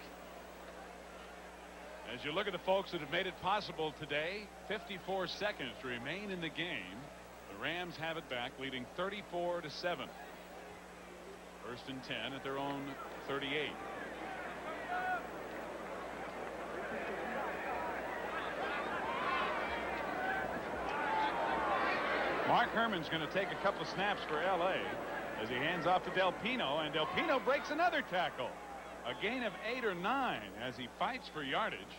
As you look at the folks that have made it possible today, 54 seconds remain in the game. The Rams have it back, leading 34-7. 1st and 10 at their own 38. Mark Herman's going to take a couple of snaps for LA as he hands off to Del Pino, and Del Pino breaks another tackle. A gain of 8 or 9 as he fights for yardage.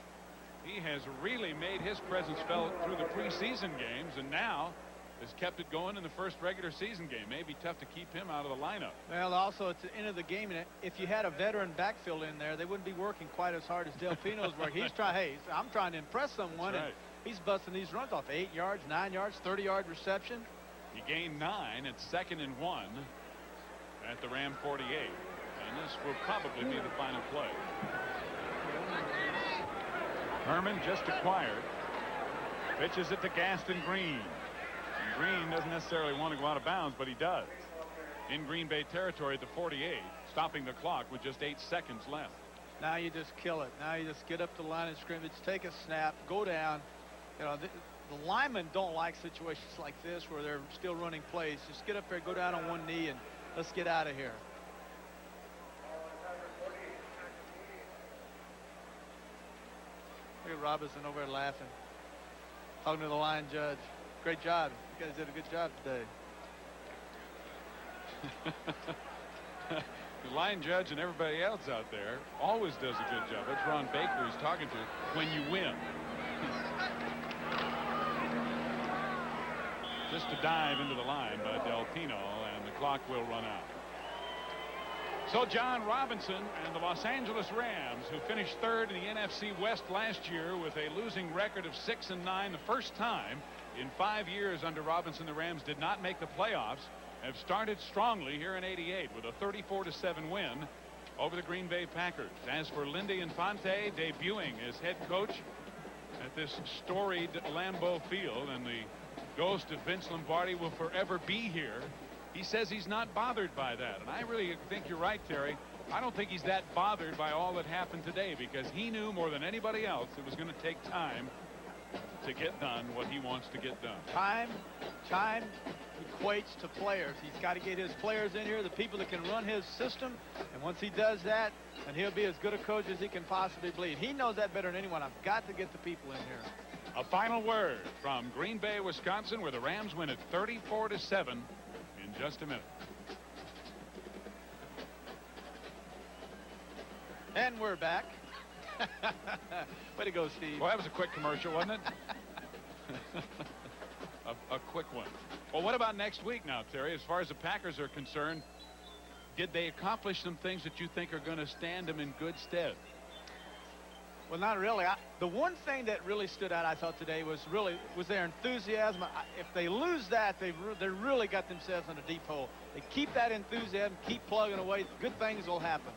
He has really made his presence felt through the preseason games, and now has kept it going in the first regular season game. Maybe tough to keep him out of the lineup. Well, also it's the end of the game, and if you had a veteran backfield in there, they wouldn't be working quite as hard as Del Pino's work. He's trying. Hey, I'm trying to impress someone, right. And he's busting these runs off 8 yards, 9 yards, 30-yard reception. He gained 9 at 2nd and 1 at the Ram 48, and this will probably be the final play. Herman just acquired. Pitches it to Gaston Green. And Green doesn't necessarily want to go out of bounds, but he does. In Green Bay territory at the 48, stopping the clock with just 8 seconds left. Now you just kill it. Now you just get up the line of scrimmage, take a snap, go down. The linemen don't like situations like this where they're still running plays. Just get up there, go down on one knee, and let's get out of here. Look at Robinson over there laughing, talking to the line judge. Great job. You guys did a good job today. The line judge and everybody else out there always does a good job. That's Ron Baker he's talking to when you win. Just a dive into the line by Del Pino, and the clock will run out. So John Robinson and the Los Angeles Rams, who finished third in the NFC West last year with a losing record of 6-9, the first time in 5 years under Robinson the Rams did not make the playoffs, have started strongly here in '88 with a 34-7 win over the Green Bay Packers. As for Lindy Infante, debuting as head coach at this storied Lambeau Field, and the ghost of Vince Lombardi will forever be here. He says he's not bothered by that, and I really think you're right, Terry. I don't think he's that bothered by all that happened today, because he knew more than anybody else it was going to take time to get done what he wants to get done. Time equates to players. He's got to get his players in here, the people that can run his system, and once he does that, then he'll be as good a coach as he can possibly be. He knows that better than anyone. I've got to get the people in here. A final word from Green Bay, Wisconsin, where the Rams win at 34-7 in just a minute. And we're back. Way to go, Steve. Well, that was a quick commercial, wasn't it? a quick one. Well, what about next week now, Terry? As far as the Packers are concerned, did they accomplish some things that you think are going to stand them in good stead? Well, not really. The one thing that really stood out, I thought, today was their enthusiasm. If they lose that, they really got themselves in a deep hole. They keep that enthusiasm, keep plugging away, good things will happen.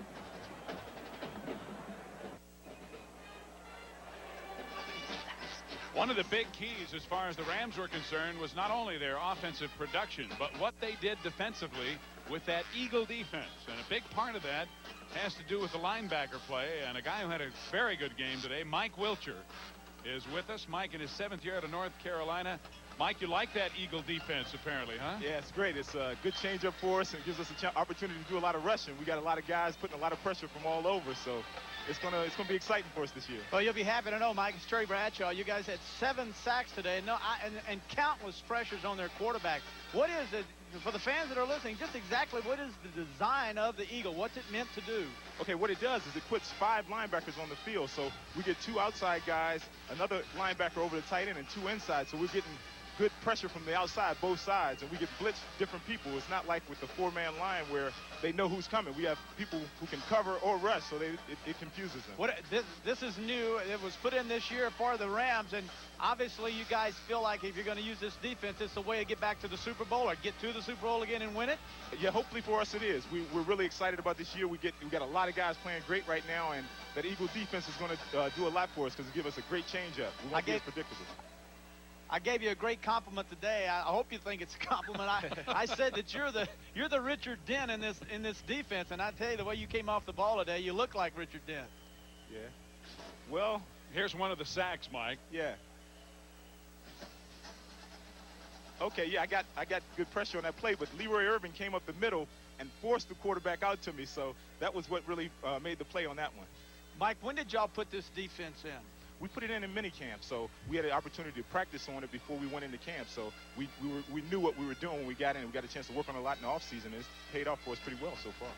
One of the big keys as far as the Rams were concerned was not only their offensive production, but what they did defensively with that Eagle defense. And a big part of that has to do with the linebacker play, and a guy who had a very good game today, Mike Wilcher, is with us. Mike in his 7th year out of North Carolina. Mike, you like that Eagle defense apparently, huh? Yeah, it's great. It's a good change up for us, and it gives us an opportunity to do a lot of rushing. We got a lot of guys putting a lot of pressure from all over, so it's gonna be exciting for us this year. Well, you'll be happy to know, Mike, it's Terry Bradshaw. You guys had 7 sacks today, and countless pressures on their quarterback. What is it, for the fans that are listening, just exactly what is the design of the Eagle? What's it meant to do? Okay, what it does is it puts 5 linebackers on the field, so we get 2 outside guys, another linebacker over the tight end, and 2 inside, so we're getting good pressure from the outside, both sides, and we get blitz different people. It's not like with the 4-man line where they know who's coming. We have people who can cover or rush, so it confuses them. This is new. It was put in this year for the Rams, and obviously you guys feel like if you're going to use this defense, it's a way to get back to the Super Bowl or get to the Super Bowl again and win it. Yeah, hopefully for us it is. We're really excited about this year. We got a lot of guys playing great right now, and that Eagle defense is going to do a lot for us because it gives us a great change-up. We won't be as predictable. I gave you a great compliment today. I hope you think it's a compliment. I said that you're the Richard Dent in this defense, and I tell you, the way you came off the ball today, you look like Richard Dent. Yeah. Well, here's one of the sacks, Mike. Yeah. Okay, yeah, I got good pressure on that play, but Leroy Irvin came up the middle and forced the quarterback out to me, so that was what really made the play on that one. Mike, when did y'all put this defense in? We put it in minicamp, so we had an opportunity to practice on it before we went into camp. So we knew what we were doing when we got in. We got a chance to work on a lot in the offseason, and it's paid off for us pretty well so far.